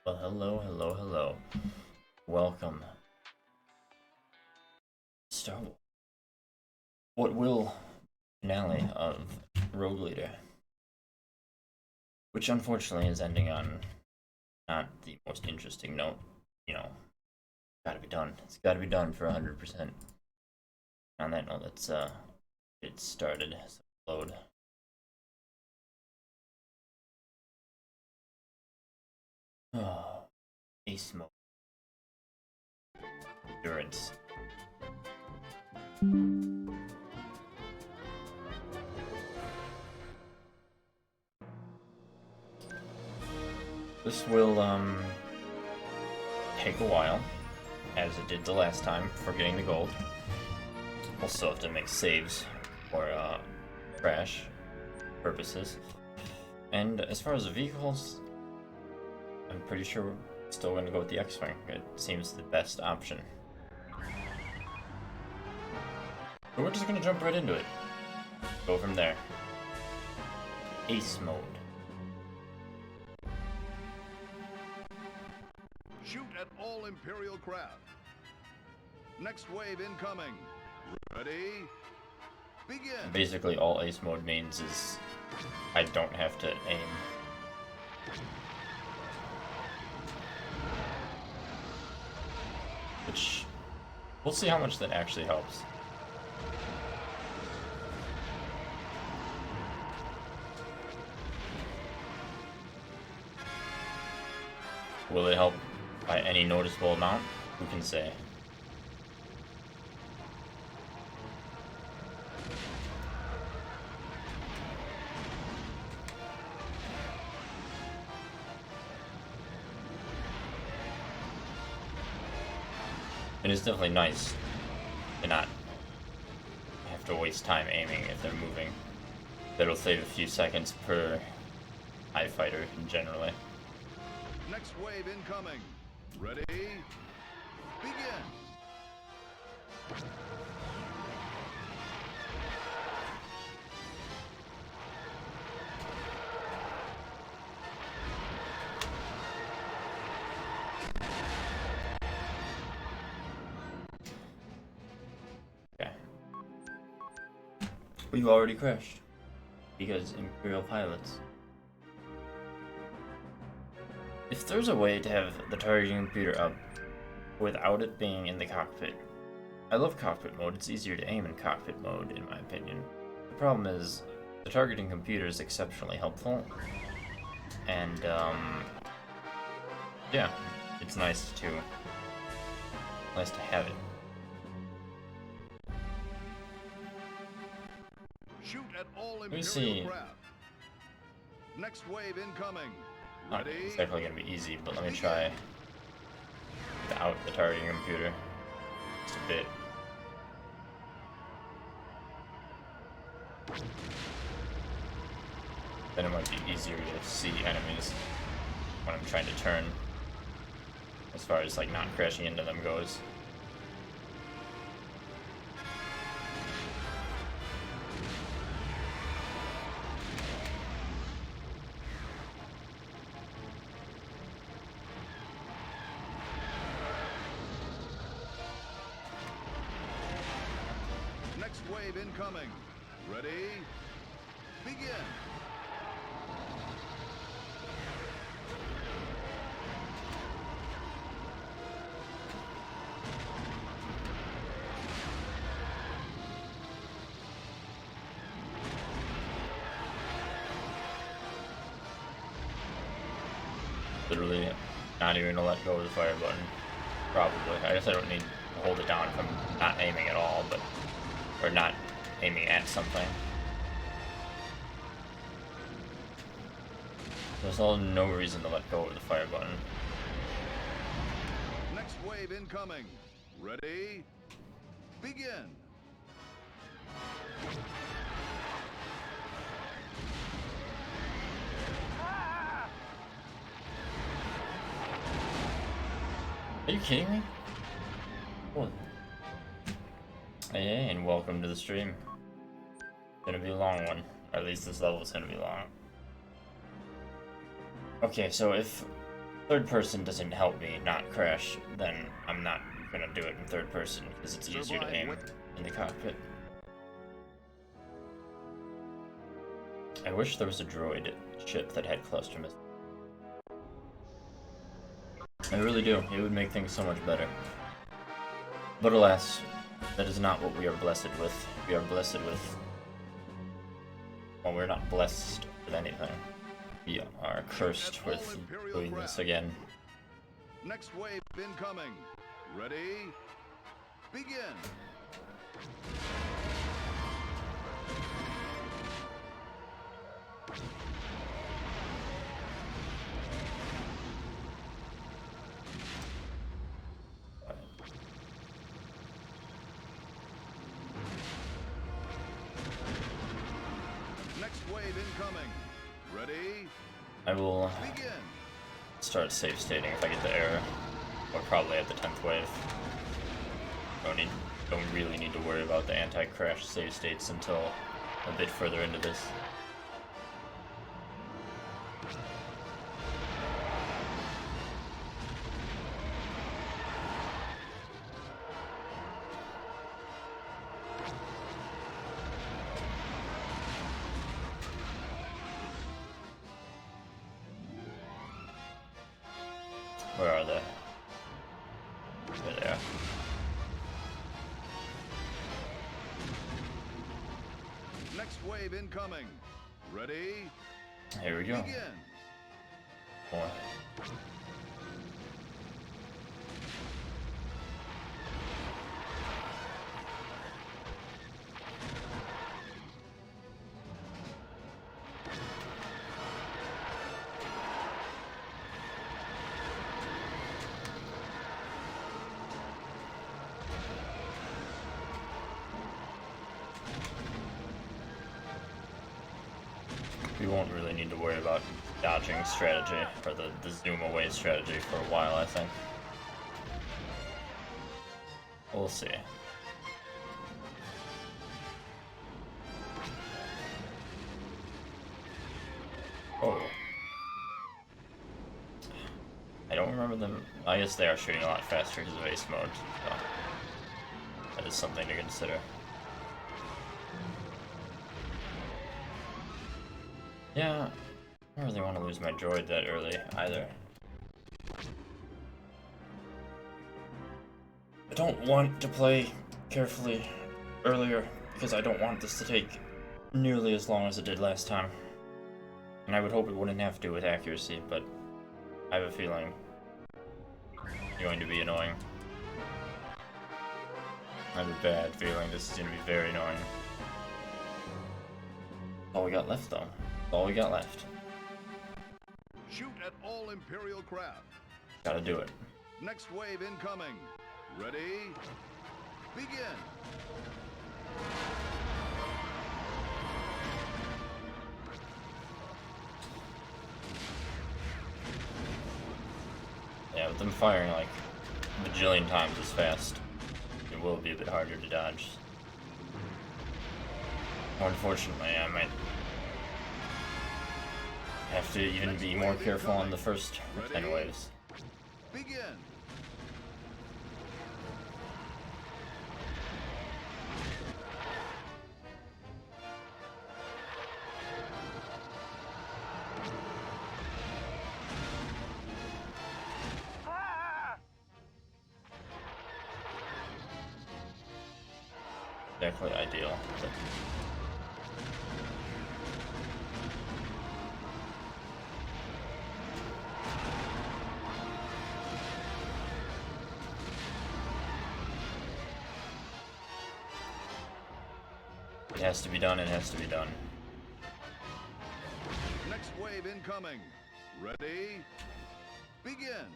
Well, hello, hello, hello. Welcome. Star Wars. What will finale of Rogue Leader, which unfortunately is ending on not the most interesting note. You know, gotta be done. It's gotta be done for 100%. On that note, let's get started. So load. Oh, ace mode. Endurance. This will take a while, as it did the last time for getting the gold. We'll still have to make saves for crash purposes. And as far as the vehicles, I'm pretty sure we're still going to go with the X-Wing. It seems the best option. But we're just going to jump right into it. Go from there. Ace mode. Shoot at all Imperial craft. Next wave incoming. Ready? Begin. Basically, all ace mode means is I don't have to aim. Which, we'll see how much that actually helps. Will it help by any noticeable amount? Who can say? It is definitely nice to not have to waste time aiming if they're moving. That'll save a few seconds per TIE fighter generally. Next wave incoming. Ready? Begin. Okay. We've already crashed. Because Imperial pilots. If there's a way to have the targeting computer up without it being in the cockpit, I love cockpit mode. It's easier to aim in cockpit mode, in my opinion. The problem is the targeting computer is exceptionally helpful, and yeah, it's nice to have it. Shoot at all Let me Imperial see. craft. Next wave incoming. Not Ready? exactly gonna be easy, but let me try without the targeting computer. Just a bit. Then it might be easier to see enemies when I'm trying to turn, as far as like not crashing into them goes. Next wave incoming. Ready? Begin. Literally not even gonna let go of the fire button. Probably. I guess I don't need to hold it down if I'm not aiming at all, but or not aiming at something. There's all no reason to let go of the fire button. Next wave incoming. Ready? Begin. Are you kidding me? What? Hey, and welcome to the stream. It's gonna be a long one. Or at least this level is gonna be long. Okay, so if third person doesn't help me not crash, then I'm not gonna do it in third person because it's easier to aim in the cockpit. I wish there was a droid ship that had cluster missiles. I really do. It would make things so much better. But alas, that is not what we are blessed with. We are blessed with... Well, we're not blessed with anything. We are cursed with doing this again. Next wave incoming. Ready? Begin. Next wave incoming. Ready? I will Begin. start save stating if I get the error, or probably at the 10th wave. Don't really need to worry about the anti-crash save states until a bit further into this. Where are they? There they are. Next wave incoming. Ready? Here we go. Begin. More. We won't really need to worry about dodging strategy, or the zoom away strategy for a while, I think. We'll see. Oh. I don't remember them. I guess they are shooting a lot faster because of ace mode, so that is something to consider. Yeah, I don't really want to lose my droid that early either. I don't want to play carefully earlier because I don't want this to take nearly as long as it did last time. And I would hope it wouldn't have to with accuracy, but I have a feeling it's going to be annoying. I have a bad feeling this is going to be very annoying. All we got left, though. All we got left. Shoot at all Imperial craft. Gotta do it. Next wave incoming. Ready? Begin. Yeah, with them firing like a bajillion times as fast, it will be a bit harder to dodge. Unfortunately, I might have to even be more careful on the first 10 waves. Begin. Exactly ideal. But it has to be done, it has to be done. Next wave incoming. Ready? Begin.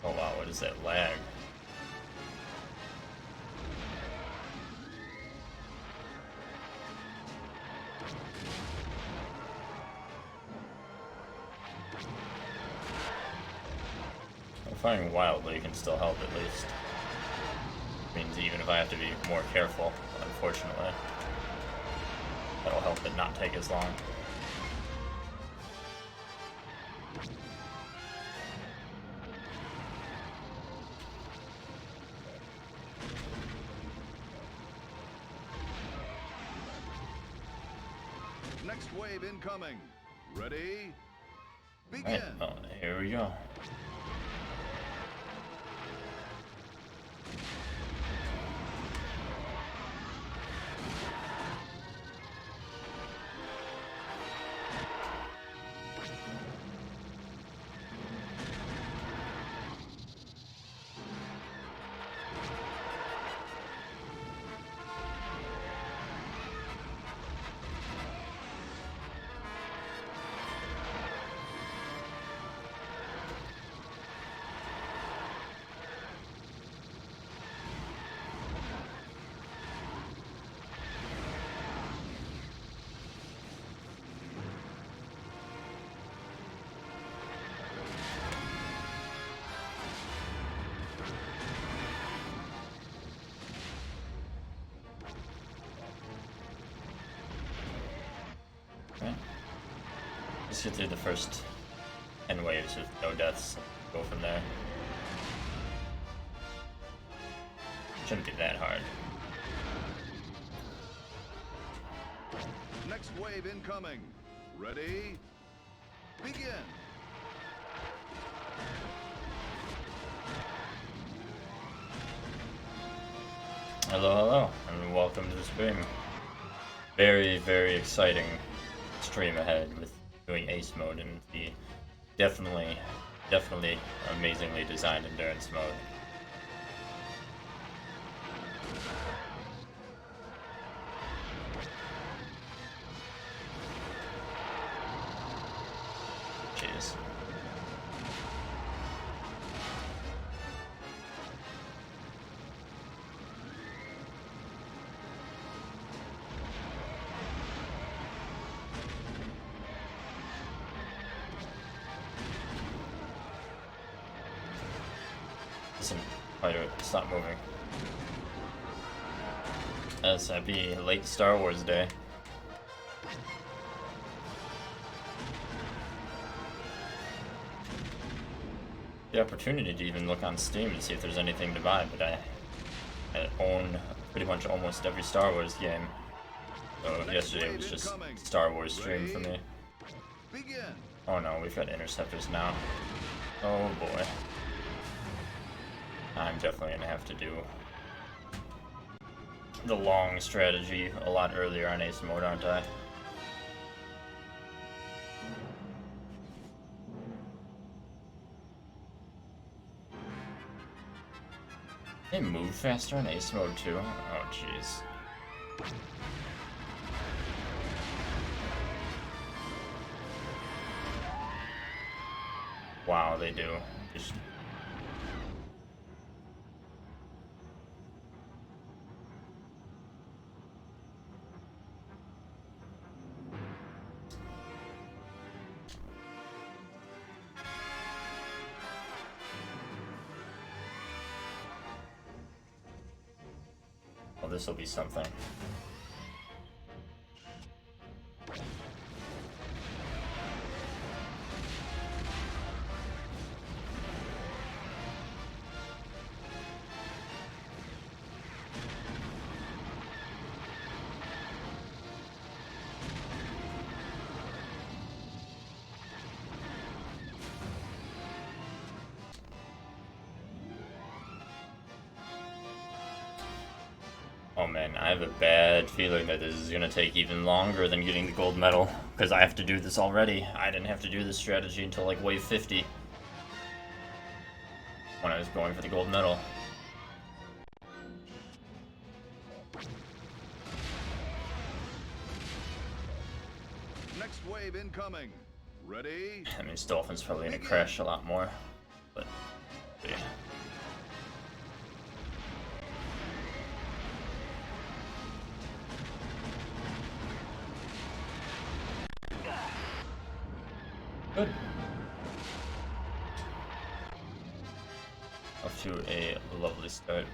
Oh wow, what is that lag? If firing wildly can still help at least. Means even if I have to be more careful, unfortunately, that'll help it not take as long. Next wave incoming. Ready? Begin. Right, well, here we go. Okay. Let's get through the first 10 waves with no deaths. Go from there. Shouldn't be that hard. Next wave incoming. Ready? Begin. Hello, hello, and welcome to the stream. Very, very exciting stream ahead with doing Ace mode and the definitely amazingly designed endurance mode. Jeez. Listen, fighter, stop moving. As happy late Star Wars Day. The opportunity to even look on Steam to see if there's anything to buy, but I own pretty much almost every Star Wars game. So yesterday was just Star Wars stream for me. Oh no, we've got interceptors now. Oh boy. I'm definitely gonna have to do the long strategy a lot earlier on Ace mode, aren't I? They move faster on Ace mode too? Oh jeez. Wow, they do. Just well, this will be something. Oh man, I have a bad feeling that this is gonna take even longer than getting the gold medal, because I have to do this already. I didn't have to do this strategy until like wave 50, when I was going for the gold medal. Next wave incoming. Ready? I mean, this Dolphin's probably gonna crash a lot more, but yeah. Good. Off to a lovely start.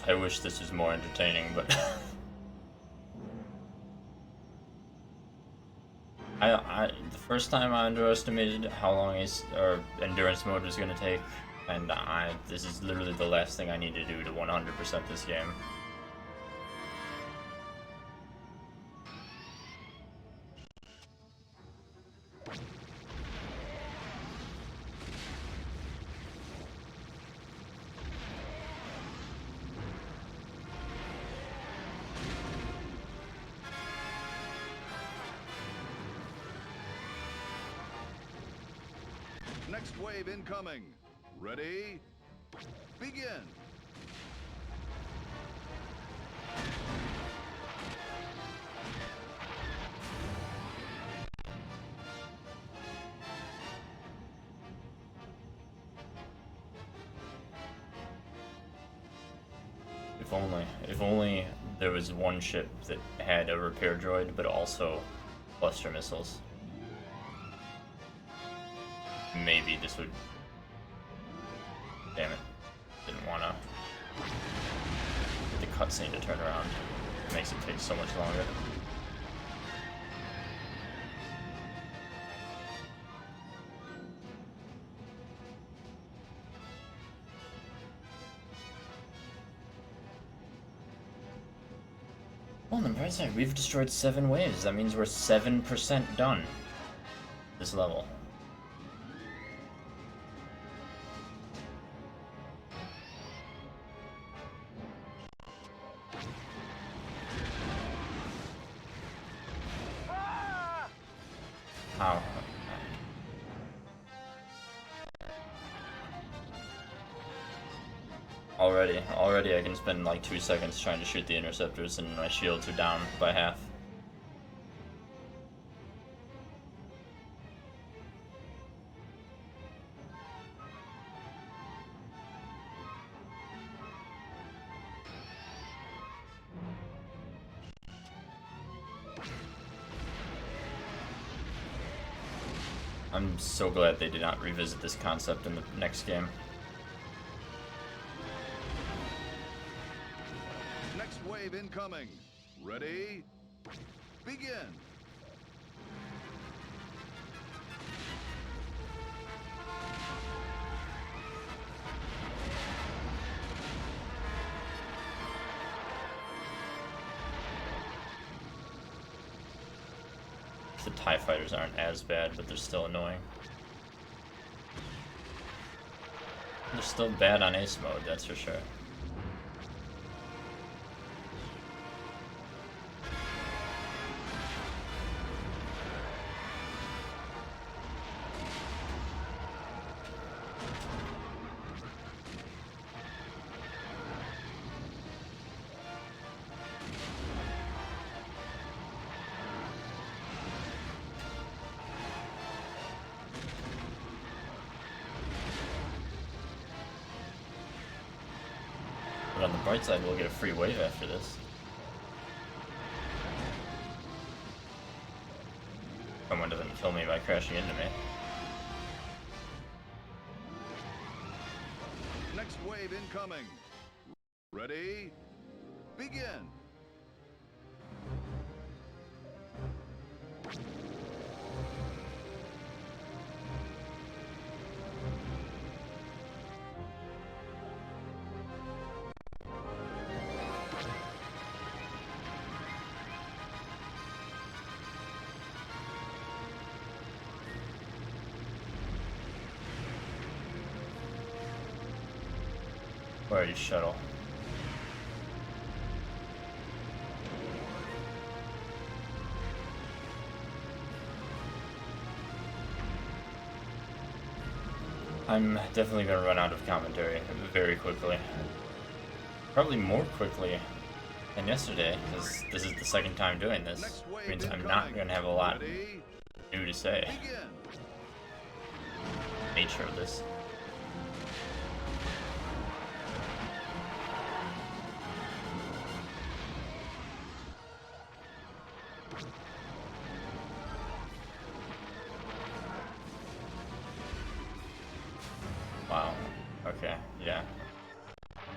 I wish this was more entertaining, but the first time I underestimated how long endurance mode was gonna take, and this is literally the last thing I need to do to 100% this game. Next wave incoming. Ready? Begin. If only there was one ship that had a repair droid, but also cluster missiles. Maybe this would... Damn it. Didn't wanna... Get the cutscene to turn around. It makes it take so much longer. Well, on the bright side, we've destroyed 7 waves. That means we're 7% done this level. How? Already I can spend like 2 seconds trying to shoot the interceptors and my shields are down by half. I'm so glad they did not revisit this concept in the next game. Next wave incoming. Ready? Begin. The TIE fighters aren't as bad, but they're still annoying. They're still bad on ace mode, that's for sure. But on the bright side, we'll get a free wave after this. Someone doesn't kill me by crashing into me. Next wave incoming. Ready? Begin. Where are you, shuttle? I'm definitely gonna run out of commentary very quickly. Probably more quickly than yesterday, because this is the second time doing this. It means I'm not gonna have a lot new to say. Nature of this. Wow. Okay, yeah.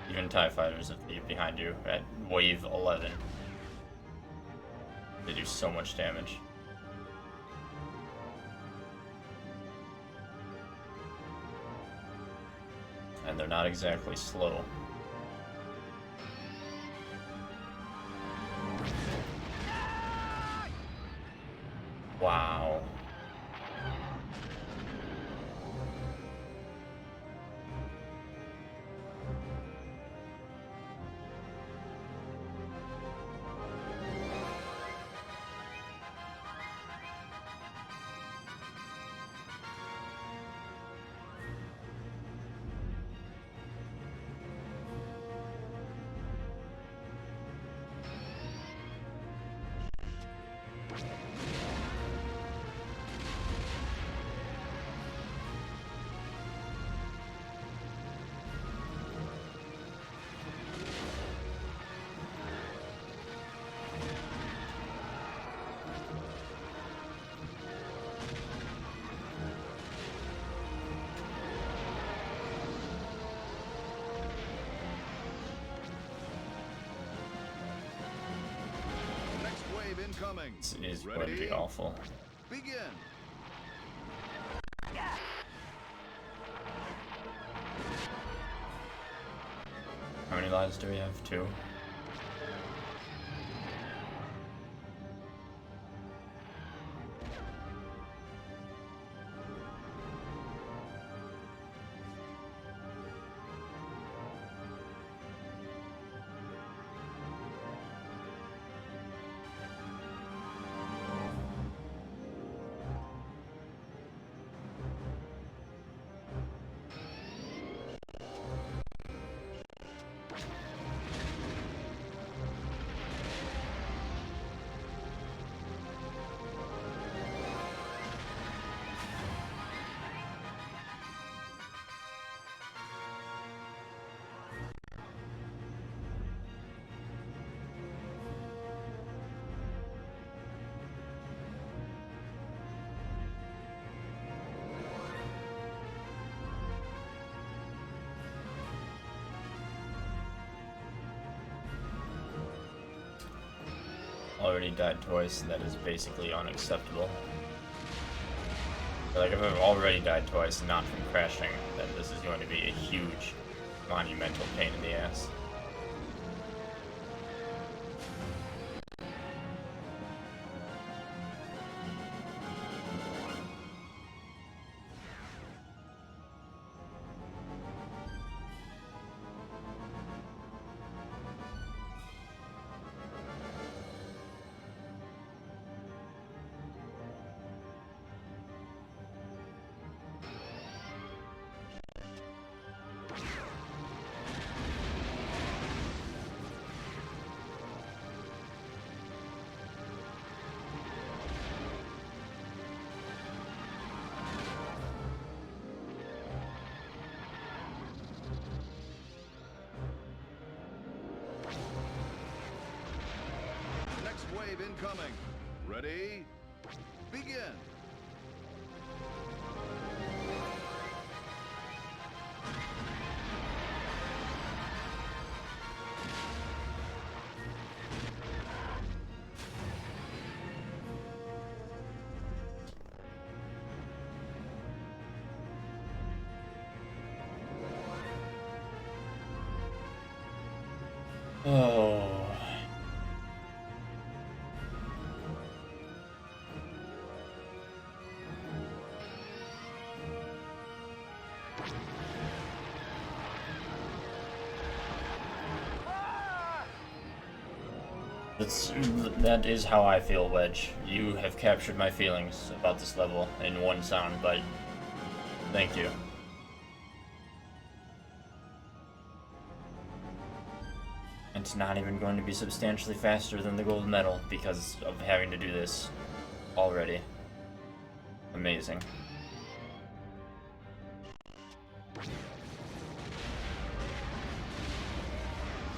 Even TIE fighters behind you at wave 11. They do so much damage. And they're not exactly slow. Wow. Next wave incoming. This is Ready? going to be awful. Begin. How many lives do we have? 2? Already died twice, and that is basically unacceptable. But like, if I've already died twice and not from crashing, then this is going to be a huge, monumental pain in the ass. Next wave incoming. Ready? Begin. Oh. That is how I feel, Wedge. You have captured my feelings about this level in one sound bite. Thank you. It's not even going to be substantially faster than the gold medal because of having to do this already. Amazing.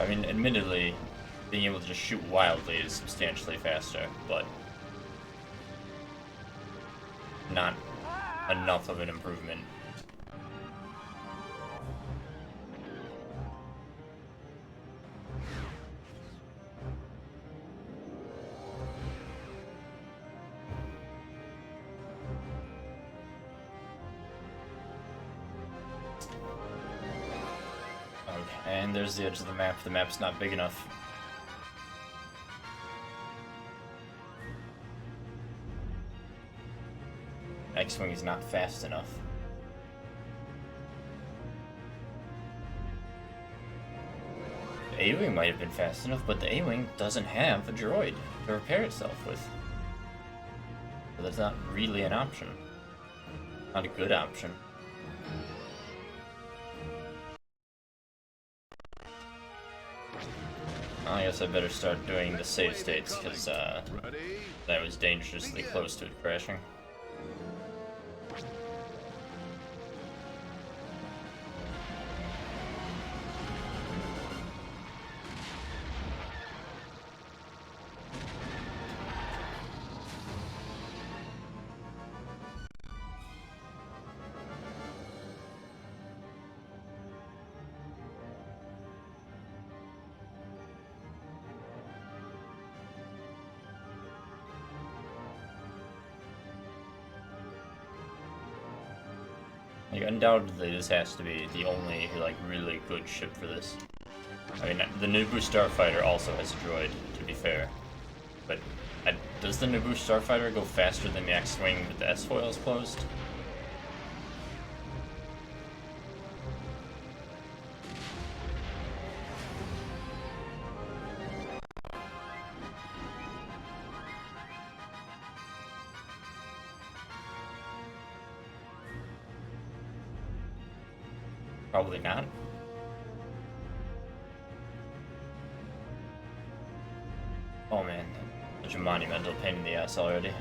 I mean, admittedly, being able to just shoot wildly is substantially faster, but not enough of an improvement. And there's the edge of the map. The map's not big enough. X-Wing is not fast enough. The A-Wing might have been fast enough, but the A-Wing doesn't have a droid to repair itself with. So that's not really an option. Not a good option. I guess I better start doing the save states, because that was dangerously close to it crashing. Like, undoubtedly, this has to be the only, like, really good ship for this. I mean, the Naboo Starfighter also has a droid, to be fair. But, does the Naboo Starfighter go faster than the X-Wing with the S-foils closed? Probably not. Oh man, such a monumental pain in the ass already.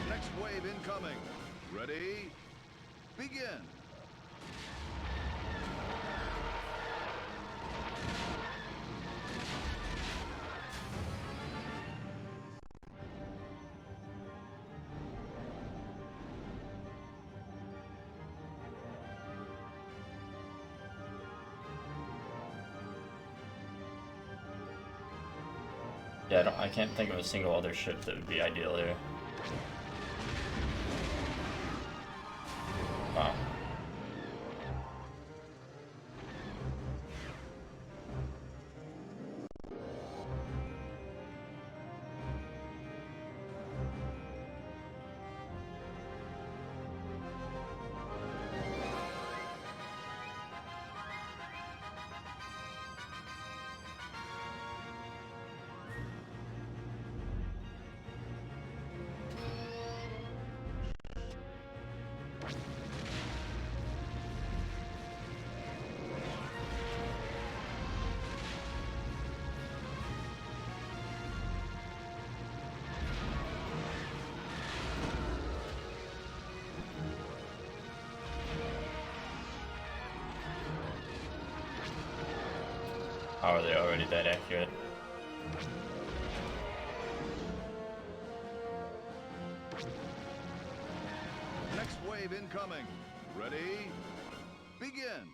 Next wave incoming. Ready? Begin. Yeah, I can't think of a single other ship that would be ideal here. Wow. How are they already that accurate? Next wave incoming. Ready? Begin.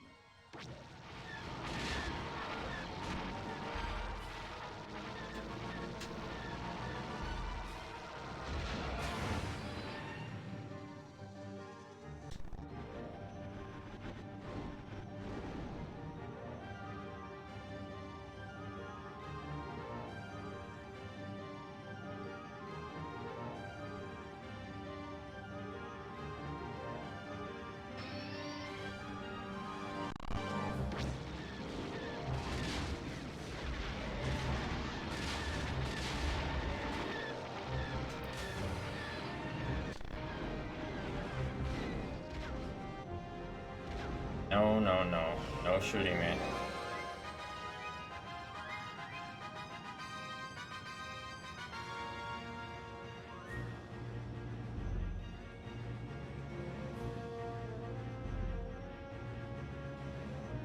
No, no, no. No shooting me.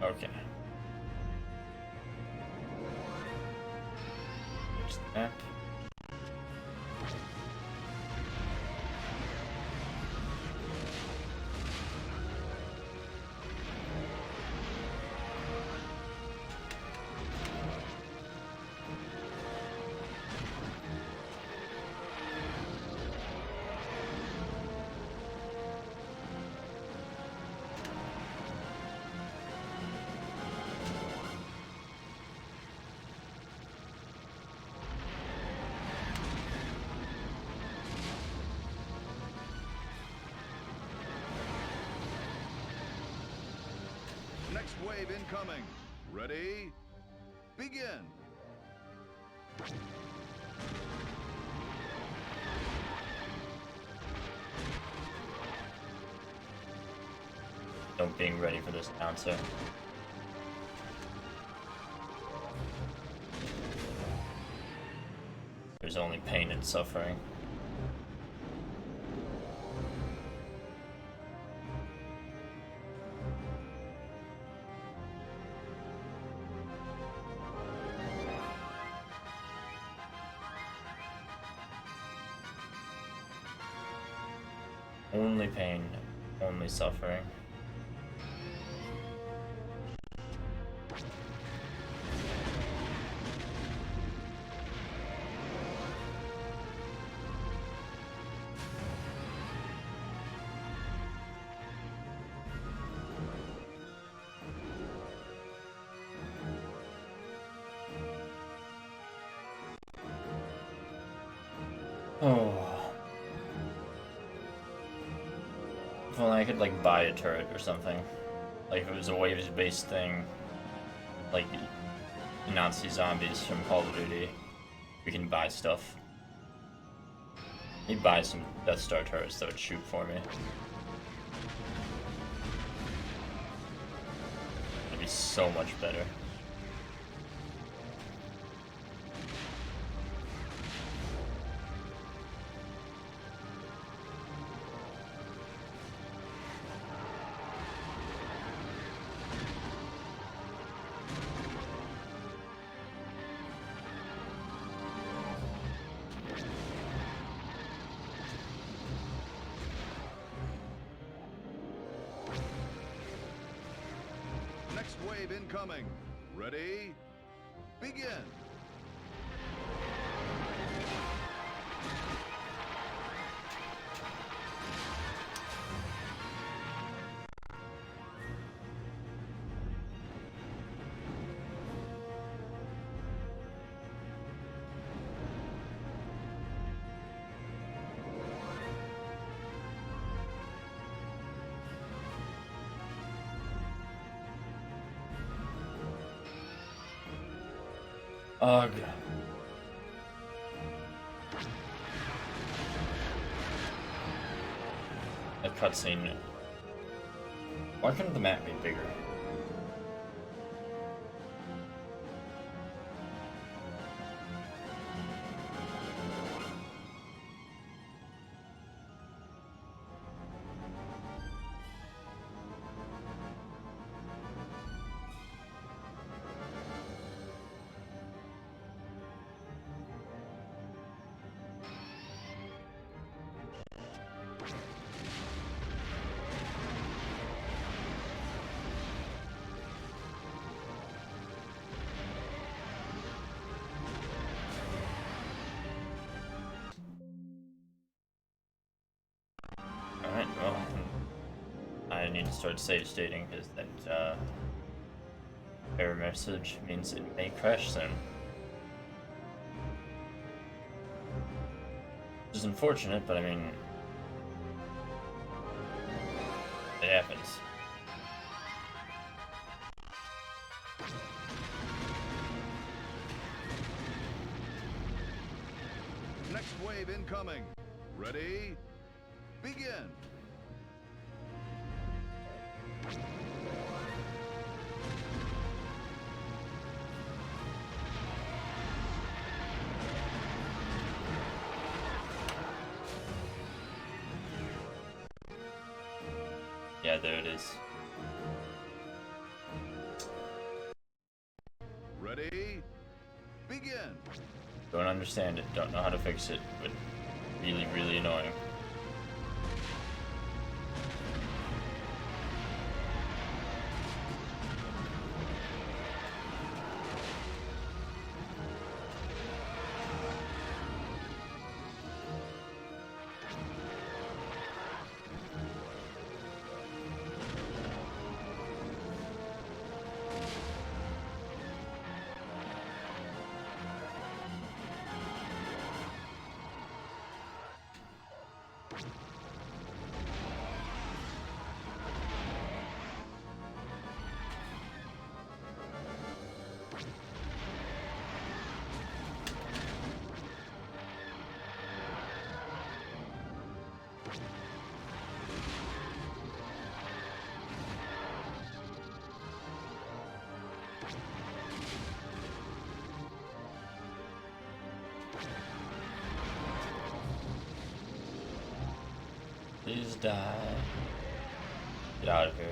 Okay. There's the map. Next wave incoming. Ready? Begin. No being ready for this announcer. There's only pain and suffering. Only pain, only suffering. Oh. If only I could, like, buy a turret or something. Like, if it was a waves-based thing, like Nazi zombies from Call of Duty, we can buy stuff. You buy some Death Star turrets that would shoot for me. It'd be so much better. Next wave incoming. Ready? Begin. Ugh. That cutscene. Why couldn't the map be bigger? Alright, well, I need to start save stating because that error message means it may crash soon. Which is unfortunate, but I mean, it happens. Next wave incoming. Ready? Begin. Yeah, there it is. Ready? Begin. Don't understand it, don't know how to fix it, but really, really annoying. Please die. Get out of here.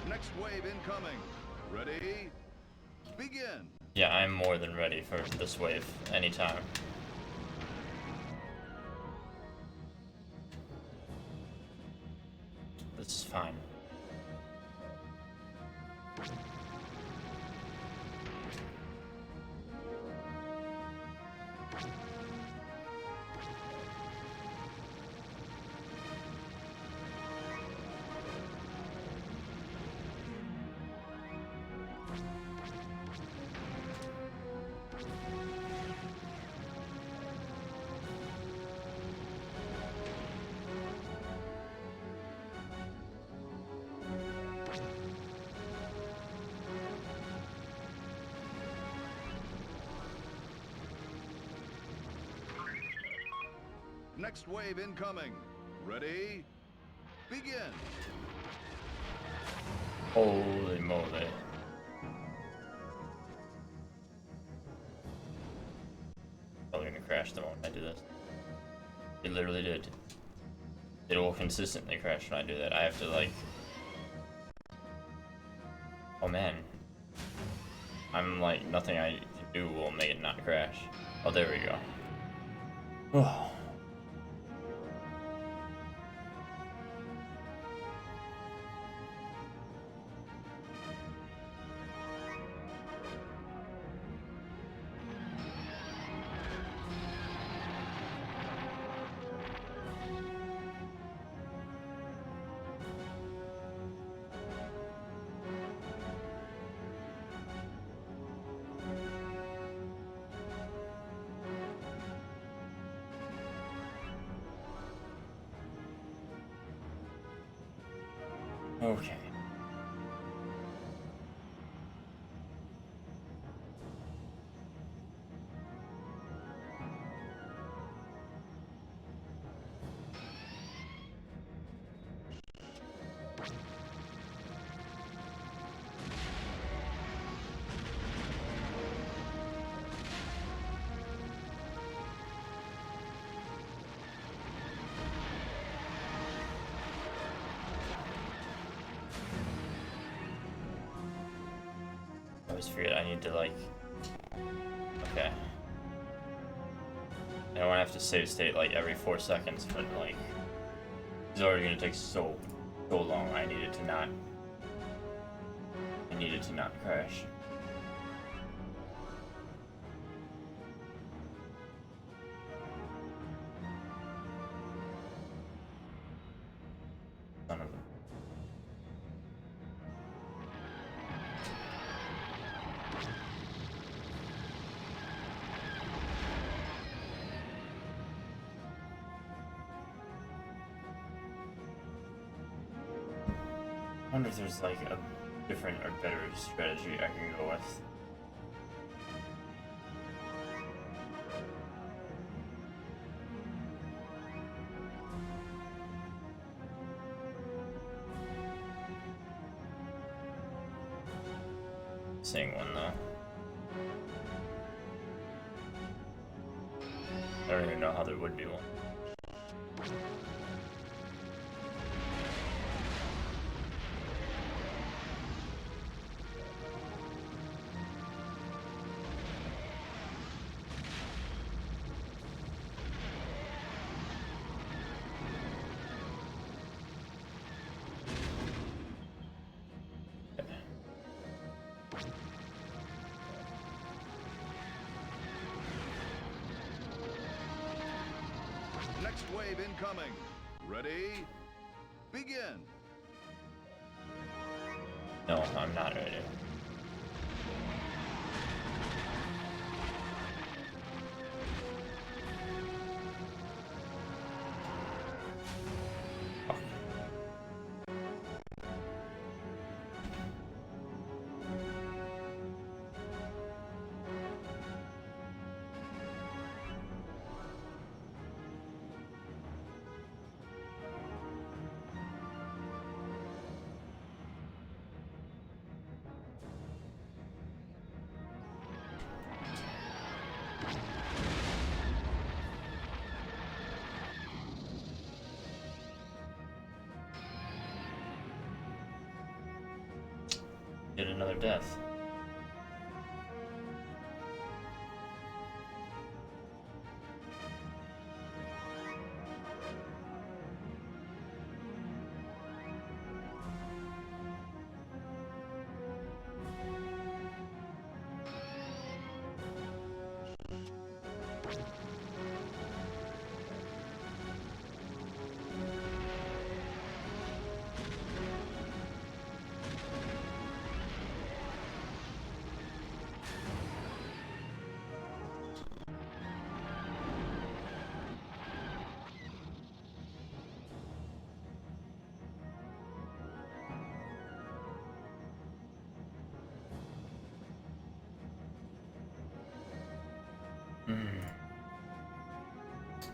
Next wave incoming. Ready? Begin. Yeah, I'm more than ready for this wave anytime. This is fine. Next wave incoming. Ready? Begin. Holy moly. Probably gonna crash the moment I do this. It literally did. It will consistently crash when I do that. I have to like... Oh man. I'm like, nothing I do will make it not crash. Oh, there we go. Oh. Okay. I always forget I need to like... Okay. I don't want to have to save state like every 4 seconds, but like... It's already gonna take so long. I needed to not crash. Son of a... I wonder if there's like a different or better strategy I can go with. Seeing one though. I don't even know how there would be one. Next wave incoming. Ready? Begin. No, I'm not ready. Get another death.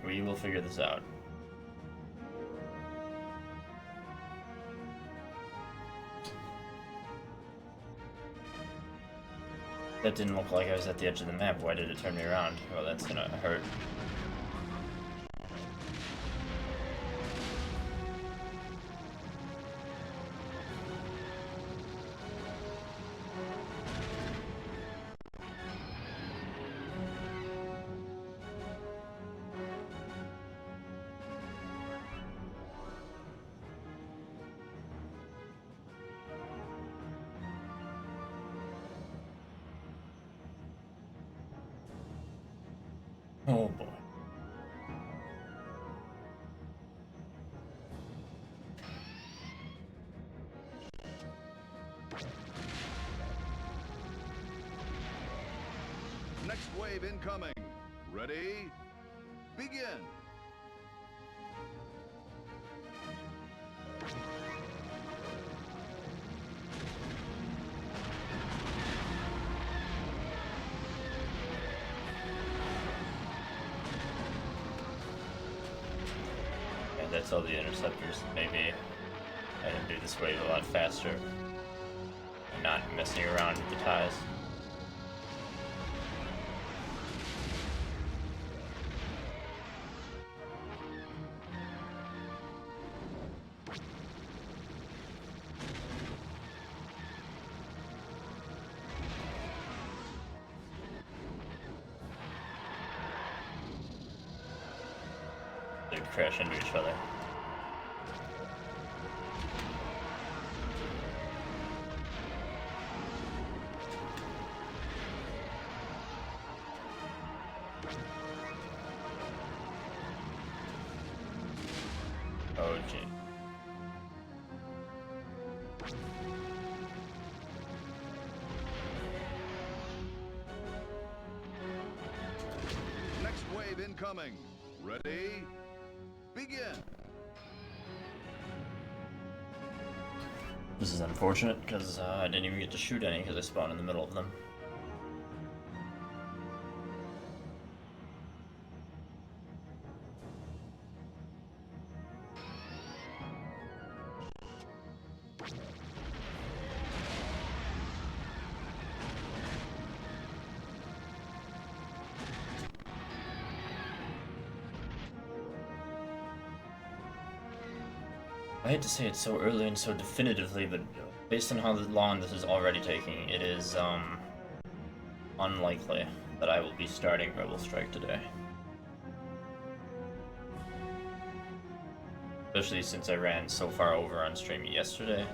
We will figure this out. That didn't look like I was at the edge of the map. Why did it turn me around? Well, that's gonna hurt. Oh boy. Next wave incoming. Ready? Begin. Yeah, that's all the interceptors. Maybe I can do this wave a lot faster and not messing around with the ties. They would crash into each other. Oh gee. Next wave incoming. Ready? Begin. This is unfortunate because I didn't even get to shoot any because I spawned in the middle of them. I hate to say it so early and so definitively, but based on how long this is already taking, it is unlikely that I will be starting Rebel Strike today. Especially since I ran so far over on stream yesterday.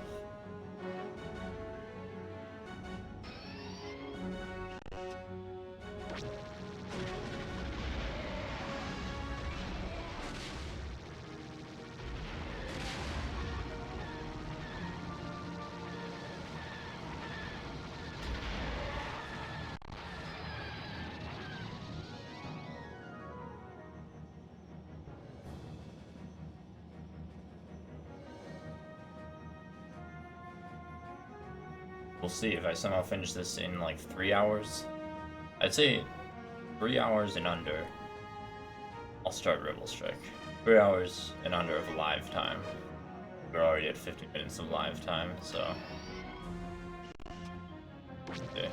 We'll see if I somehow finish this in like 3 hours. I'd say 3 hours and under. I'll start Rebel Strike. 3 hours and under of live time. We're already at 50 minutes of live time, so. Okay.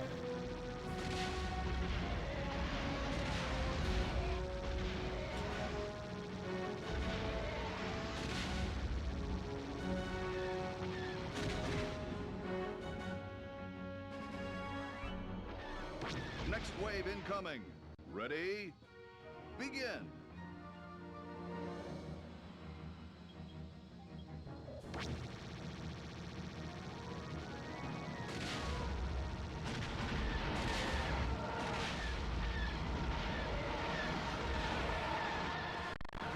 Next wave incoming. Ready? Begin.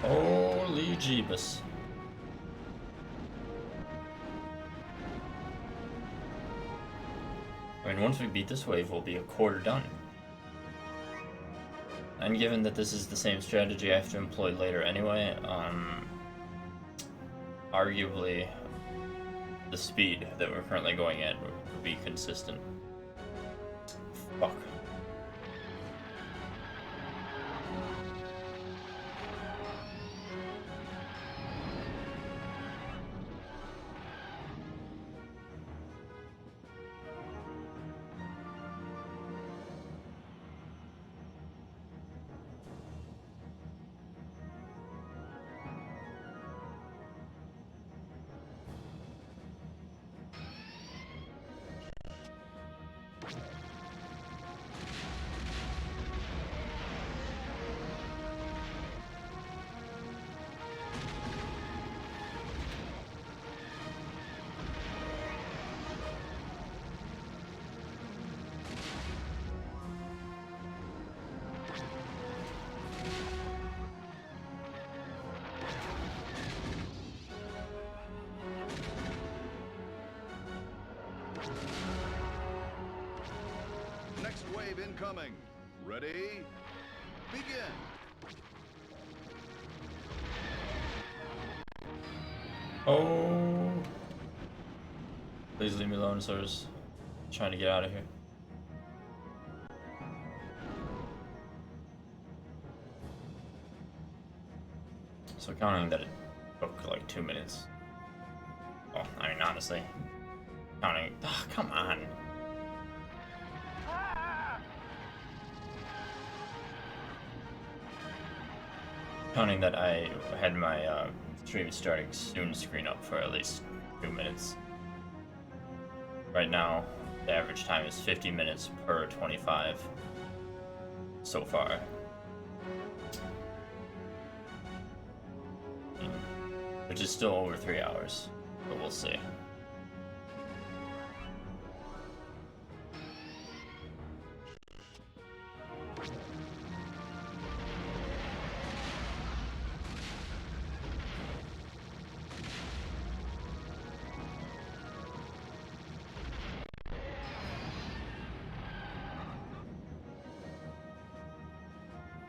Holy Jeebus. I mean, once we beat this wave, we'll be a quarter done. And given that this is the same strategy I have to employ later anyway, arguably the speed that we're currently going at would be consistent. Fuck. Next wave incoming. Ready? Begin. Oh. Please leave me alone, sirs. I'm trying to get out of here. So counting that it took like 2 minutes. Oh, I mean, honestly. Counting. Oh, come on. Counting that I had my stream starting soon screen up for at least 2 minutes. Right now, the average time is 50 minutes per 25 so far. Which is still over 3 hours, but we'll see.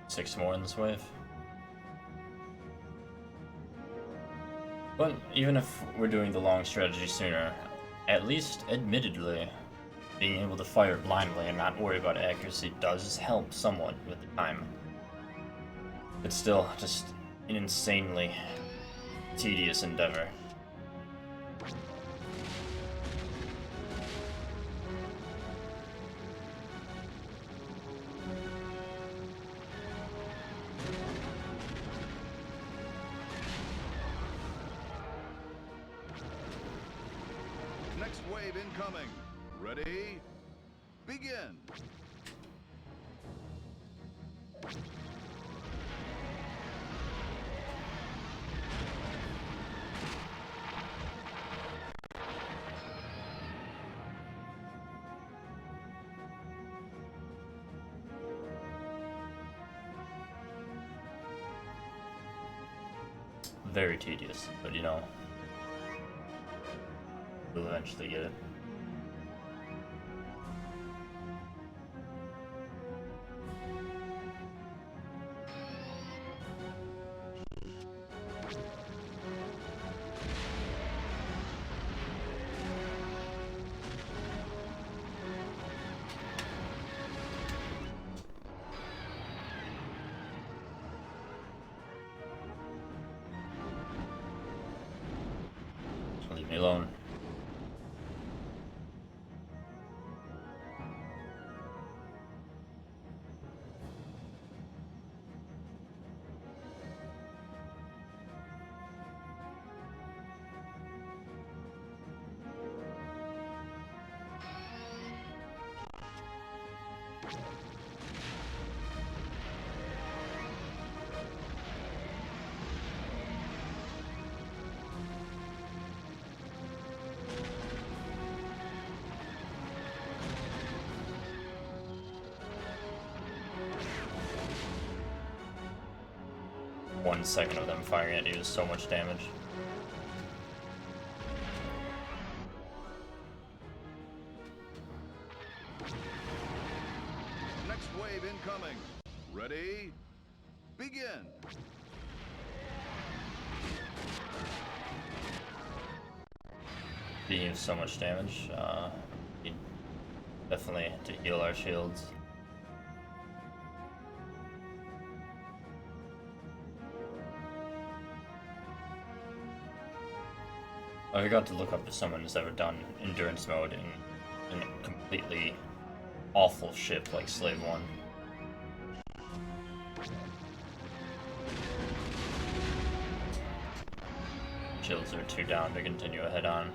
Six more in this wave. But even if we're doing the long strategy sooner, at least admittedly, being able to fire blindly and not worry about accuracy does help somewhat with the time. It's still just an insanely tedious endeavor. Next wave incoming. Ready? Begin. Very tedious, but you know, we'll eventually get it. Leave me alone. 1 second of them firing at you is so much damage. Next wave incoming. Ready? Begin. Speaking of so much damage, we definitely have to heal our shields. I forgot to look up if someone has ever done endurance mode in a completely awful ship like Slave 1. Shields are 2 down to continue ahead on.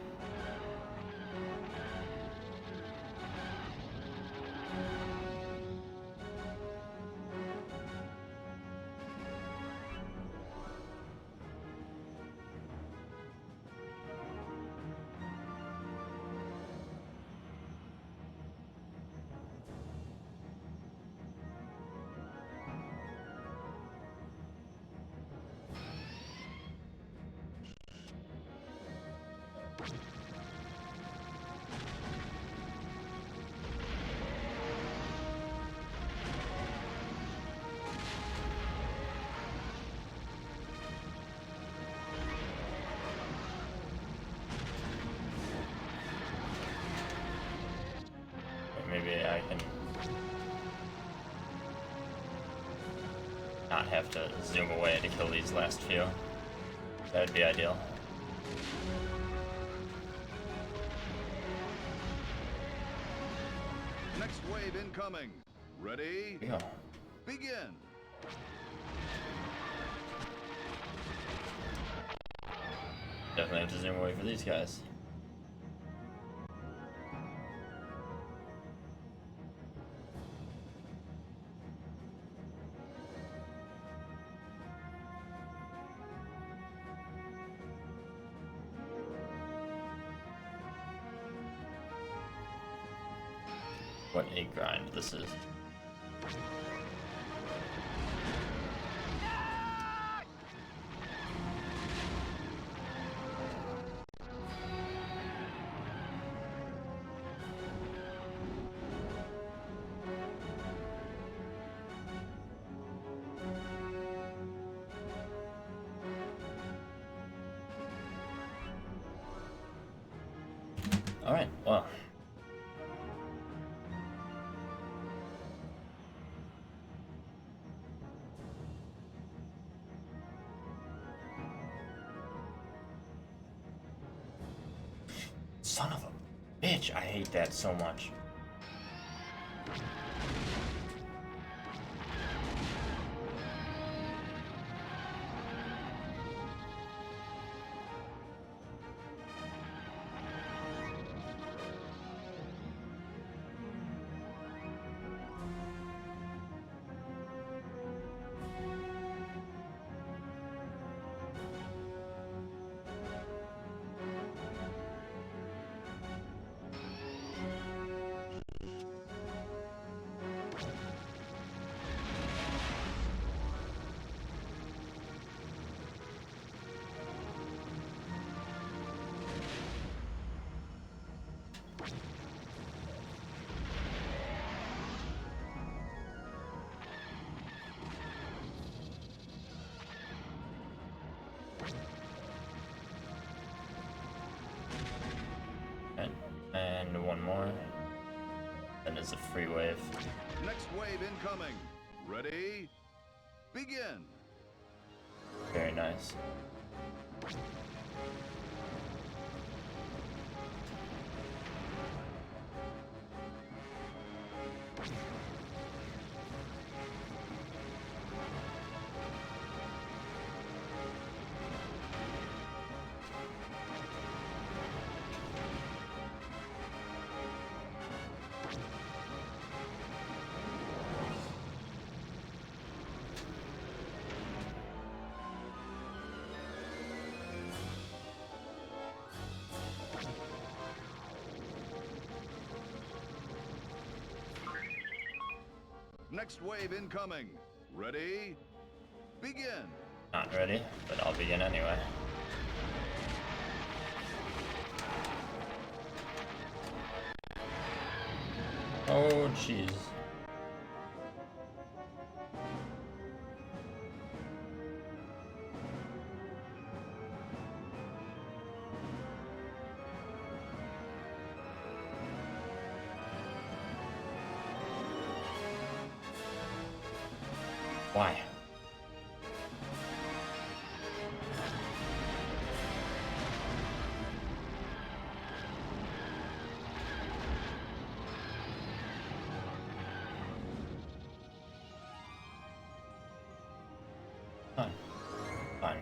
Maybe I can not have to zoom away to kill these last few. That would be ideal. Next wave incoming. Ready? Here we go. Begin. Definitely have to zoom away for these guys. What a grind this is. All right, well. Son of a bitch, I hate that so much. And one more. Then there's a free wave. Next wave incoming. Ready? Begin. Very nice. Next wave incoming. Ready? Begin. Not ready, but I'll begin anyway. Oh, jeez. Why? Fine. Fine.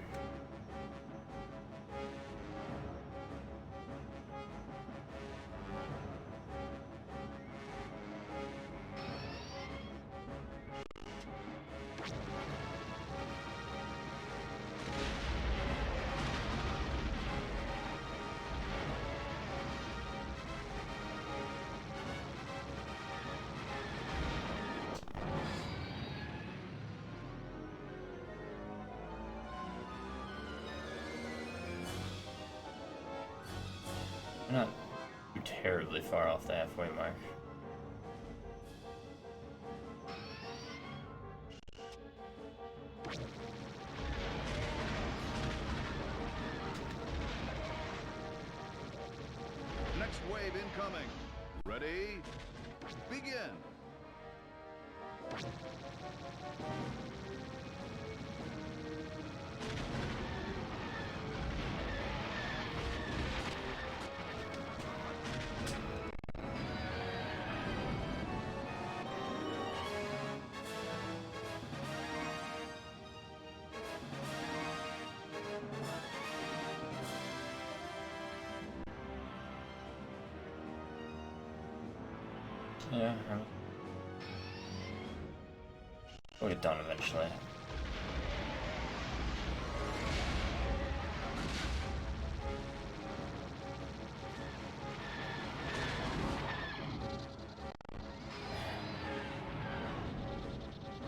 I'm not too terribly far off the halfway mark. Next wave incoming. Ready? Begin. Yeah, we'll get done eventually.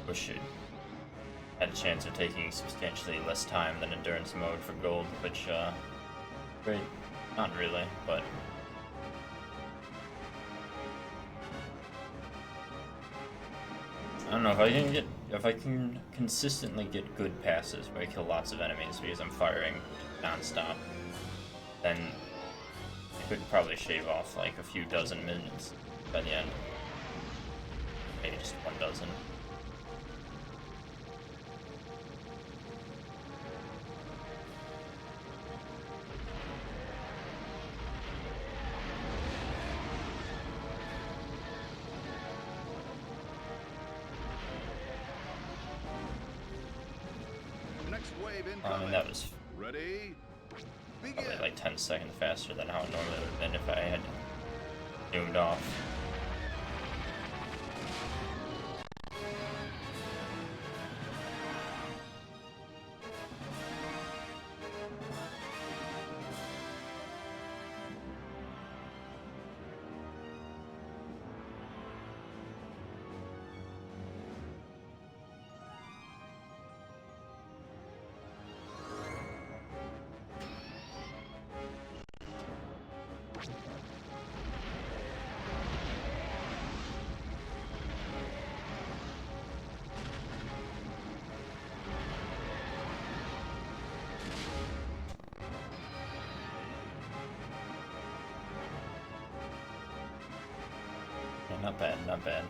Wish it had a chance of taking substantially less time than endurance mode for gold, which, great, not really, but I don't know if I can consistently get good passes where I kill lots of enemies because I'm firing non-stop, then I could probably shave off like a few dozen minutes by the end. Maybe just 1 dozen. Next wave I incoming. mean, that was Ready? Begin. probably like 10 seconds faster than how it normally would have been if I had zoomed off. Yeah, not bad, not bad.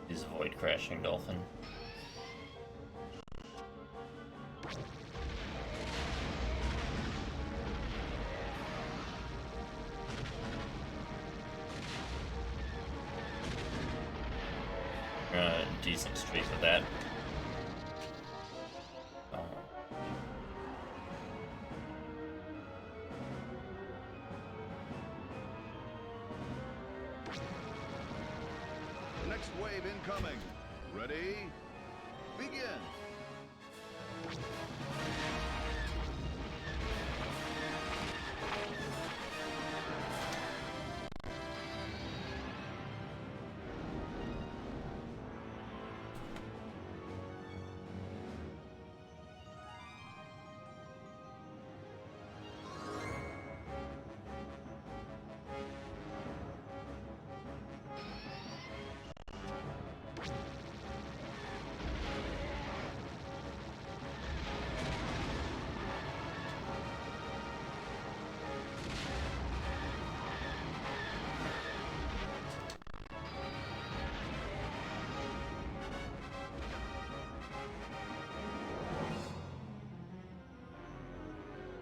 Please avoid crashing, Dolphin. Decent streak with that. Next wave incoming. Ready? Begin.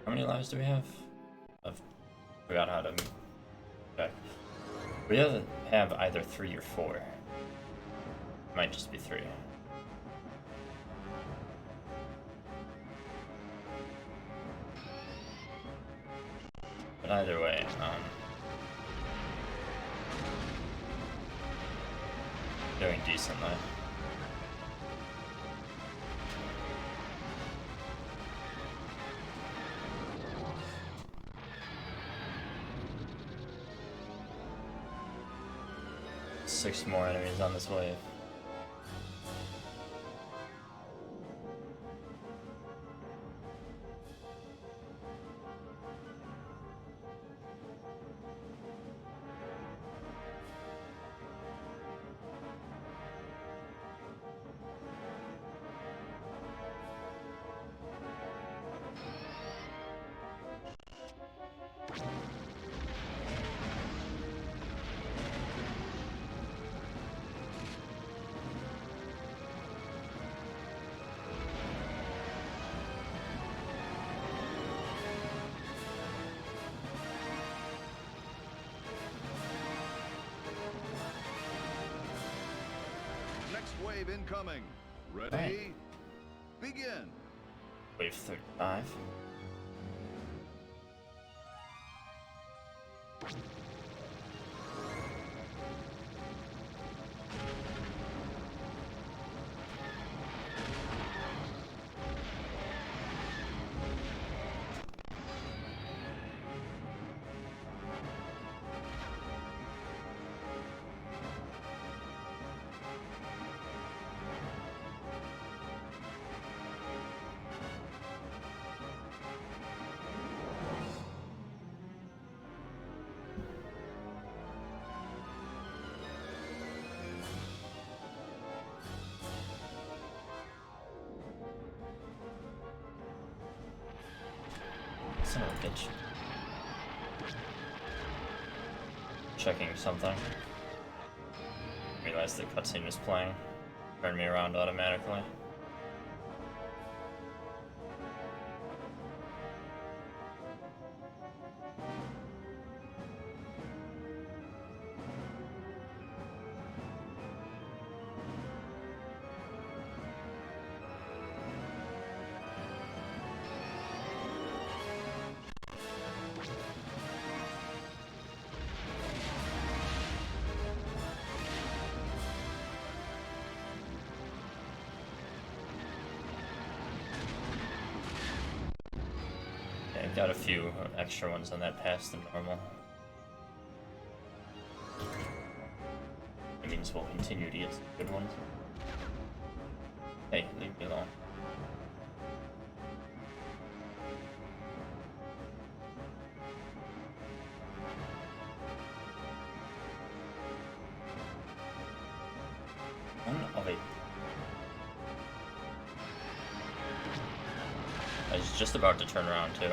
How many lives do we have? I've forgot how to check. We have either 3 or 4. It might just be 3. But either way, doing decently. Six more enemies on this wave. Next wave incoming. Ready? Right. Begin. Wave 35. Son of a bitch. Checking something. Realized the cutscene was playing. Turned me around automatically. I've got a few extra ones on that pass than normal. It means we'll continue to get some good ones. Hey, leave me alone. Oh wait. I was just about to turn around too.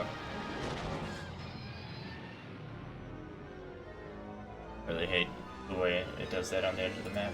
Really hate the way it does that on the edge of the map.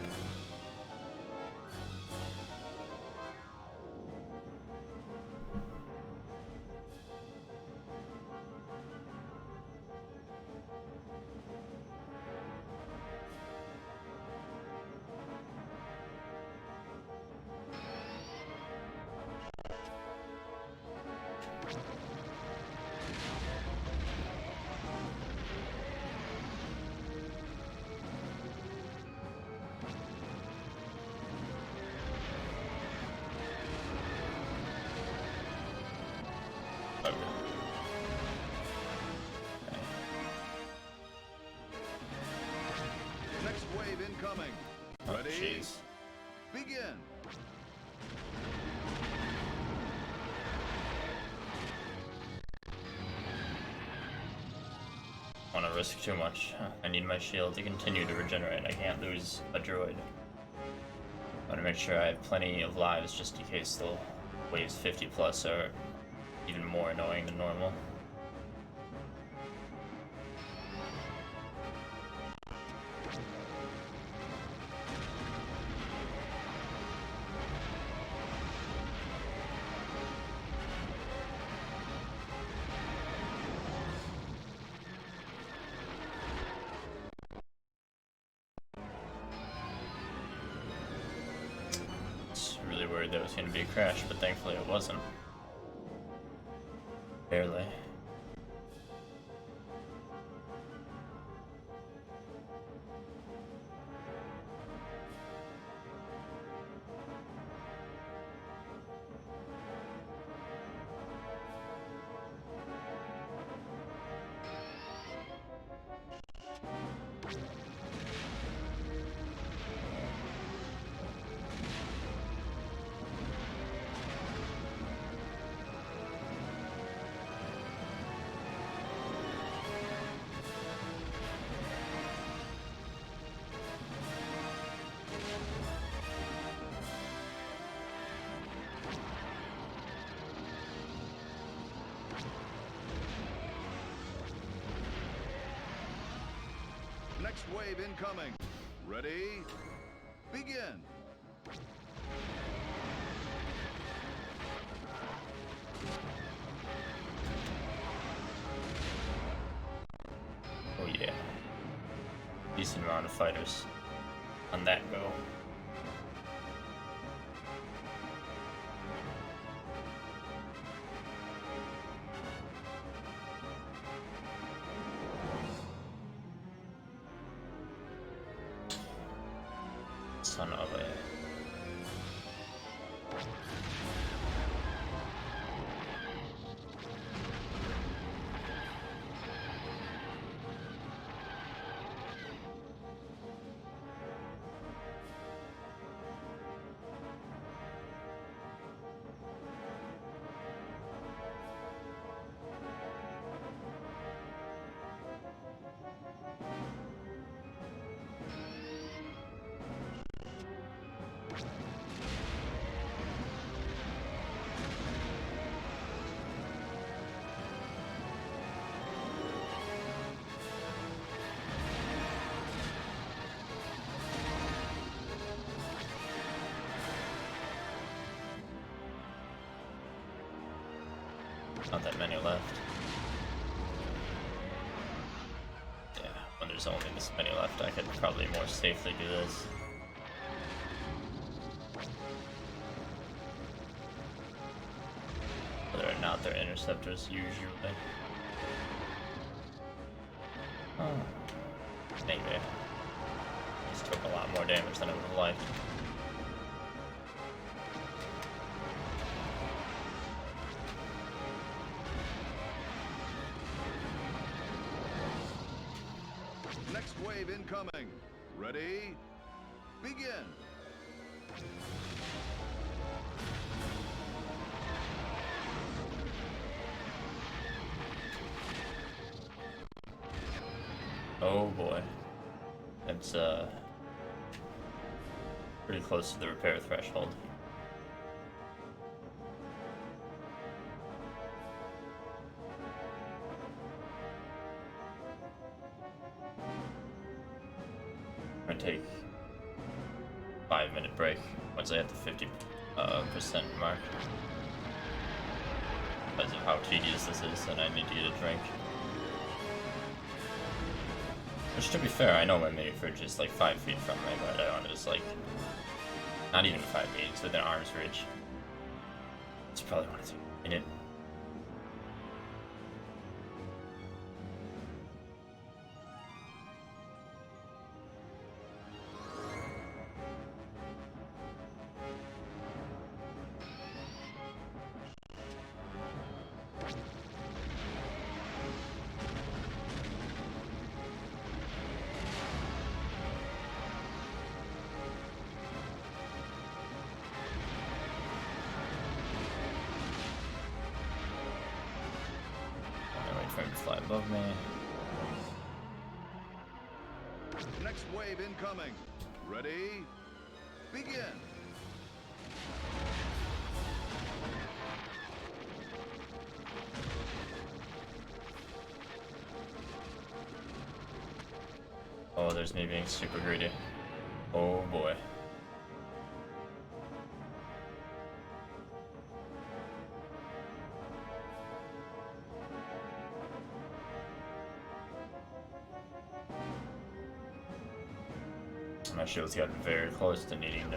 Okay. Next wave incoming. Oh, Ready? jeez. Begin. I want to risk too much. I need my shield to continue to regenerate. I can't lose a droid. I want to make sure I have plenty of lives just in case the waves 50 plus are even more annoying than normal. worried there was going to be a crash, but thankfully it wasn't. Barely. Next wave incoming. Ready? Begin. Oh yeah. Decent amount of fighters on that go. Son of a... Not that many left. Yeah, when there's only this many left, I could probably more safely do this. Whether or not they're interceptors, usually. Oh. Anyway. This took a lot more damage than I would have liked. Next wave incoming. Ready? Begin. Oh boy. That's pretty close to the repair threshold. I'm gonna take a 5-minute break once I hit the 50% mark. Because of how tedious this is, and I need to get a drink. Which, to be fair, I know my mini fridge is like 5 feet from me, but I want to just like, not even 5 feet, it's within arm's reach. It's probably want to take a minute. For him to fly above me. Next wave incoming. Ready? Begin. Oh, there's me being super greedy. Oh boy. My shield's gotten very close to needing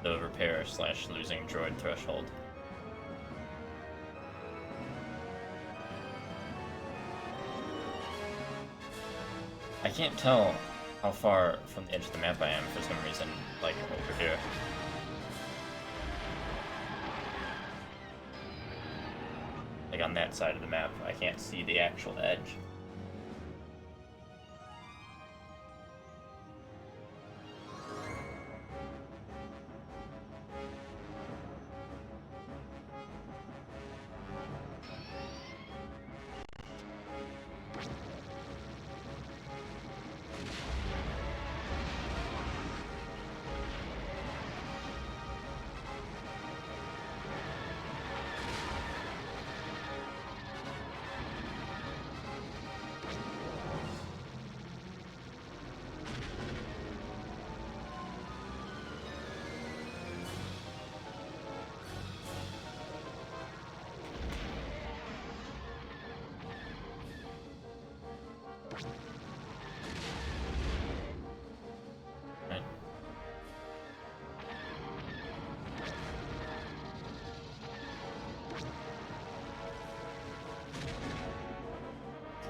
the repair / losing droid threshold. I can't tell how far from the edge of the map I am for some reason, like over here. Like on that side of the map, I can't see the actual edge.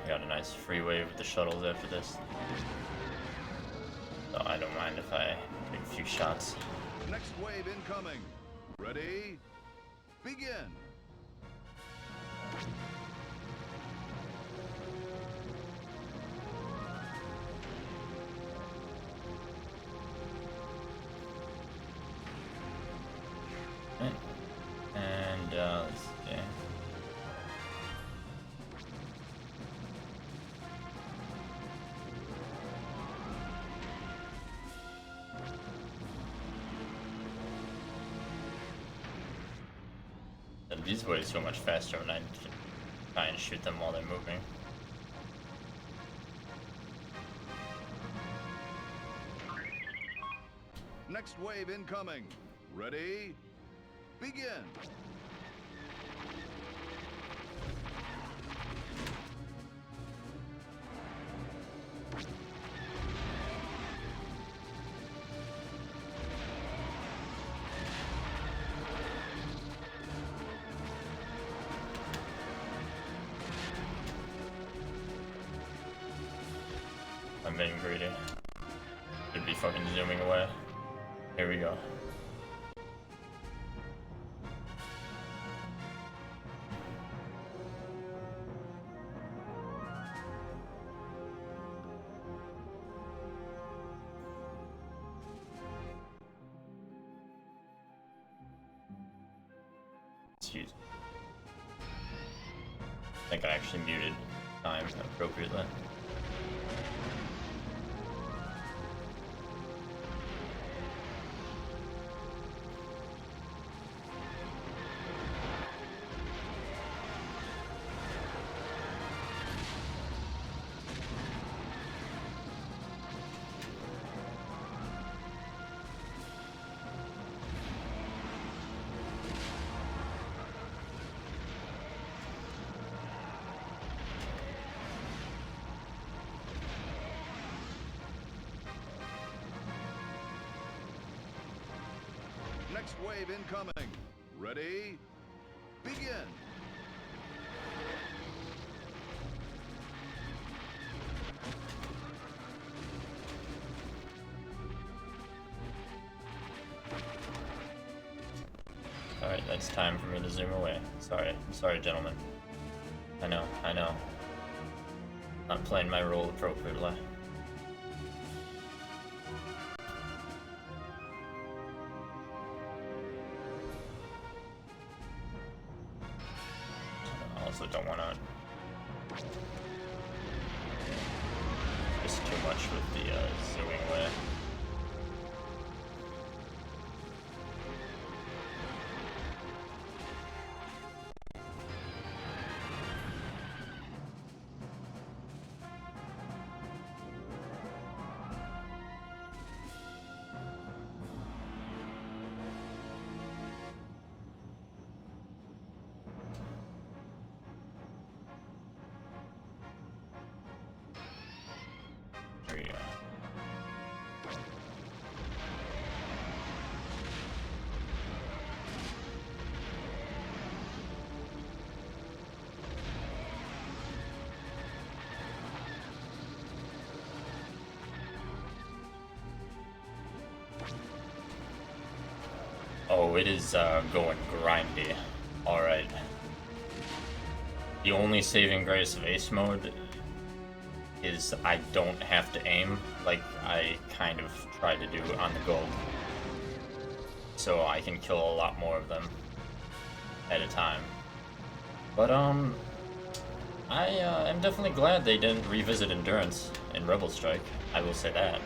Got a nice freeway with the shuttles after this. So I don't mind if I take a few shots. Next wave incoming. Ready? Begin. Right. And let's see. These ways so much faster when I try and shoot them while they're moving. Next wave incoming. Ready? Begin. I'm being greedy. Should be fucking zooming away. Here we go. Excuse me. I think I actually muted time appropriately. Next wave incoming. Ready? Begin. Alright, that's time for me to zoom away. Sorry, gentlemen. I know. Not playing my role appropriately. I also don't want to risk too much with the zooming away. There you go. Oh, it is going grindy. Alright. The only saving grace of ace mode is I don't have to aim like I kind of tried to do on the gold. So I can kill a lot more of them at a time. But I am definitely glad they didn't revisit endurance in Rebel Strike. I will say that.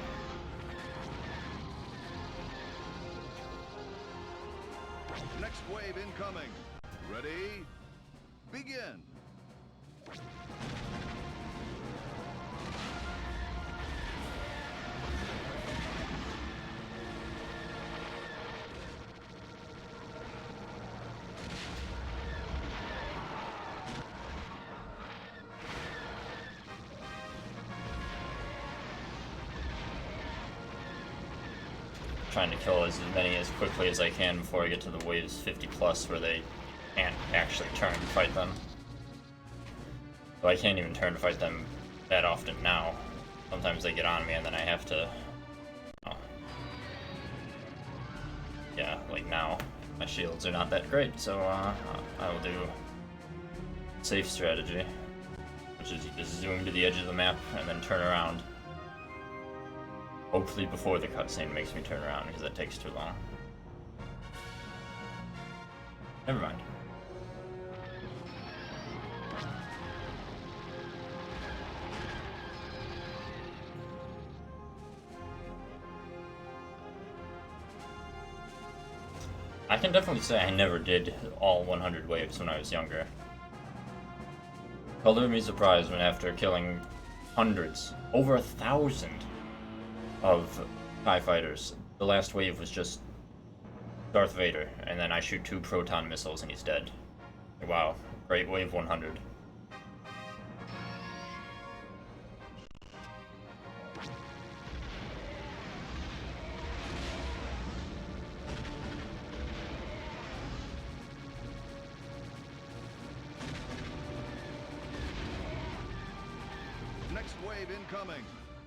Next wave incoming. Ready? Begin. Trying to kill as many as quickly as I can before I get to the waves 50 plus where they can't actually turn to fight them. So I can't even turn to fight them that often now. Sometimes they get on me and then I have to... Oh. Yeah, like now. My shields are not that great, so I will do safe strategy, which is you just zoom to the edge of the map and then turn around. Hopefully before the cutscene makes me turn around, because that takes too long. Never mind. I can definitely say I never did all 100 waves when I was younger. Color me surprised when after killing hundreds, over 1,000 of TIE fighters, the last wave was just Darth Vader, and then I shoot 2 proton missiles and he's dead. Wow, great wave 100. Next wave incoming.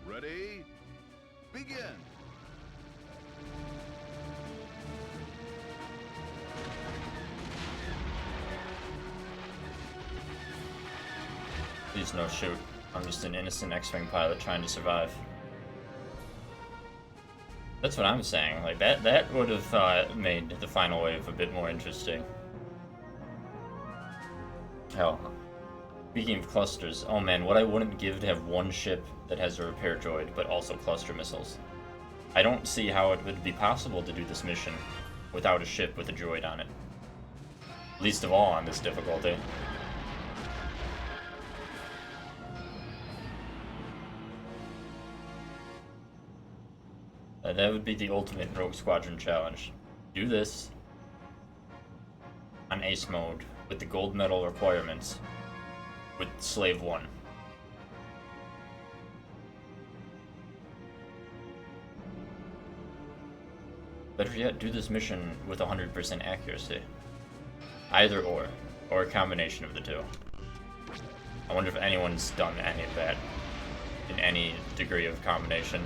Ready? Begin. Please no shoot. I'm just an innocent X-Wing pilot trying to survive. That's what I'm saying. Like that would have made the final wave a bit more interesting. Hell. Speaking of clusters, oh man, what I wouldn't give to have one ship that has a repair droid, but also cluster missiles. I don't see how it would be possible to do this mission without a ship with a droid on it. Least of all on this difficulty. That would be the ultimate Rogue Squadron challenge. Do this on ace mode with the gold medal requirements. With Slave 1. Better yet, do this mission with 100% accuracy. Either or a combination of the two. I wonder if anyone's done any of that in any degree of combination.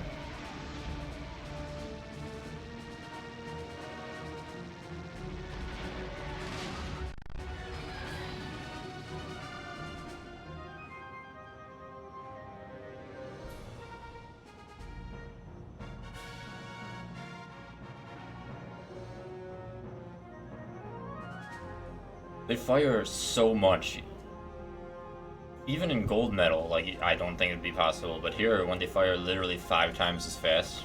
They fire so much. Even in gold medal, like, I don't think it'd be possible, but here, when they fire literally 5 times as fast.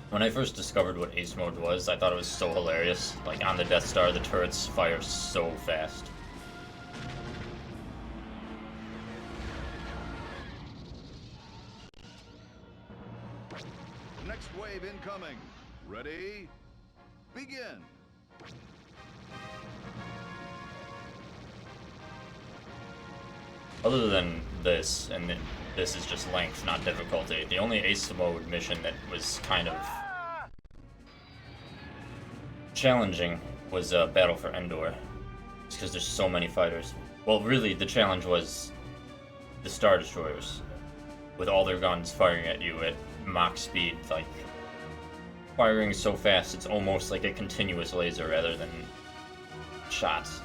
When I first discovered what ace mode was, I thought it was so hilarious. Like, on the Death Star, the turrets fire so fast. Next wave incoming. Ready? Begin. Other than this, and this is just length, not difficulty, the only ace mode mission that was kind of challenging was Battle for Endor. It's because there's so many fighters. Well, really, the challenge was the Star Destroyers, with all their guns firing at you at Mach speed, like firing so fast it's almost like a continuous laser rather than shots.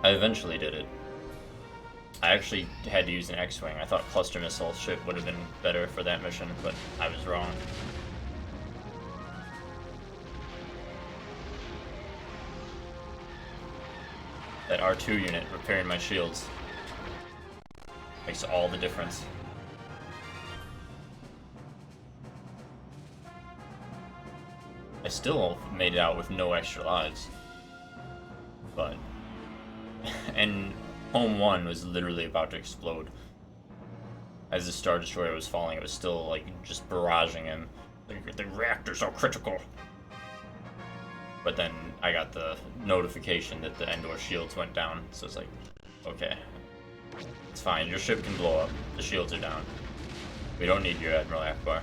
I eventually did it. I actually had to use an X-Wing. I thought cluster missile ship would have been better for that mission, but I was wrong. That R2 unit repairing my shields makes all the difference. I still made it out with no extra lives. But... and Home 1 was literally about to explode. As the Star Destroyer was falling, it was still, like, just barraging him. The reactors are critical! But then I got the notification that the Endor shields went down, so it's like, okay. It's fine, your ship can blow up. The shields are down. We don't need your Admiral Akbar.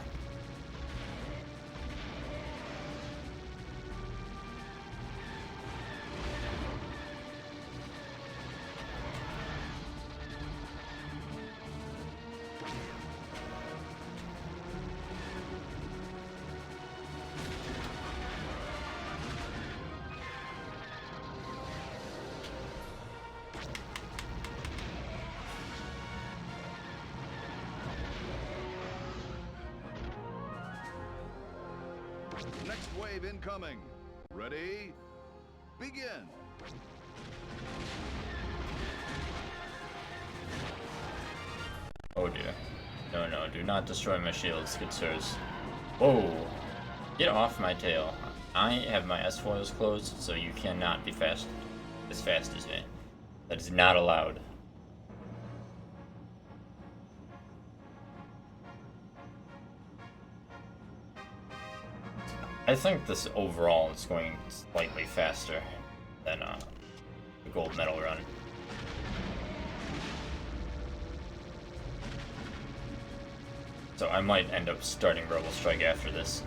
Next wave incoming. Ready? Begin. Oh dear. No, no, do not destroy my shields, good sirs. Whoa! Get off my tail. I have my S-foils closed, so you cannot be as fast as me. That is not allowed. I think this overall is going slightly faster than the gold medal run. So I might end up starting Rebel Strike after this.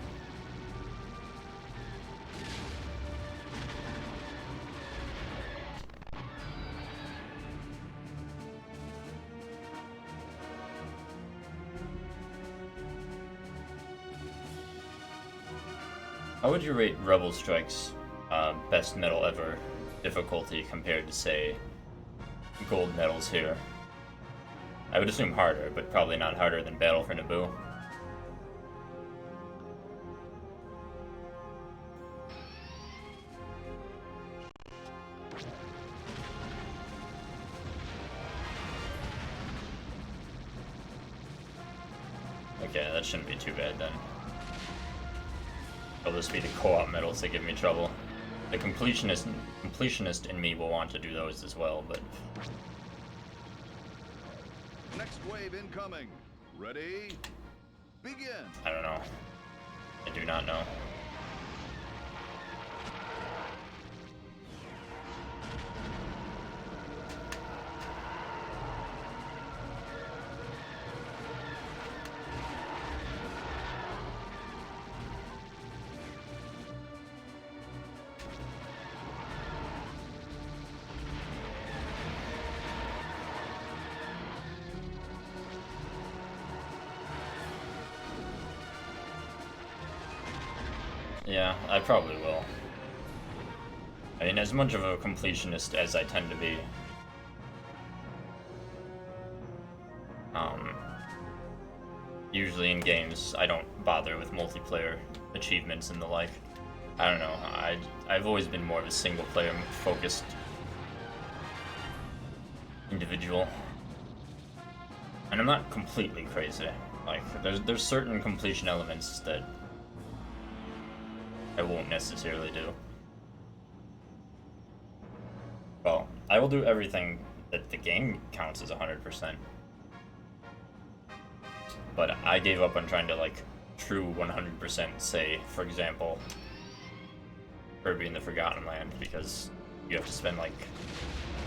How would you rate Rebel Strike's best medal ever difficulty compared to, say, gold medals here? I would assume harder, but probably not harder than Battle for Naboo. Okay, that shouldn't be too bad then. It'll just be the co-op medals that give me trouble. The completionist in me will want to do those as well, but... Next wave incoming. Ready? Begin. I don't know. I do not know. Yeah, I probably will. I mean, as much of a completionist as I tend to be, usually in games, I don't bother with multiplayer achievements and the like. I don't know, I've always been more of a single-player focused individual. And I'm not completely crazy. Like, there's certain completion elements that I won't necessarily do. Well, I will do everything that the game counts as 100%. But I gave up on trying to, like, true 100% say, for example, Kirby in the Forgotten Land, because you have to spend, like,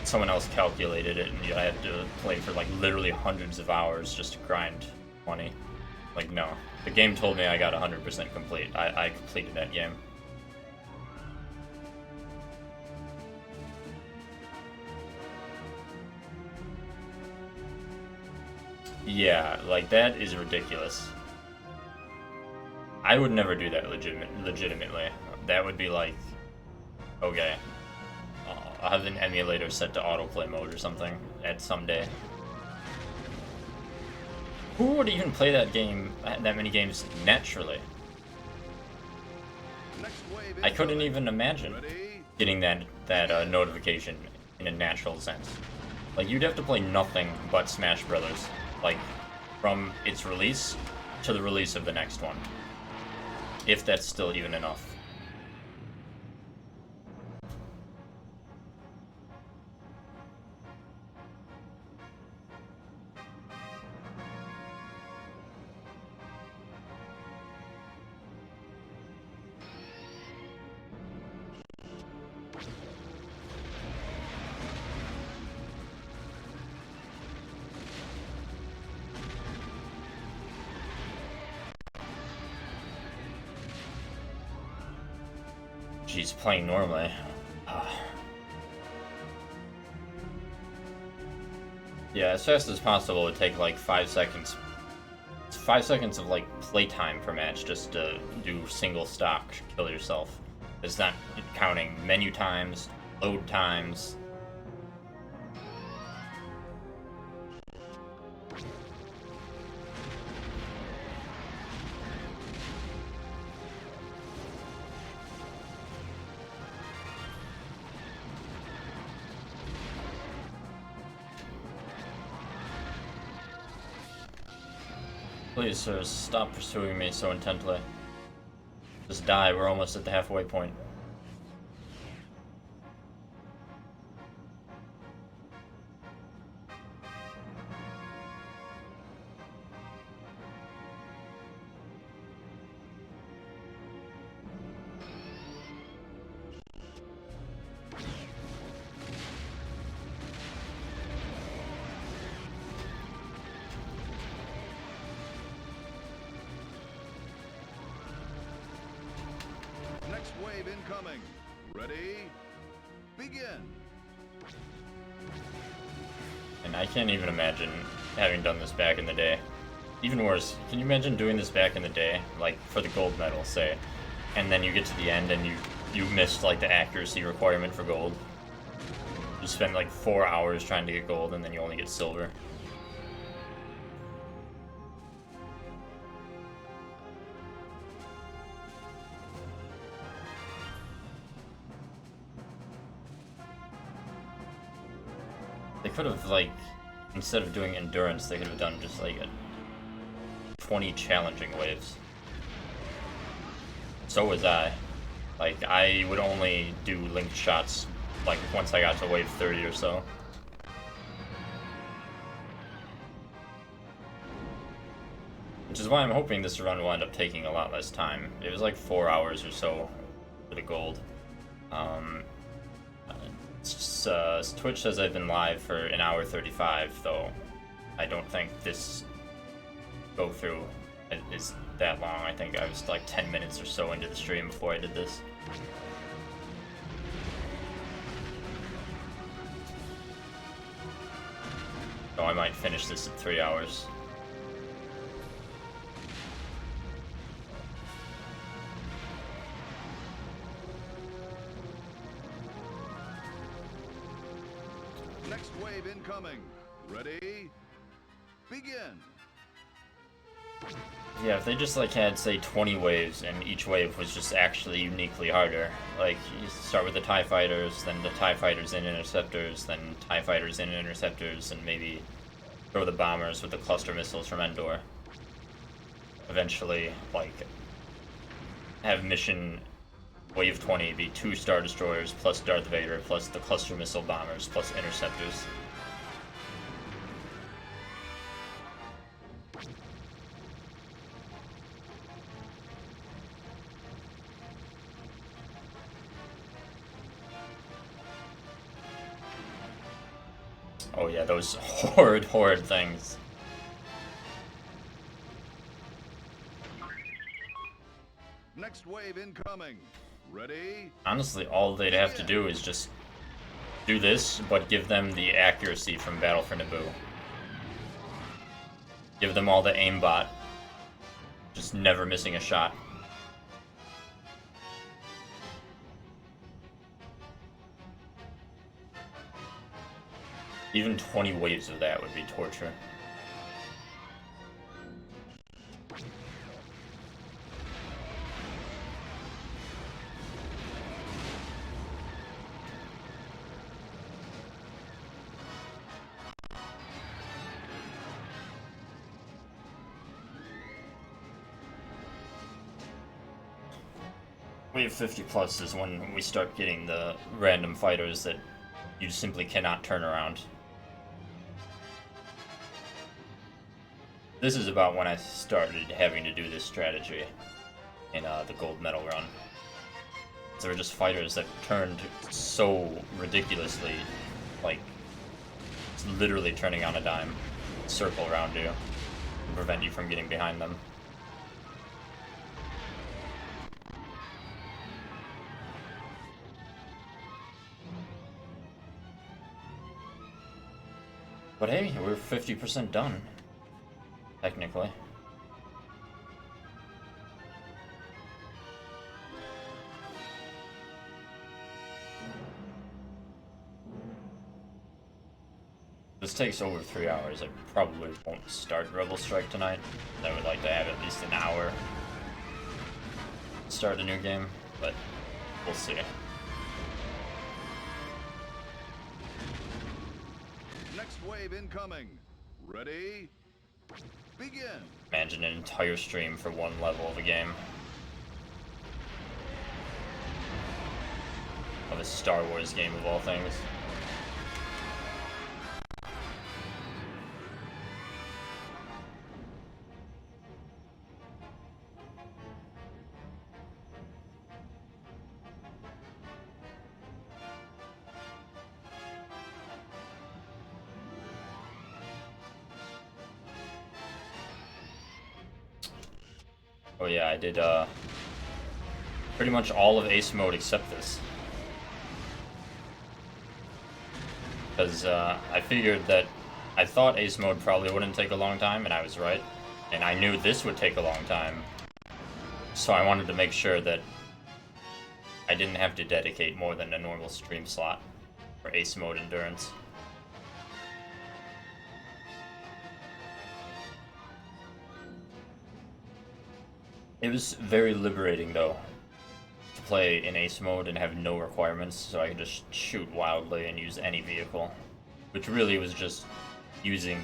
someone else calculated it, and you had to play for, like, literally hundreds of hours just to grind money. Like, no. The game told me I got 100% complete. I completed that game. Yeah, like, that is ridiculous. I would never do that legitimately. That would be like, okay, I'll have an emulator set to autoplay mode or something at some day. Who would even play that game, that many games, naturally? I couldn't even imagine getting that notification in a natural sense. Like, you'd have to play nothing but Smash Brothers, like, from its release to the release of the next one. If that's still even enough. She's playing normally. Yeah, as fast as possible, it would take like 5 seconds. It's 5 seconds of like playtime per match just to do single stock, kill yourself. It's not counting menu times, load times. Please, sir, stop pursuing me so intently. Just die, we're almost at the halfway point. Wave incoming. Ready? Begin. And I can't even imagine having done this back in the day. Even worse, can you imagine doing this back in the day? Like, for the gold medal, say. And then you get to the end and you missed, like, the accuracy requirement for gold. You spend, like, 4 hours trying to get gold and then you only get silver. They could have, like, instead of doing endurance, they could have done just, like, 20 challenging waves. So was I. Like, I would only do linked shots, like, once I got to wave 30 or so. Which is why I'm hoping this run will end up taking a lot less time. It was like 4 hours or so for the gold. Twitch says I've been live for an hour 35, though I don't think this go through is that long. I think I was like 10 minutes or so into the stream before I did this. So I might finish this in 3 hours. Next wave incoming. Ready? Begin. Yeah, if they just like had, say, 20 waves and each wave was just actually uniquely harder. Like, you start with the TIE Fighters, then the TIE Fighters in Interceptors, then TIE Fighters in Interceptors, and maybe throw the bombers with the cluster missiles from Endor. Eventually, like, have mission wave 20 be 2 Star Destroyers plus Darth Vader plus the cluster missile bombers plus Interceptors. Oh yeah, those horrid things. Next wave incoming. Ready? Honestly, all they'd have to do is just do this, but give them the accuracy from Battle for Naboo. Give them all the aimbot. Just never missing a shot. Even 20 waves of that would be torture. Wave 50 plus is when we start getting the random fighters that you simply cannot turn around. This is about when I started having to do this strategy in the gold medal run. There were just fighters that turned so ridiculously, like, it's literally turning on a dime, circle around you, and prevent you from getting behind them. But hey, we're 50% done, technically. This takes over 3 hours. I probably won't start Rebel Strike tonight. I would like to have at least an hour to start a new game, but we'll see. Next wave incoming. Ready? Begin. Imagine an entire stream for one level of a game. Of a Star Wars game of all things. Oh yeah, I did pretty much all of Ace Mode except this. Because I figured that I thought Ace Mode probably wouldn't take a long time, and I was right. And I knew this would take a long time. So I wanted to make sure that I didn't have to dedicate more than a normal stream slot for Ace Mode Endurance. It was very liberating, though, to play in Ace Mode and have no requirements, so I could just shoot wildly and use any vehicle. Which really was just using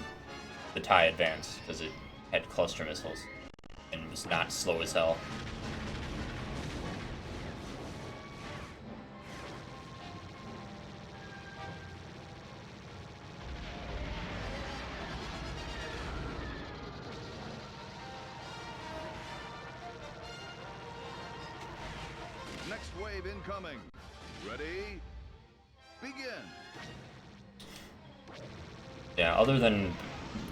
the TIE Advance, because it had cluster missiles, and was not slow as hell. Next wave incoming. Ready? Begin. Yeah, other than,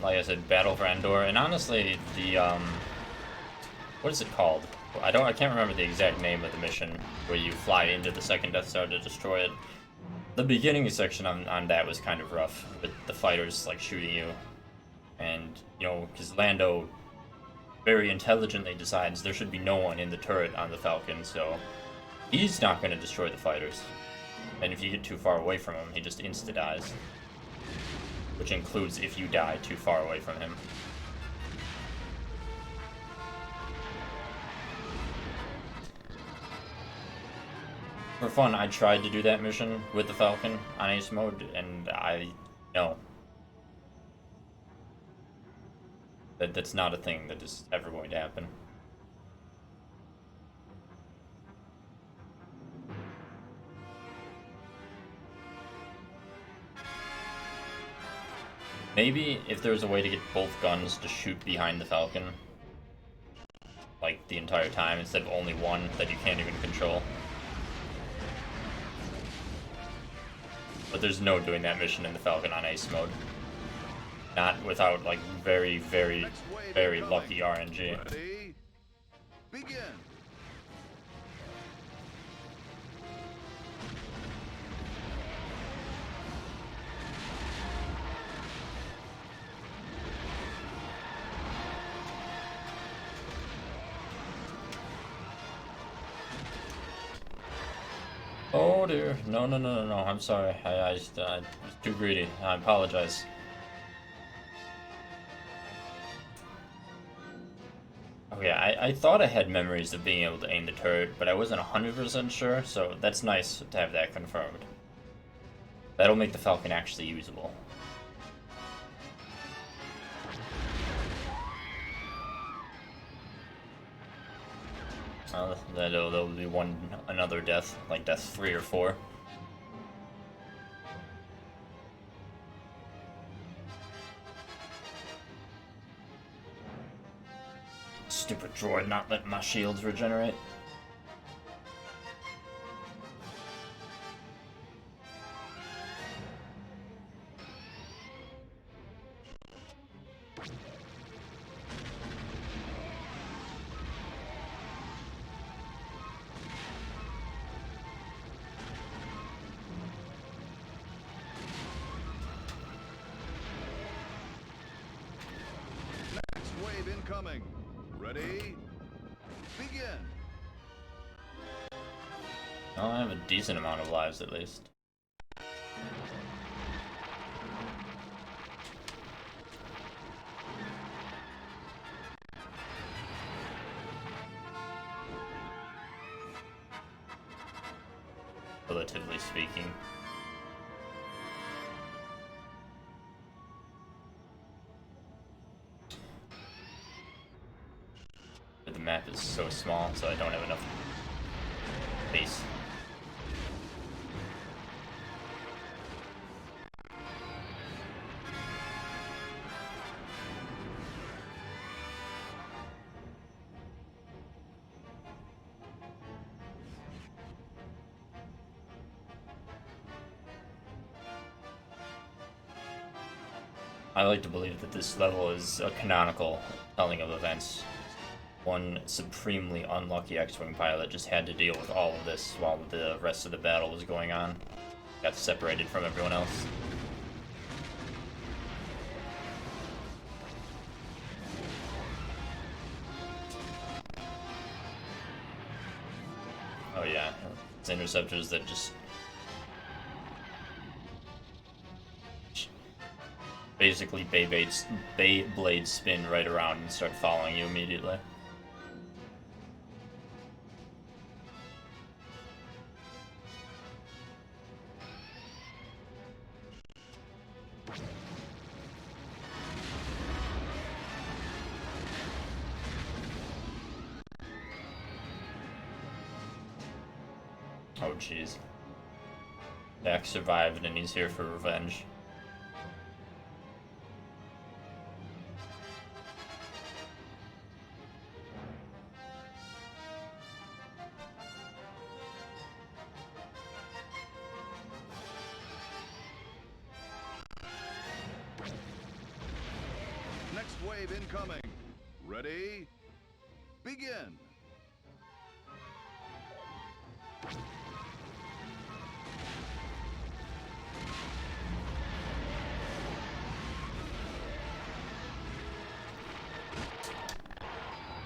like I said, Battle for Endor, and honestly, the, what is it called? I can't remember the exact name of the mission, where you fly into the second Death Star to destroy it. The beginning section on that was kind of rough, with the fighters, like, shooting you. And, you know, because Lando very intelligently decides there should be no one in the turret on the Falcon, so he's not going to destroy the fighters. And if you get too far away from him, he just insta-dies. Which includes if you die too far away from him. For fun, I tried to do that mission with the Falcon on Ace Mode, and no. That's not a thing that is ever going to happen. Maybe if there was a way to get both guns to shoot behind the Falcon, like, the entire time, instead of only one that you can't even control. But there's no doing that mission in the Falcon on Ace Mode. Not without, like, very, very, very lucky RNG. Ready? Begin. Oh, dear. No, no, no, no, no. I'm sorry. I was too greedy. I apologize. Okay, I thought I had memories of being able to aim the turret, but I wasn't 100% sure, so that's nice to have that confirmed. That'll make the Falcon actually usable. That'll be another death, like death 3 or 4. Stupid droid not letting my shields regenerate. Next wave incoming. Ready? Begin. Oh, I have a decent amount of lives at least. Relatively speaking. But the map is so small, so I don't have enough space. I like to believe that this level is a canonical telling of events. One supremely unlucky X-Wing pilot just had to deal with all of this while the rest of the battle was going on. Got separated from everyone else. Oh yeah, it's interceptors that just basically Beyblade spin right around and start following you immediately. Oh jeez. Dak survived and he's here for revenge. Next wave incoming. Ready? Begin.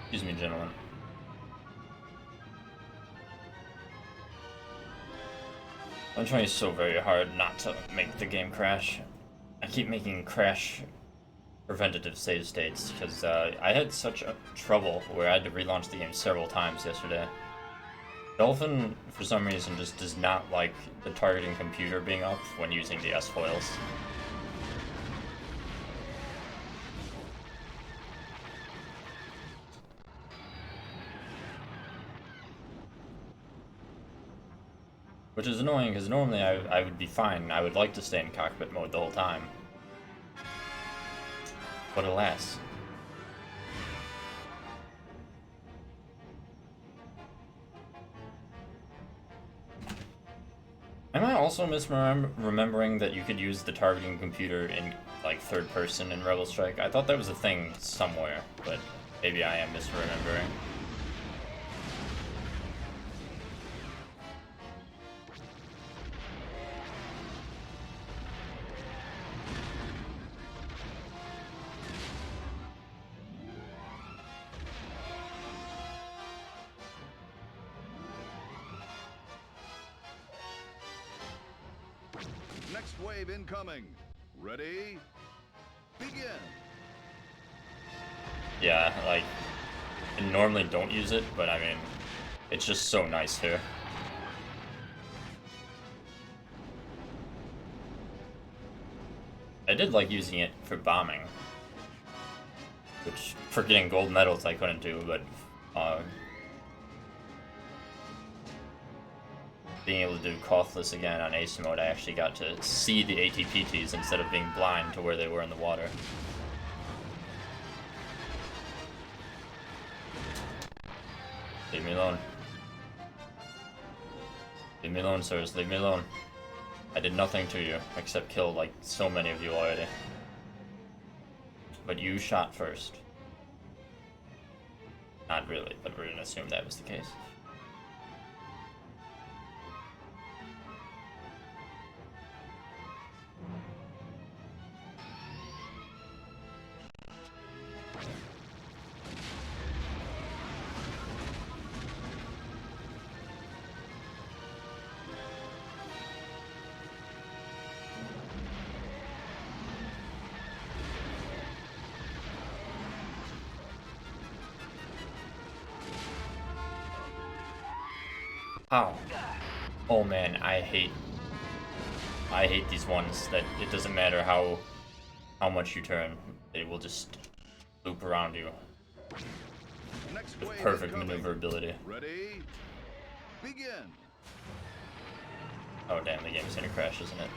Excuse me, gentlemen. I'm trying so very hard not to make the game crash. I keep making crash preventative save states because I had such trouble where I had to relaunch the game several times yesterday. Dolphin, for some reason, just does not like the targeting computer being up when using the S-foils. Which is annoying, because normally I would be fine. I would like to stay in cockpit mode the whole time. But alas. Am I also misremembering that you could use the targeting computer in, like, third person in Rebel Strike? I thought that was a thing somewhere, but maybe I am misremembering. Next wave incoming. Ready? Begin. Yeah, like, I normally don't use it, but I mean, it's just so nice here. I did like using it for bombing, which for getting gold medals I couldn't do, but being able to do Cothless again on Ace mode, I actually got to see the ATPTs instead of being blind to where they were in the water. Leave me alone. Leave me alone, sirs. Leave me alone. I did nothing to you, except kill, like, so many of you already. But you shot first. Not really, but we're gonna assume that was the case. Ow. Oh man, I hate these ones that it doesn't matter how much you turn, they will just loop around you. Next With wave perfect incoming. maneuverability. Ready? Begin. Oh damn, the game's gonna crash, isn't it?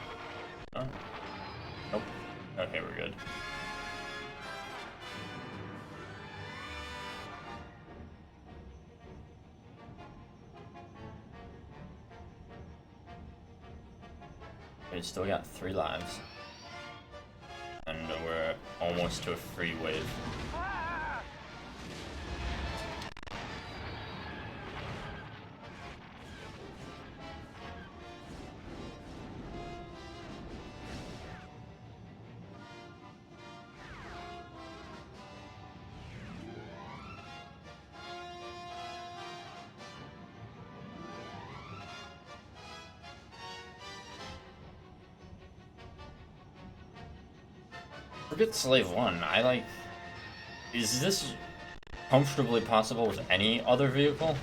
Oh. Nope. Okay, we're good. We still got 3 lives. And we're almost to a free wave. Forget Slave 1, I like... Is this comfortably possible with any other vehicle?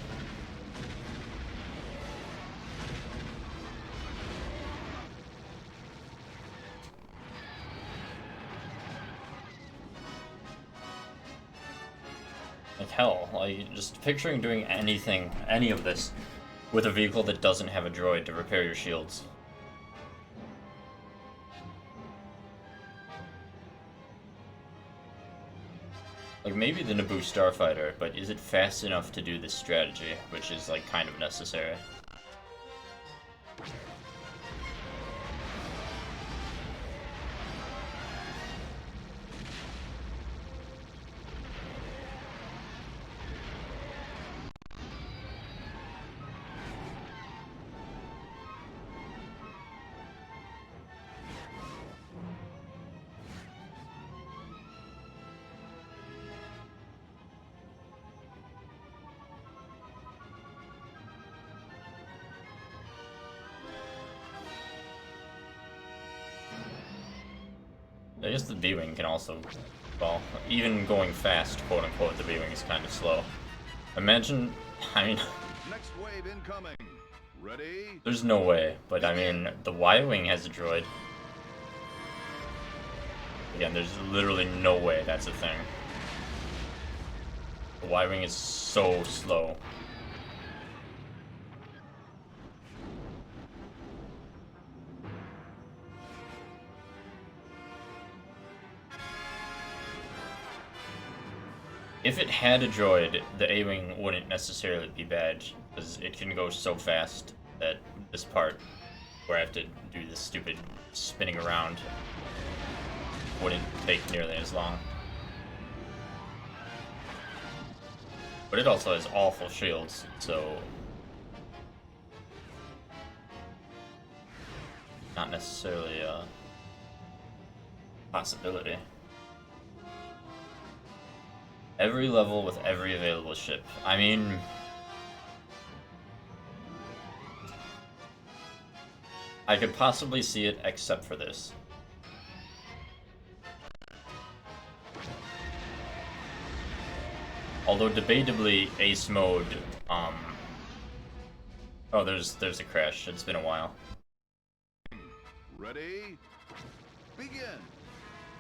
Like hell, like just picturing doing anything, any of this, with a vehicle that doesn't have a droid to repair your shields. Like, maybe the Naboo Starfighter, but is it fast enough to do this strategy, which is, like, kind of necessary? I guess the B-Wing can also, well, even going fast, quote-unquote, the B-Wing is kind of slow. Imagine, I mean... Next wave incoming. Ready? There's no way, but I mean, the Y-Wing has a droid. Again, there's literally no way that's a thing. The Y-Wing is so slow. If it had a droid, the A-Wing wouldn't necessarily be bad, because it can go so fast that this part, where I have to do this stupid spinning around, wouldn't take nearly as long. But it also has awful shields, so... not necessarily a possibility. Every level with every available ship. I mean... I could possibly see it except for this. Although debatably ace mode, oh, there's a crash. It's been a while. Ready? Begin.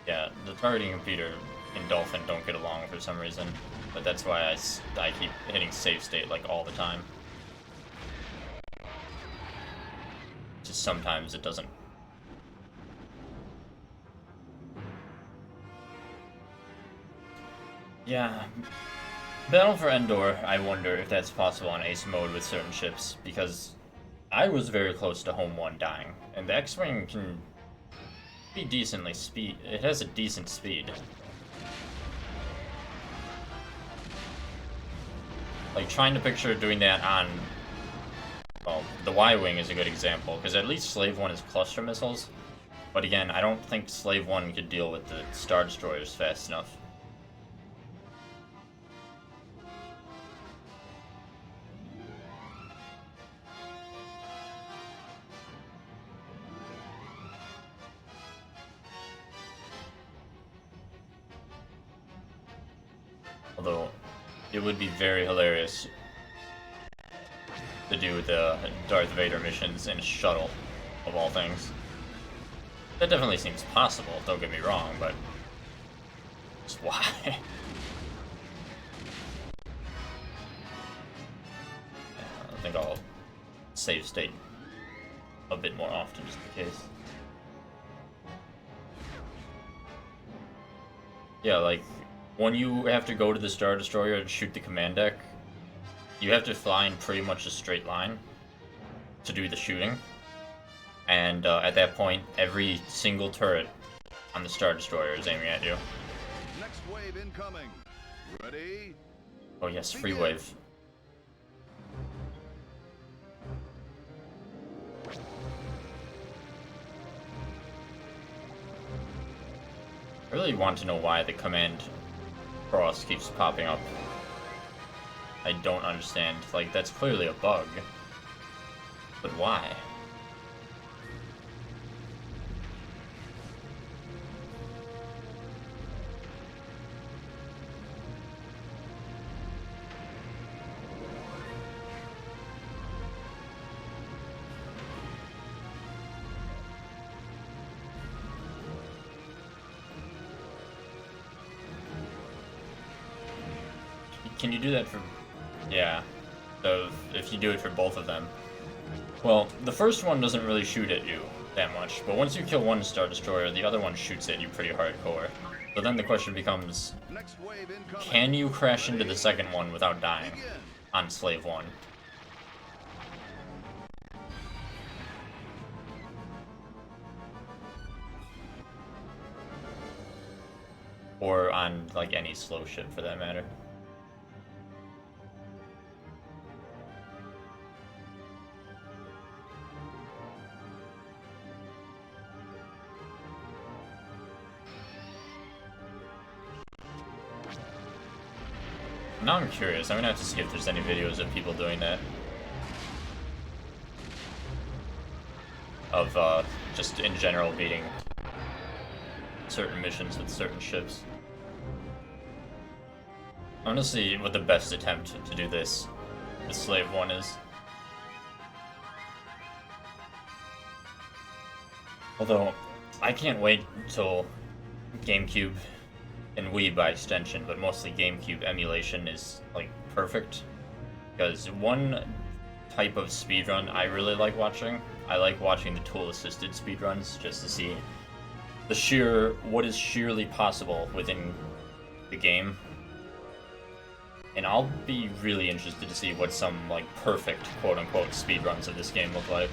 Yeah, the targeting computer and Dolphin don't get along for some reason, but that's why I keep hitting save state like all the time. Just sometimes it doesn't. Yeah. Battle for Endor, I wonder if that's possible on ace mode with certain ships, because I was very close to Home 1 dying, and the X-Wing can be decently speed. It has a decent speed. Like, trying to picture doing that on, well, the Y-Wing is a good example, because at least Slave 1 is cluster missiles, but again, I don't think Slave 1 could deal with the Star Destroyers fast enough. Although, it would be very hilarious to do the Darth Vader missions in a shuttle, of all things. That definitely seems possible, don't get me wrong, but just why? I think I'll save state a bit more often, just in case. Yeah, like, when you have to go to the Star Destroyer and shoot the command deck, you have to fly in pretty much a straight line to do the shooting. And at that point, every single turret on the Star Destroyer is aiming at you. Next wave incoming. Ready? Oh yes, free wave. I really want to know why the command cross keeps popping up. I don't understand. Like, that's clearly a bug. But why? Can you do that for... Yeah. So, if you do it for both of them. Well, the first one doesn't really shoot at you that much, but once you kill one Star Destroyer, the other one shoots at you pretty hardcore. So then the question becomes, can you crash into the second one without dying on Slave 1? Or on, like, any slow ship, for that matter. Now I'm curious. I'm gonna have to see if there's any videos of people doing that. Of, just in general beating certain missions with certain ships. I want to see what the best attempt to do this with Slave 1 is. Although, I can't wait until GameCube and Wii by extension, but mostly GameCube emulation is, like, perfect. Because one type of speedrun I really like watching, I like watching the tool-assisted speedruns, just to see what is sheerly possible within the game. And I'll be really interested to see what some, like, perfect, quote-unquote, speedruns of this game look like.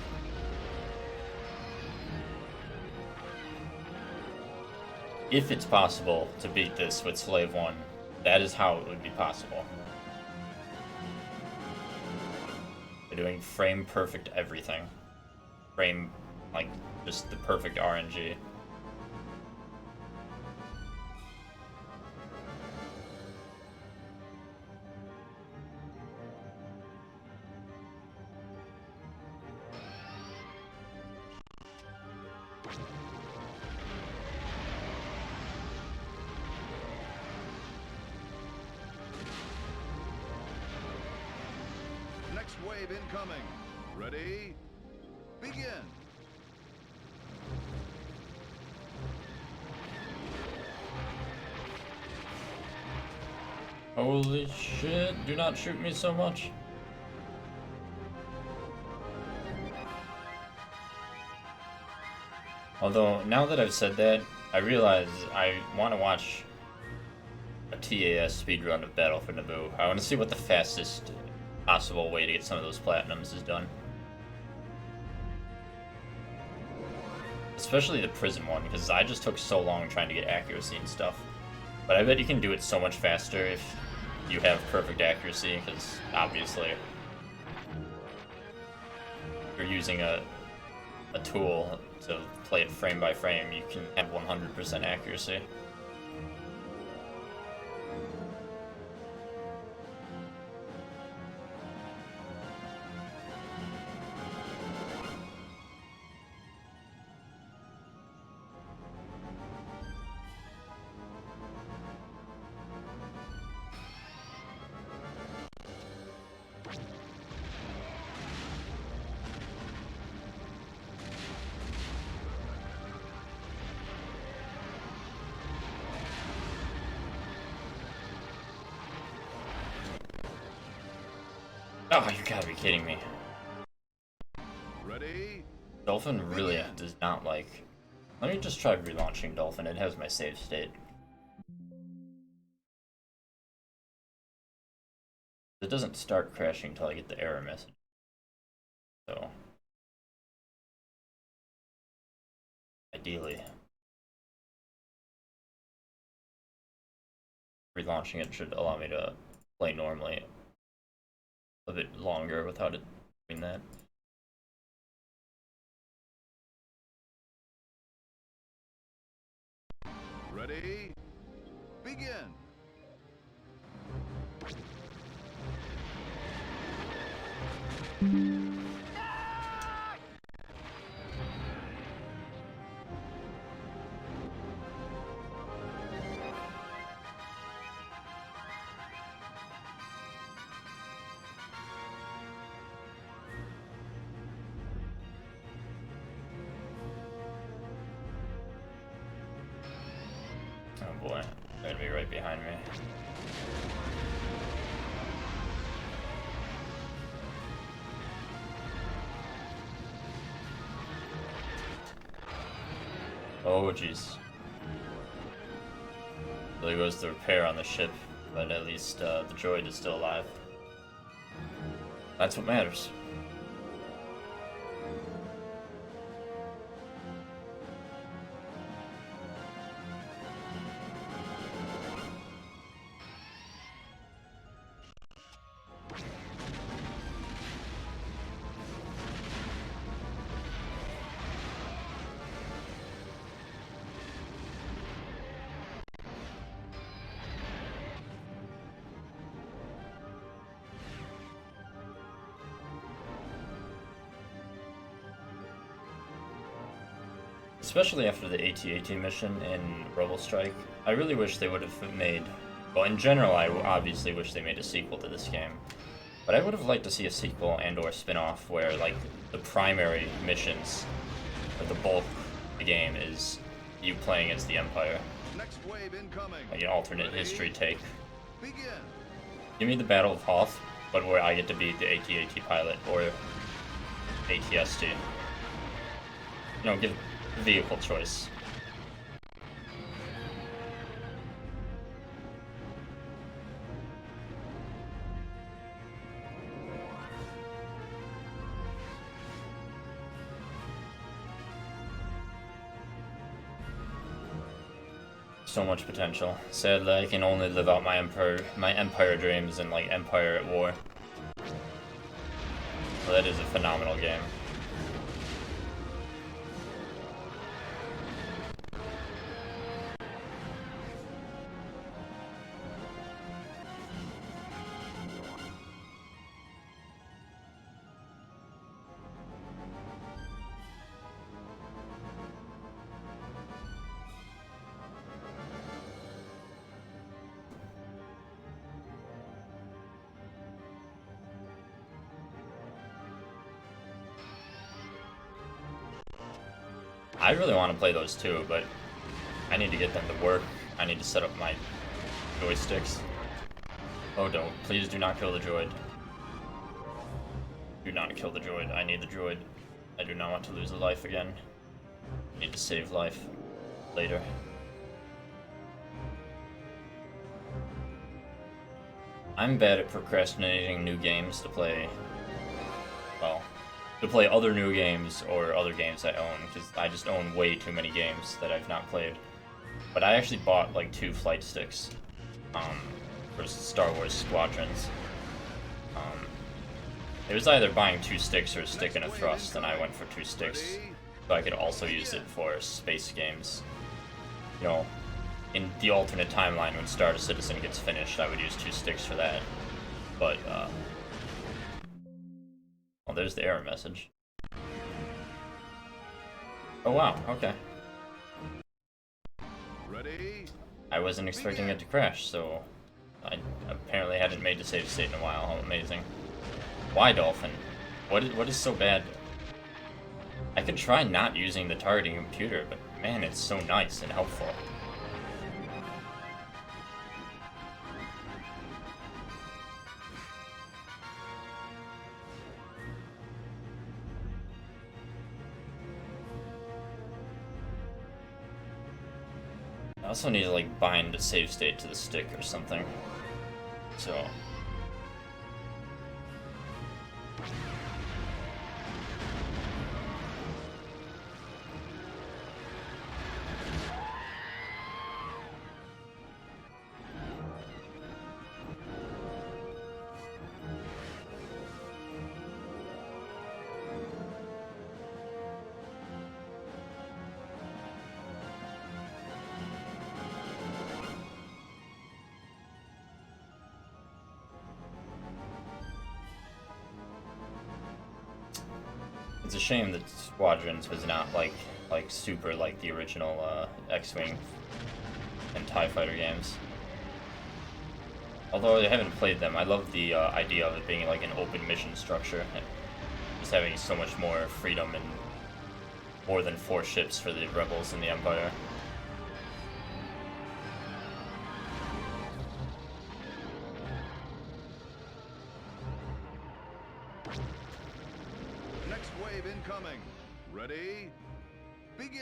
If it's possible to beat this with Slave 1, that is how it would be possible. They're doing frame-perfect everything. Frame, like, just the perfect RNG. Next wave incoming. Ready? Begin. Holy shit, do not shoot me so much. Although, now that I've said that, I realize I want to watch a TAS speedrun of Battle for Naboo. I want to see what the fastest possible way to get some of those platinums is done. Especially the prison one, because I just took so long trying to get accuracy and stuff. But I bet you can do it so much faster if you have perfect accuracy, because obviously you're using a tool to play it frame by frame. You can have 100% accuracy. Oh, you gotta be kidding me. Ready? Dolphin really does not like... Let me just try relaunching Dolphin. It has my save state. It doesn't start crashing until I get the error message. So... ideally... relaunching it should allow me to play normally a bit longer without it doing that. Ready? Begin. Oh boy, they're gonna be right behind me. Oh jeez. There goes the repair on the ship, but at least the droid is still alive. That's what matters. Especially after the AT-AT mission in Rebel Strike, I really wish they would have made... Well, in general, I obviously wish they made a sequel to this game. But I would have liked to see a sequel and/or spin-off where, like, the primary missions, or the bulk of the game, is you playing as the Empire. Next wave incoming. Like an alternate history take. Begin. Give me the Battle of Hoth, but where I get to be the AT-AT pilot, or ATST. You know, give vehicle choice. So much potential. Sadly, I can only live out my empire dreams in like Empire at War. Well, that is a phenomenal game. I really want to play those too, but I need to get them to work. I need to set up my joysticks. Oh, don't. Please do not kill the droid. Do not kill the droid. I need the droid. I do not want to lose a life again. I need to save life later. I'm bad at procrastinating new games to play, well, to play other new games or other games I own, because I just own way too many games that I've not played. But I actually bought like 2 flight sticks for Star Wars Squadrons. It was either buying 2 sticks or a stick and a thrust, and I went for 2 sticks, so I could also use it for space games. You know, in the alternate timeline when Star Citizen gets finished, I would use 2 sticks for that. But, well, there's the error message. Oh wow, okay. Ready? I wasn't expecting it to crash, so I apparently hadn't made the save state in a while. How amazing. Why, Dolphin? What is so bad? I could try not using the targeting computer, but man, it's so nice and helpful. I also need to like bind the save state to the stick or something. So it's a shame that Squadrons was not like super like the original X-Wing and TIE Fighter games. Although I haven't played them, I love the idea of it being like an open mission structure, and just having so much more freedom and more than 4 ships for the Rebels and the Empire. Next wave incoming. Ready? Begin.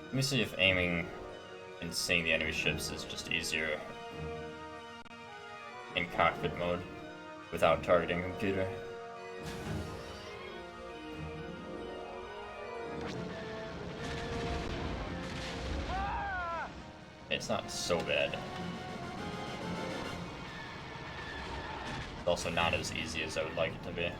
Let me see if aiming and seeing the enemy ships is just easier in cockpit mode without targeting computer. It's not so bad. It's also not as easy as I would like it to be.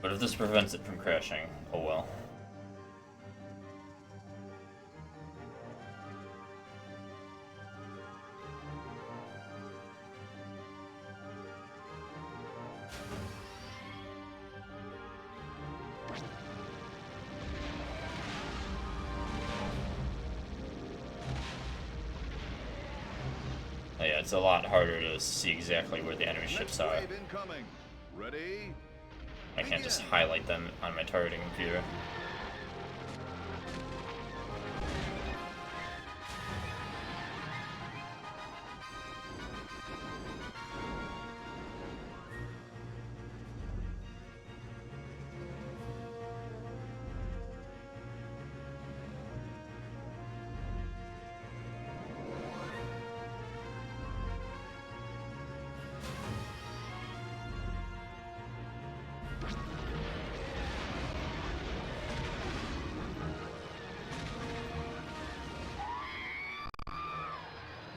But if this prevents it from crashing, oh well. Yeah, it's a lot harder to see exactly where the enemy ships are. Ready? I can't just highlight them on my targeting computer.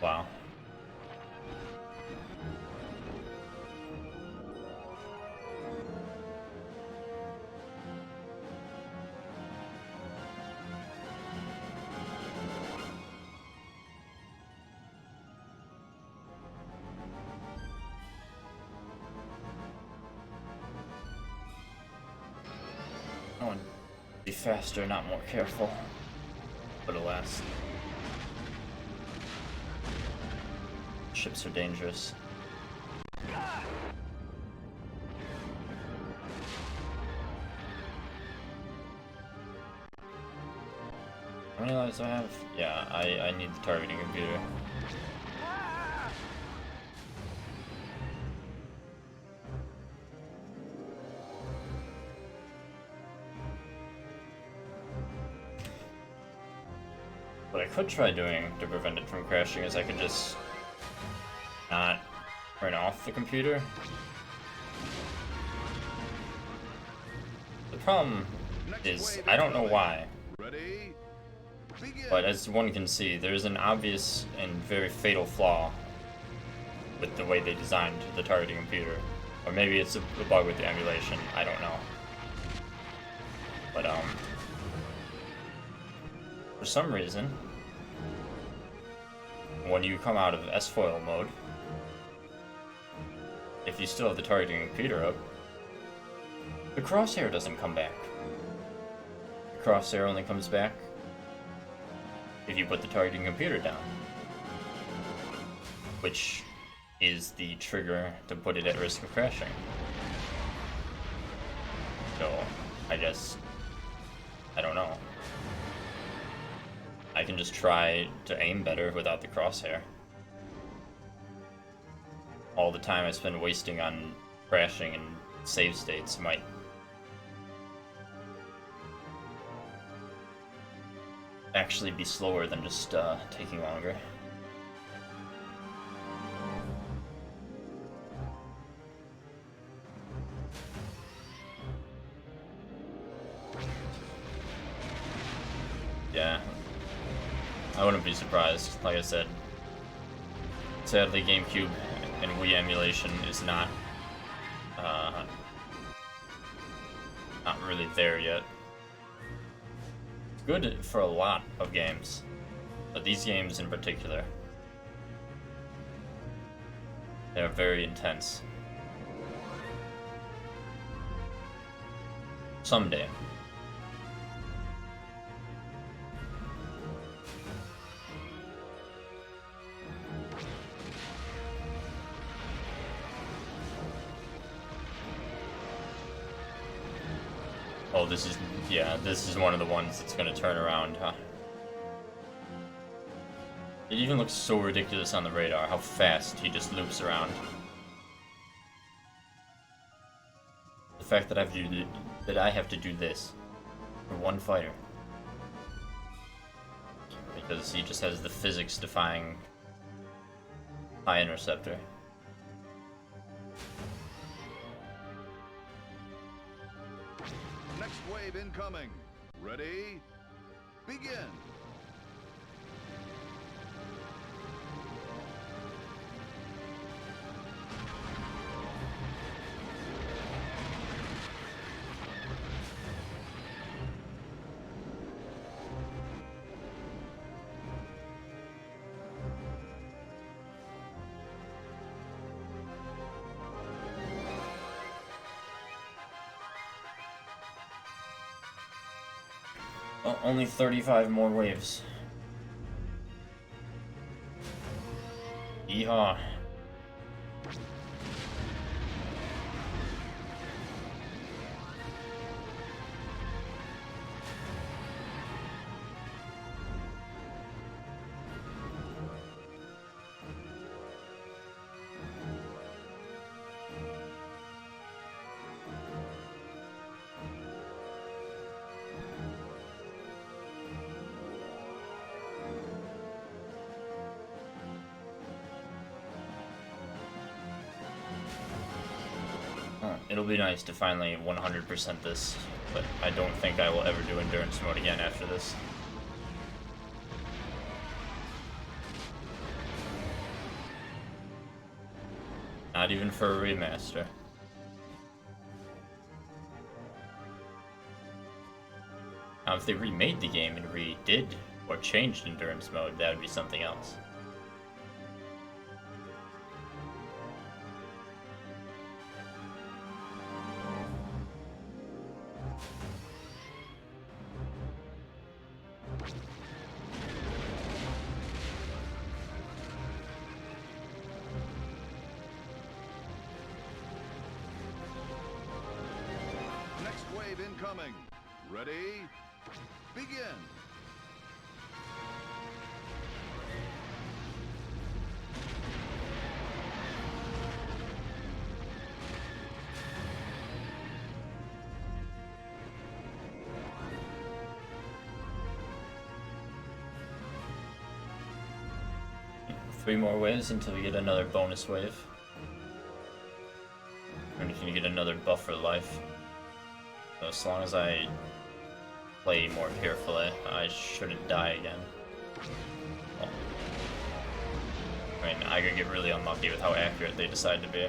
Wow. faster, not more careful. But alas. Ships are dangerous. How many lives do I have? Yeah, I need the targeting computer. What I could try doing to prevent it from crashing is I could just not turn off the computer. The problem is, I don't know why, but as one can see, there's an obvious and very fatal flaw with the way they designed the targeting computer. Or maybe it's a bug with the emulation, I don't know. But, for some reason, when you come out of S-foil mode, if you still have the targeting computer up, the crosshair doesn't come back. The crosshair only comes back if you put the targeting computer down, which is the trigger to put it at risk of crashing. So, I guess, I don't know. I can just try to aim better without the crosshair. All the time I spend wasting on crashing and save states might actually be slower than just taking longer. Yeah, I wouldn't be surprised. Like I said, sadly GameCube and Wii emulation is not really there yet. Good for a lot of games, but these games in particular, they're very intense. Someday. Oh, this is one of the ones that's gonna turn around, huh? It even looks so ridiculous on the radar, how fast he just loops around. The fact that I have to do this for one fighter. Because he just has the physics-defying high interceptor. Next wave incoming. Ready? Begin. Oh, only 35 more waves. Yeehaw. It'll be nice to finally 100% this, but I don't think I will ever do endurance mode again after this. Not even for a remaster. Now, if they remade the game and redid or changed endurance mode, that would be something else. wave incoming. Ready? Begin. Three more waves until we get another bonus wave. And we can get another buff for life. So as long as I play more carefully, I shouldn't die again. Well, I mean, I could get really unlucky with how accurate they decide to be.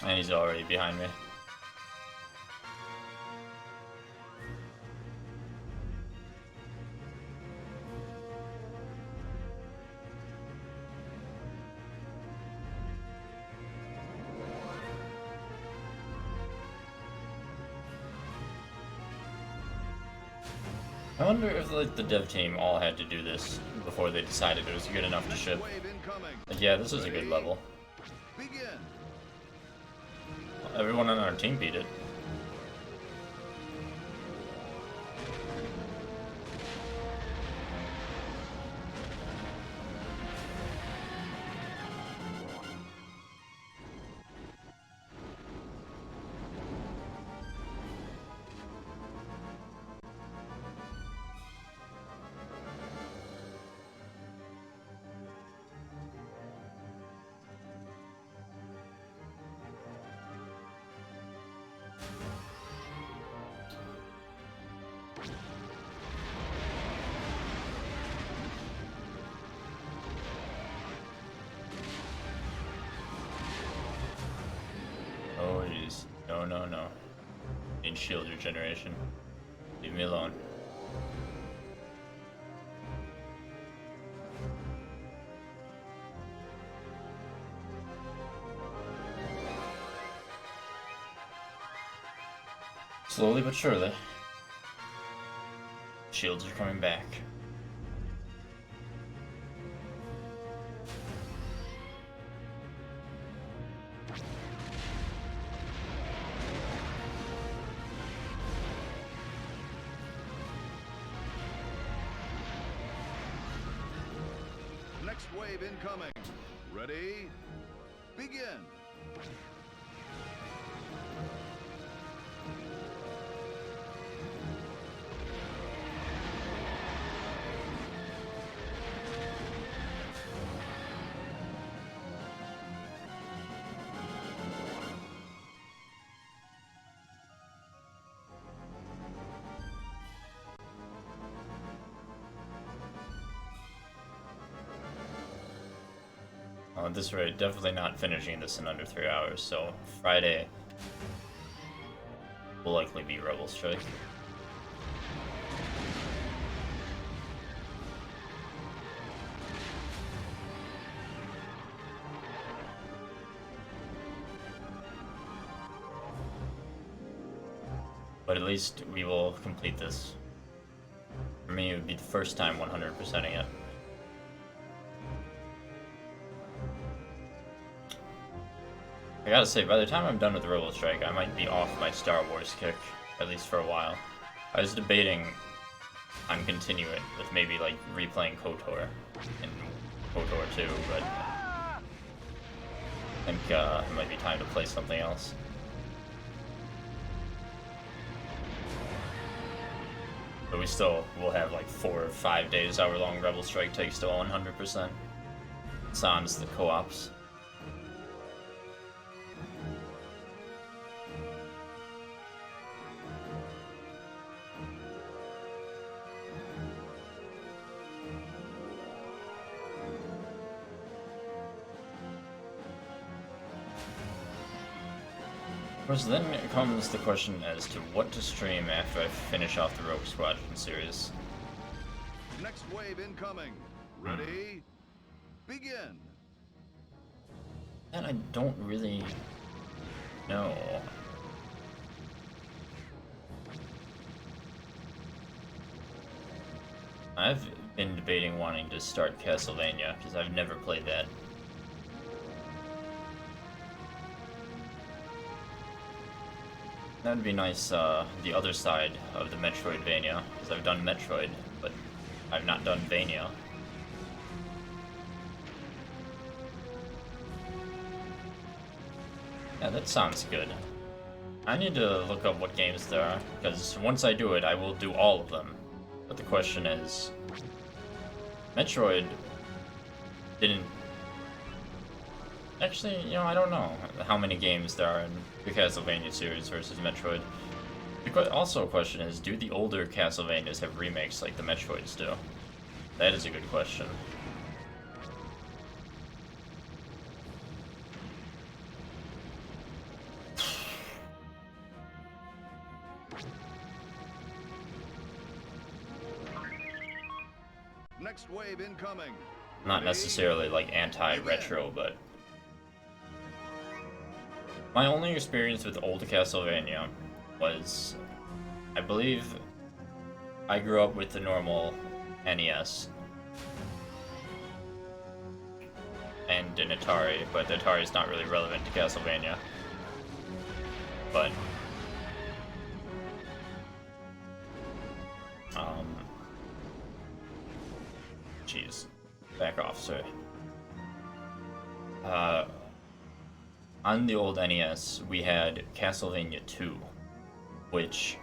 And he's already behind me. I wonder if like the dev team all had to do this before they decided it was good enough to ship. Like, yeah, this is a good level. Begin. Everyone on our team beat it. Oh, jeez. No, no, no. Need shield regeneration. Leave me alone. Slowly but surely. Shields are coming back. Next wave incoming. Ready? Begin. At this rate, definitely not finishing this in under 3 hours, so Friday will likely be Rebel Strike. But at least we will complete this. For me, it would be the first time 100%ing it. I gotta say, by the time I'm done with Rebel Strike, I might be off my Star Wars kick, at least for a while. I was debating on continuing with maybe like replaying KOTOR in KOTOR 2, but I think it might be time to play something else. But we still will have like 4 or 5 days, hour long Rebel Strike takes to 100%. sans the co-ops. Of course, then comes the question as to what to stream after I finish off the Rogue Squadron series. Next wave incoming. Ready? Begin. And I don't really know. I've been debating wanting to start Castlevania because I've never played that. That'd be nice, the other side of the Metroidvania, because I've done Metroid, but I've not done Vania. Yeah, that sounds good. I need to look up what games there are, because once I do it, I will do all of them. But the question is, Metroid didn't... Actually, you know, I don't know how many games there are in the Castlevania series versus Metroid. Also, a question is, do the older Castlevanias have remakes like the Metroids do? That is a good question. Next wave incoming. Not necessarily like anti-retro, but my only experience with old Castlevania was, I believe, I grew up with the normal NES and an Atari, but the Atari is not really relevant to Castlevania. But jeez, back off, sorry. On the old NES, we had Castlevania 2, which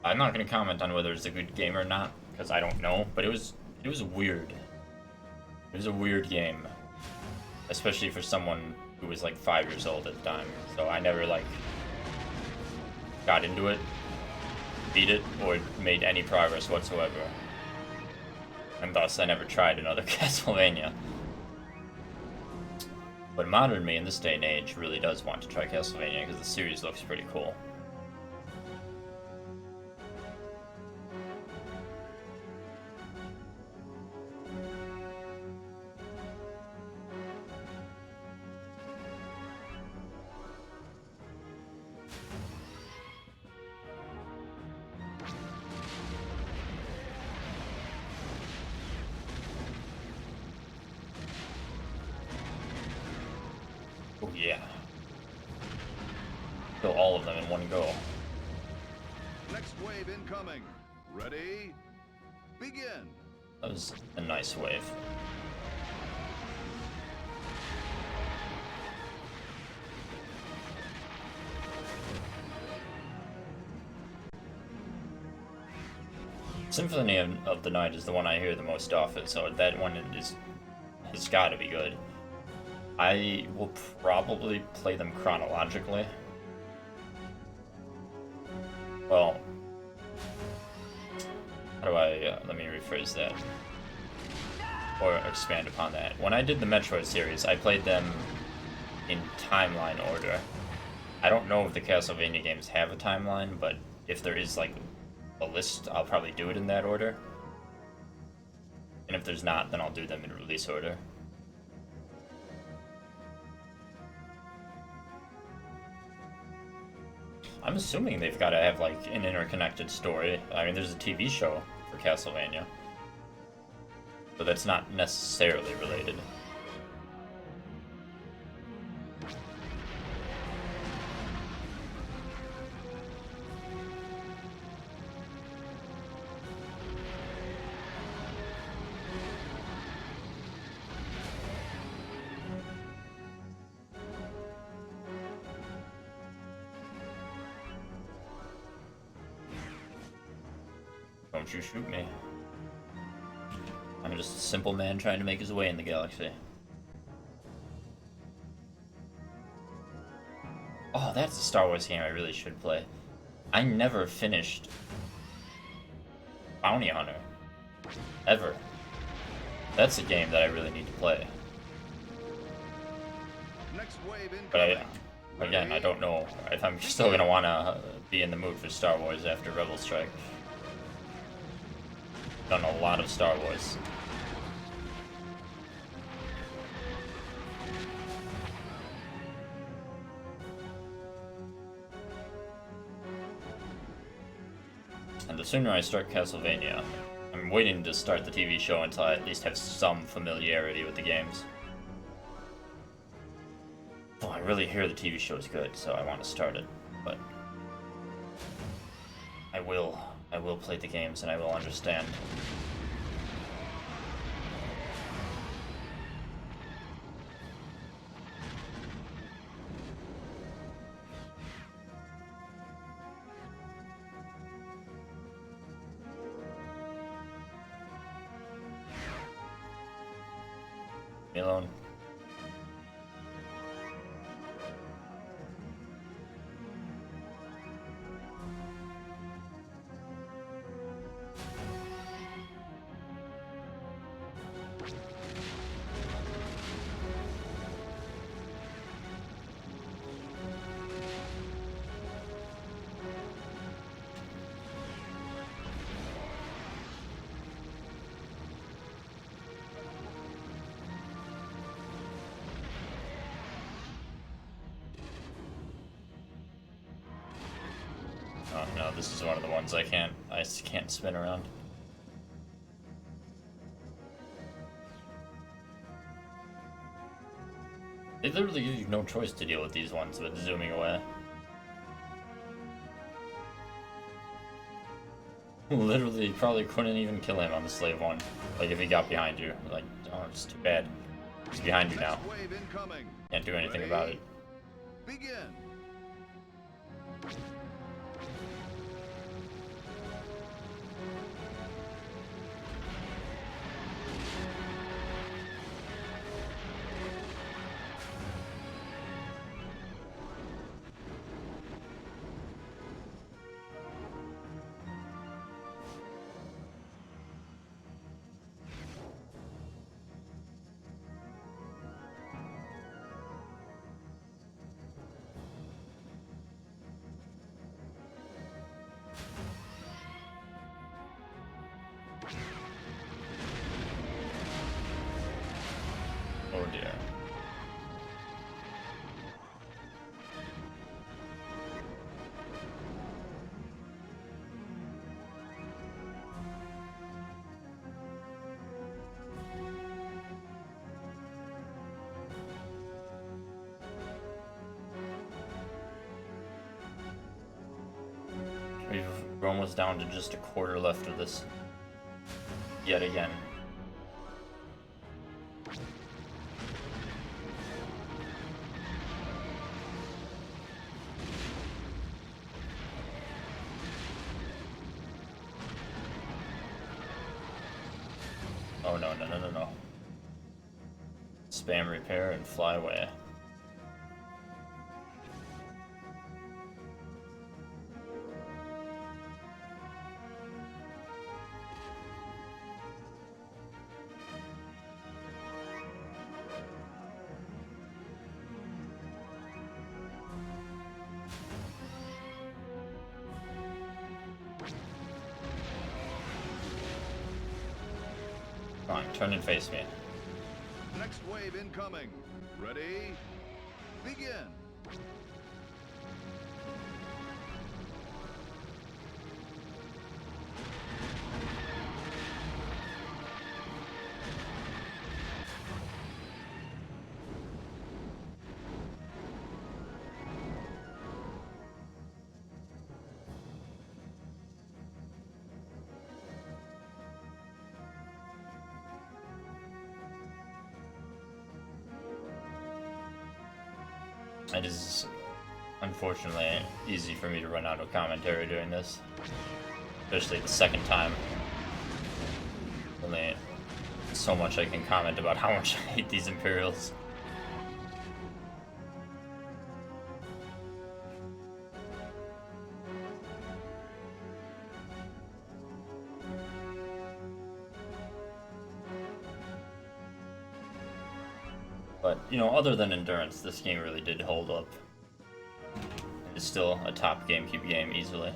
I'm not going to comment on whether it's a good game or not, because I don't know, but it was weird. It was a weird game, especially for someone who was like 5 years old at the time. So I never like got into it, beat it, or made any progress whatsoever. And thus I never tried another Castlevania. But modern me in this day and age really does want to try Castlevania because the series looks pretty cool. Oh yeah. Kill all of them in one go. Next wave incoming. Ready? Begin. That was a nice wave. Symphony of the Night is the one I hear the most often, so that one has got to be good. I will probably play them chronologically. Well, how do I, let me rephrase that, or expand upon that. When I did the Metroid series, I played them in timeline order. I don't know if the Castlevania games have a timeline, but if there is like a list, I'll probably do it in that order. And if there's not, then I'll do them in release order. I'm assuming they've got to have like an interconnected story. I mean, there's a TV show for Castlevania, but that's not necessarily related. Don't you shoot me. I I'm just a simple man trying to make his way in the galaxy. Oh, that's a Star Wars game I really should play. I never finished Bounty Hunter. Ever. That's a game that I really need to play. Next wave But incoming. again, I don't know if I'm still gonna wanna be in the mood for Star Wars after Rebel Strike. Done a lot of Star Wars. And the sooner I start Castlevania, I'm waiting to start the TV show until I at least have some familiarity with the games. Well, I really hear the TV show is good, so I want to start it, but I will play the games and I will understand. Me alone. Oh no, this is one of the ones I can't spin around. They literally give you no choice to deal with these ones with zooming away. Literally, you probably couldn't even kill him on the slave one. Like if he got behind you, like, oh, it's too bad. He's behind you now. Wave incoming. Can't do anything about it. Begin. Oh dear. We're almost down to just a quarter left of this. Yet again. Oh no, no, no, no, no. Spam repair and fly away. Come on, turn and face me. Next wave incoming. Ready? Begin. It is, unfortunately, easy for me to run out of commentary doing this. Especially the second time. Only so much I can comment about how much I hate these Imperials. But, you know, other than endurance, this game really did hold up. It's still a top GameCube game, easily.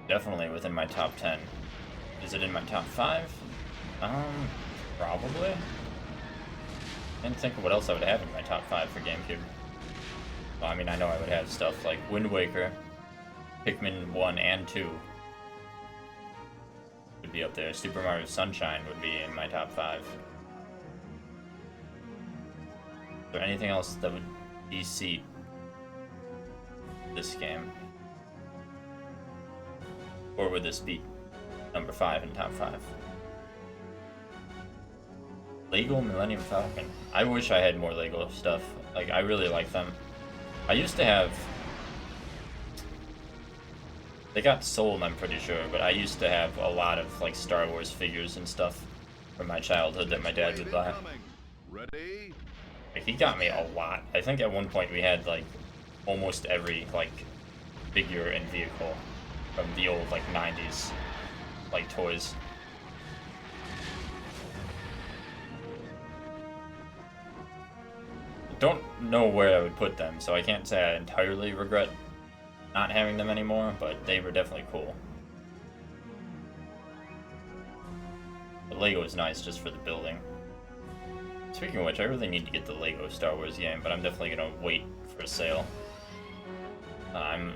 Definitely within my top 10. Is it in my top 5? Probably. Can't think of what else I would have in my top 5 for GameCube. Well, I mean, I know I would have stuff like Wind Waker, Pikmin 1 and 2 would be up there. Super Mario Sunshine would be in my top 5. Is there anything else that would de-seat this game? Or would this be number 5 in top 5? Lego Millennium Falcon. I wish I had more Lego stuff. Like, I really like them. I used to have... They got sold, I'm pretty sure, but I used to have a lot of, like, Star Wars figures and stuff from my childhood that my dad would buy. Ready? Like, he got me a lot. I think at one point we had, like, almost every, like, figure and vehicle from the old, like, 90s, like, toys. Don't know where I would put them, so I can't say I entirely regret not having them anymore, but they were definitely cool. The Lego is nice just for the building. Speaking of which, I really need to get the Lego Star Wars game, but I'm definitely gonna wait for a sale. I'm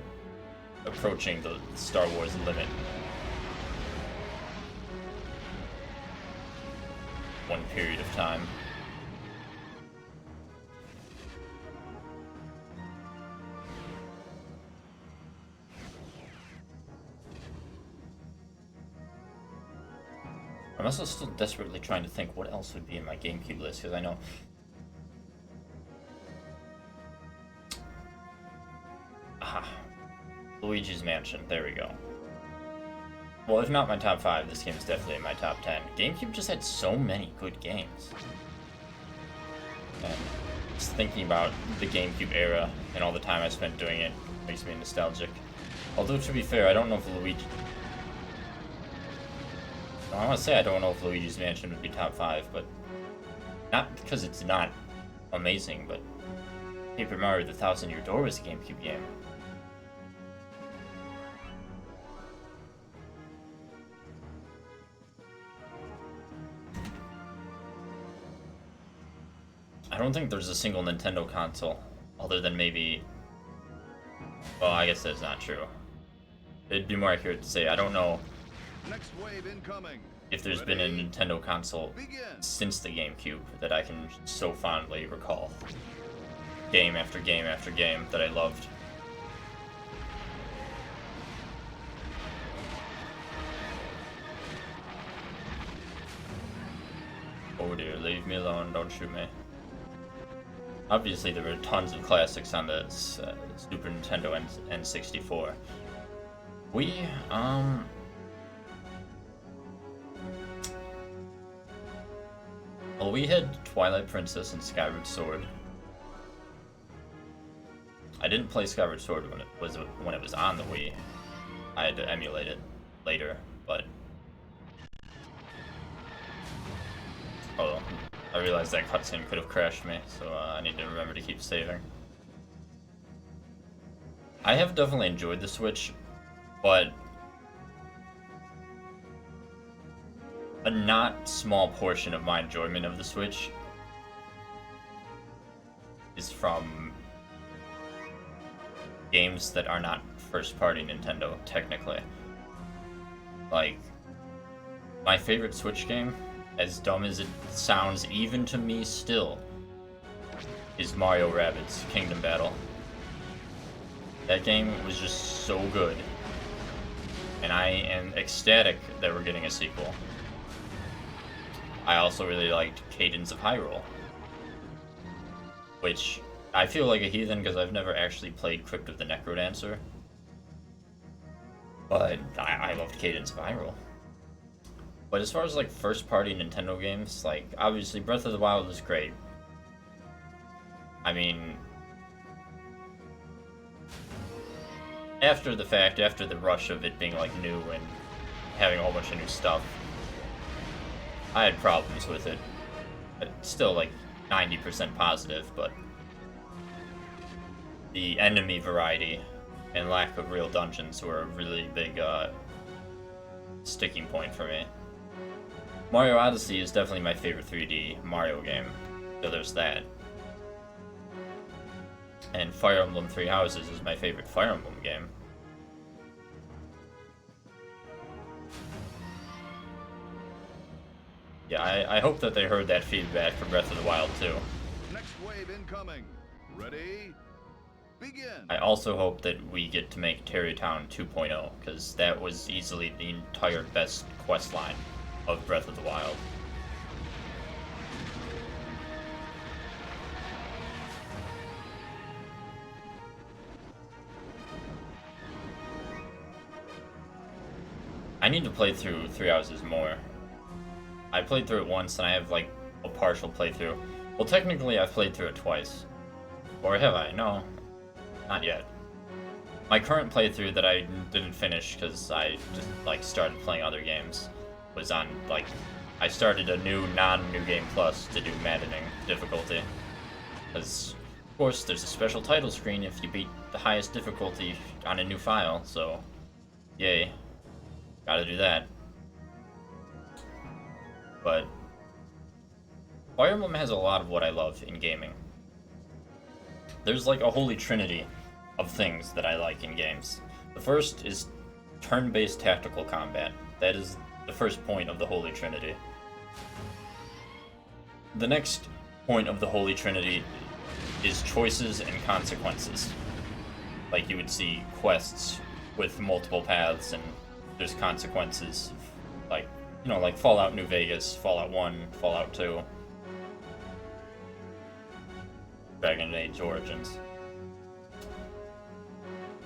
approaching the Star Wars limit. One period of time. I'm also still desperately trying to think what else would be in my GameCube list, because I know... Aha. Luigi's Mansion, there we go. Well, if not my top 5, this game's definitely in my top 10. GameCube just had so many good games. And just thinking about the GameCube era and all the time I spent doing it makes me nostalgic. Although, to be fair, I don't know if Luigi... I want to say I don't know if Luigi's Mansion would be top 5, but not because it's not amazing, but Paper Mario: The Thousand-Year Door was a GameCube game. I don't think there's a single Nintendo console, other than maybe... Well, I guess that's not true. It'd be more accurate to say I don't know Next wave incoming. if there's been a Nintendo console Begin. since the GameCube that I can so fondly recall. Game after game after game that I loved. Oh dear, leave me alone, don't shoot me. Obviously there were tons of classics on the Super Nintendo and N64. Well, we had Twilight Princess and Skyward Sword. I didn't play Skyward Sword when it was on the Wii. I had to emulate it later, but... Oh, I realized that cutscene could have crashed me, so I need to remember to keep saving. I have definitely enjoyed the Switch, but a not small portion of my enjoyment of the Switch is from games that are not first-party Nintendo, technically. Like, my favorite Switch game, as dumb as it sounds even to me still, is Mario Rabbids Kingdom Battle. That game was just so good, and I am ecstatic that we're getting a sequel. I also really liked Cadence of Hyrule, which I feel like a heathen because I've never actually played Crypt of the Necrodancer. But I loved Cadence of Hyrule. But as far as like first-party Nintendo games, like obviously Breath of the Wild is great. I mean, after the fact, after the rush of it being like new and having a whole bunch of new stuff, I had problems with it. It's still like 90% positive, but the enemy variety and lack of real dungeons were a really big sticking point for me. Mario Odyssey is definitely my favorite 3D Mario game, so there's that. And Fire Emblem Three Houses is my favorite Fire Emblem game. Yeah, I hope that they heard that feedback from Breath of the Wild too. Next wave incoming. Ready? Begin. I also hope that we get to make Terrytown 2.0, because that was easily the entire best quest line of Breath of the Wild. I need to play through Three Houses more. I played through it once and I have like a partial playthrough. Well, technically I've played through it twice. Or have I? No, not yet. My current playthrough that I didn't finish because I just like started playing other games was on like, I started a new non-new game plus to do maddening difficulty. Because of course there's a special title screen if you beat the highest difficulty on a new file, so yay. Gotta do that. But Fire Emblem has a lot of what I love in gaming. There's like a holy trinity of things that I like in games. The first is turn-based tactical combat. That is the first point of the holy trinity. The next point of the holy trinity is choices and consequences. Like you would see quests with multiple paths and there's consequences, like, you know, like Fallout New Vegas, Fallout 1, Fallout 2, Dragon Age Origins.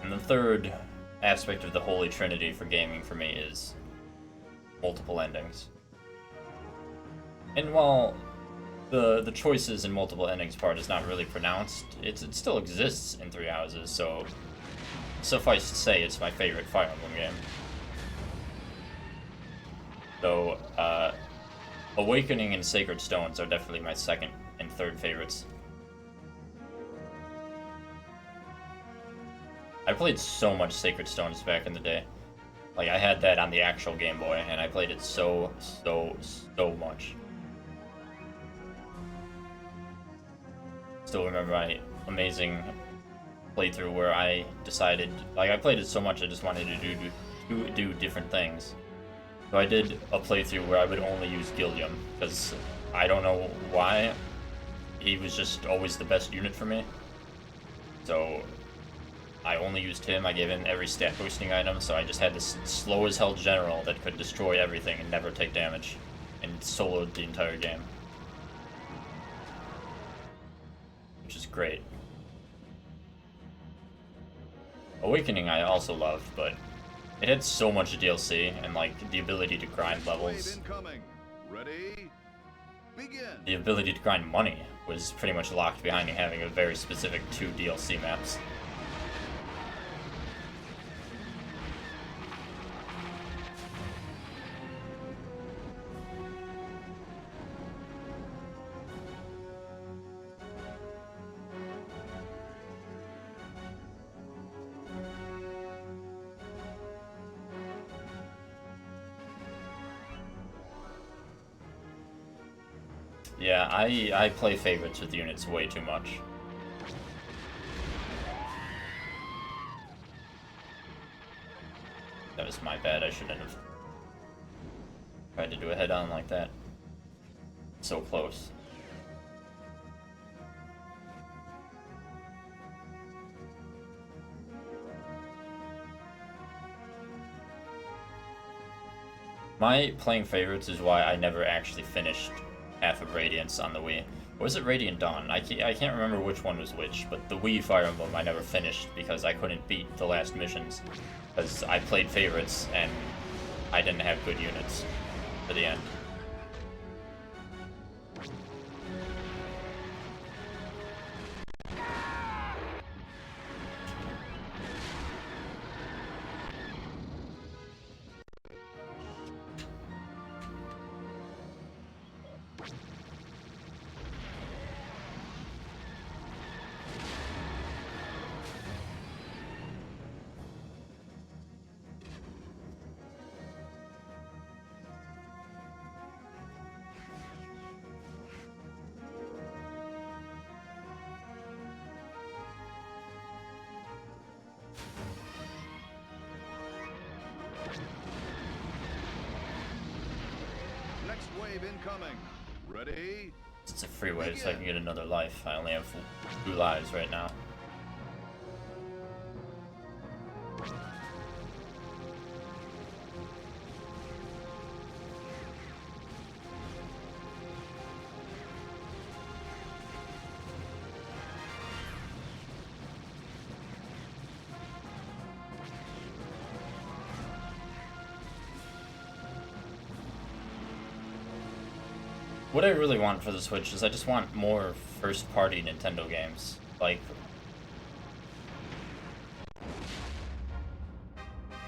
And the third aspect of the Holy Trinity for gaming for me is multiple endings. And while the choices and multiple endings part is not really pronounced, it still exists in Three Houses, so suffice to say it's my favorite Fire Emblem game. So, Awakening and Sacred Stones are definitely my second and third favorites. I played so much Sacred Stones back in the day. Like, I had that on the actual Game Boy, and I played it so much. Still remember my amazing playthrough where I decided, like, I played it so much I just wanted to do different things. So I did a playthrough where I would only use Gilliam, because I don't know why, he was just always the best unit for me. So I only used him, I gave him every stat boosting item, so I just had this slow as hell general that could destroy everything and never take damage, and soloed the entire game. Which is great. Awakening I also loved, but it had so much DLC and like the ability to grind levels. Ready? Begin. The ability to grind money was pretty much locked behind having a very specific 2 DLC maps. Yeah, I play favorites with units way too much. That was my bad, I shouldn't have tried to do a head-on like that. So close. My playing favorites is why I never actually finished Path of Radiance on the Wii. Or was it Radiant Dawn? I can't remember which one was which, but the Wii Fire Emblem I never finished because I couldn't beat the last missions. Because I played favorites and I didn't have good units for the end. Next wave incoming. Ready? It's a free wave, so I can get another life. I only have 2 lives right now. What I really want for the Switch is I just want more first-party Nintendo games. Like...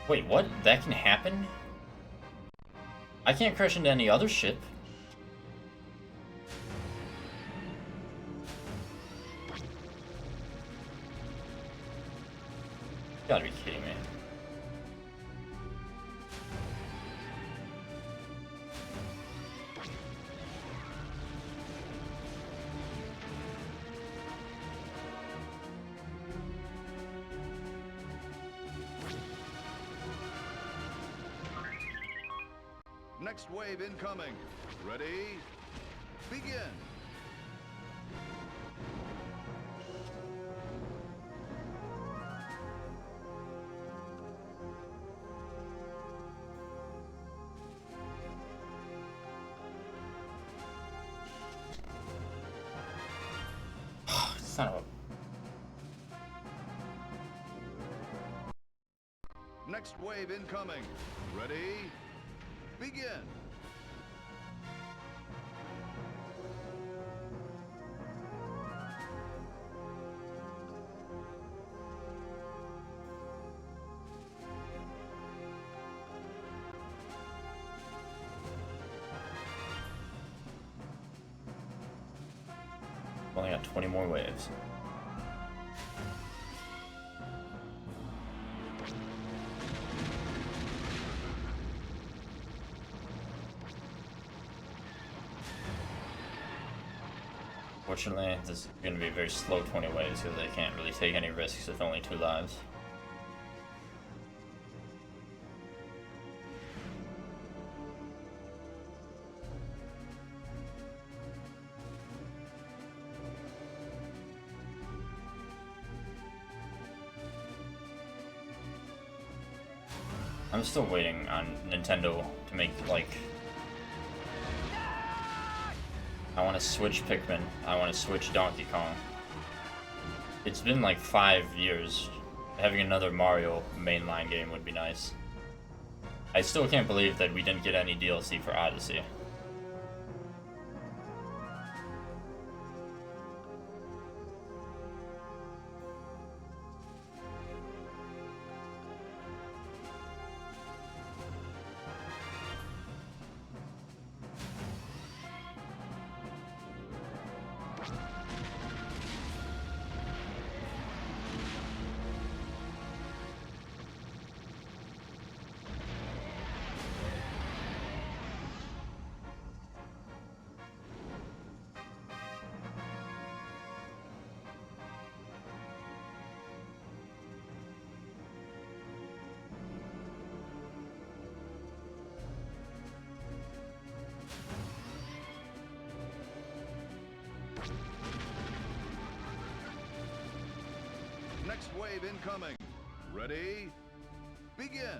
Wait, what? That can happen? I can't crash into any other ship. You gotta be kidding me. Next wave incoming. Ready? Begin. Son of a... Next wave incoming. Ready? Begin. Only got 20 more waves. Fortunately, this is going to be a very slow 20 waves because they can't really take any risks with only 2 lives. I'm still waiting on Nintendo to make, like... I want to switch Pikmin. I want to switch Donkey Kong. It's been like 5 years. Having another Mario mainline game would be nice. I still can't believe that we didn't get any DLC for Odyssey. Next wave incoming. Ready? Begin.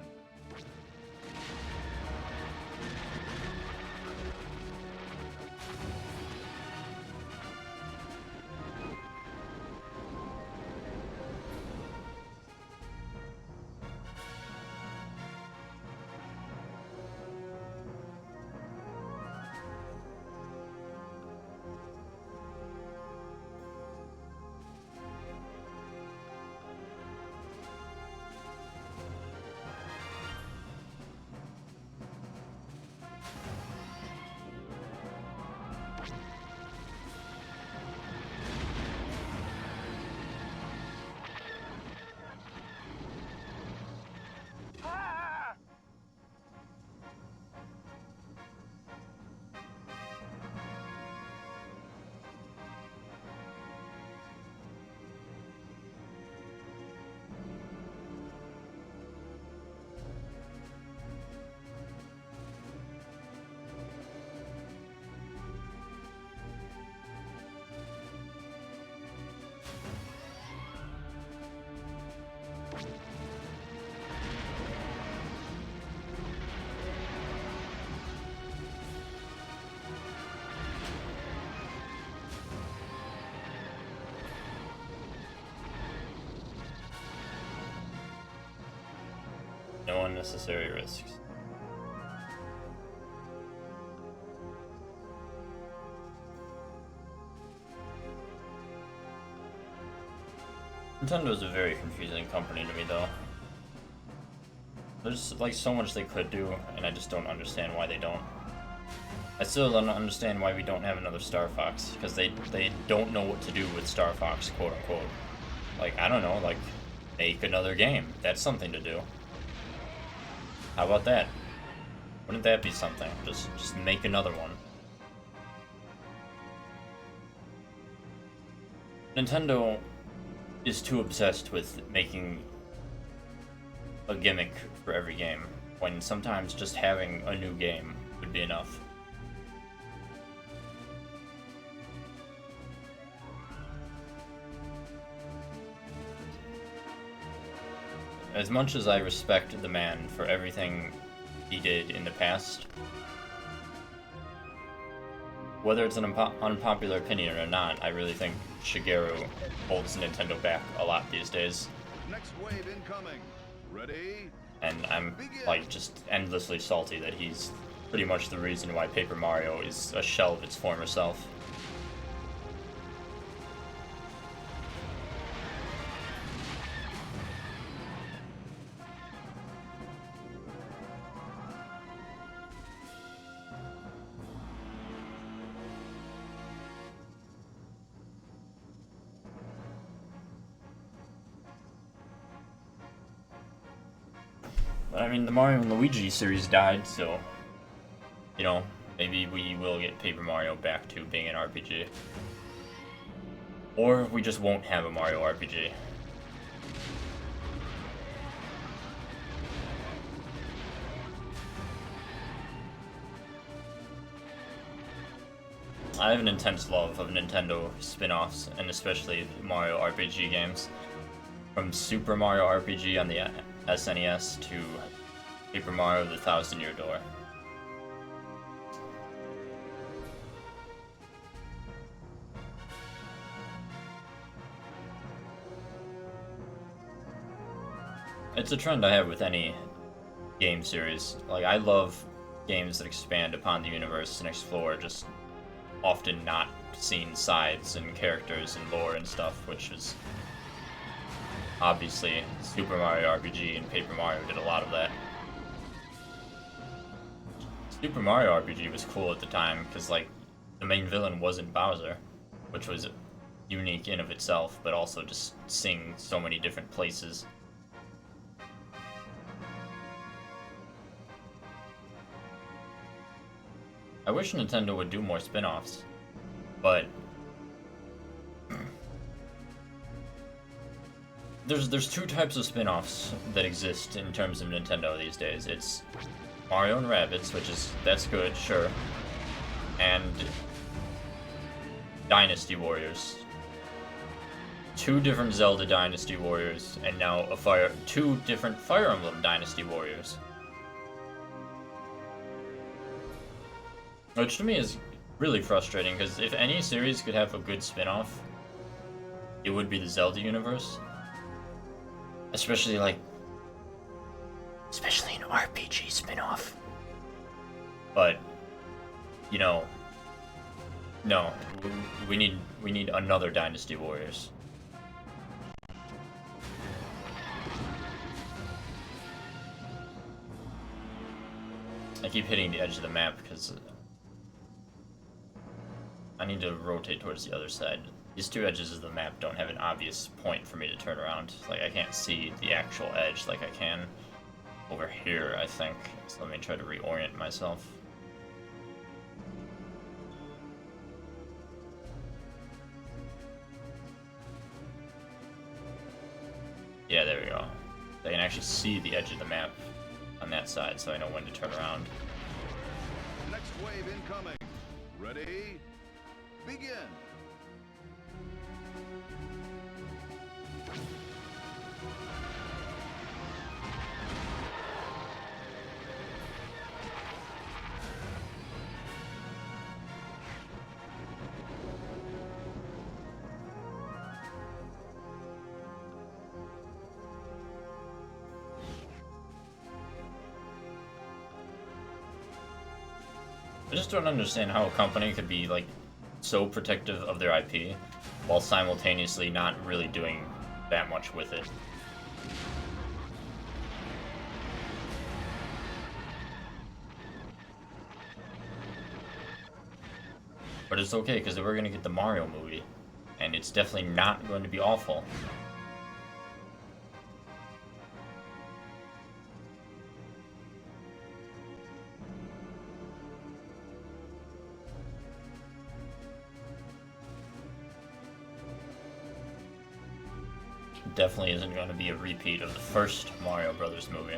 No unnecessary risks. Nintendo's a very confusing company to me, though. There's like so much they could do, and I just don't understand why they don't. I still don't understand why we don't have another Star Fox, because they don't know what to do with Star Fox, quote unquote. Like, I don't know, like, make another game. That's something to do. How about that? Wouldn't that be something? Just make another one. Nintendo is too obsessed with making a gimmick for every game, when sometimes just having a new game would be enough. As much as I respect the man for everything he did in the past, whether it's an unpopular opinion or not, I really think Shigeru holds Nintendo back a lot these days. Next wave incoming. Ready? And I'm like just endlessly salty that he's pretty much the reason why Paper Mario is a shell of its former self. But I mean, the Mario and Luigi series died, so, you know, maybe we will get Paper Mario back to being an RPG. Or we just won't have a Mario RPG. I have an intense love of Nintendo spin-offs, and especially Mario RPG games. From Super Mario RPG on the SNES to Paper Mario: The Thousand Year Door. It's a trend I have with any game series. Like, I love games that expand upon the universe and explore just often not seen sides and characters and lore and stuff, which is obviously Super Mario RPG and Paper Mario did a lot of that. Super Mario RPG was cool at the time because, like, the main villain wasn't Bowser, which was unique in of itself, but also just seeing so many different places. I wish Nintendo would do more spin-offs, but there's two types of spin-offs that exist in terms of Nintendo these days. It's Mario and Rabbids, that's good, sure, and Dynasty Warriors. Two different Zelda Dynasty Warriors, and now two different Fire Emblem Dynasty Warriors. Which to me is really frustrating, because if any series could have a good spin-off, it would be the Zelda universe. Especially an RPG spin-off. But, you know, no, we need another Dynasty Warriors. I keep hitting the edge of the map because I need to rotate towards the other side. These two edges of the map don't have an obvious point for me to turn around. Like, I can't see the actual edge like I can over here, I think. So let me try to reorient myself. Yeah, there we go. I can actually see the edge of the map on that side, so I know when to turn around. Next wave incoming. Ready? Begin. just don't understand how a company could be like so protective of their IP while simultaneously not really doing that much with it. But it's okay, because we're gonna get the Mario movie, and it's definitely not going to be awful. Definitely isn't going to be a repeat of the first Mario Brothers movie.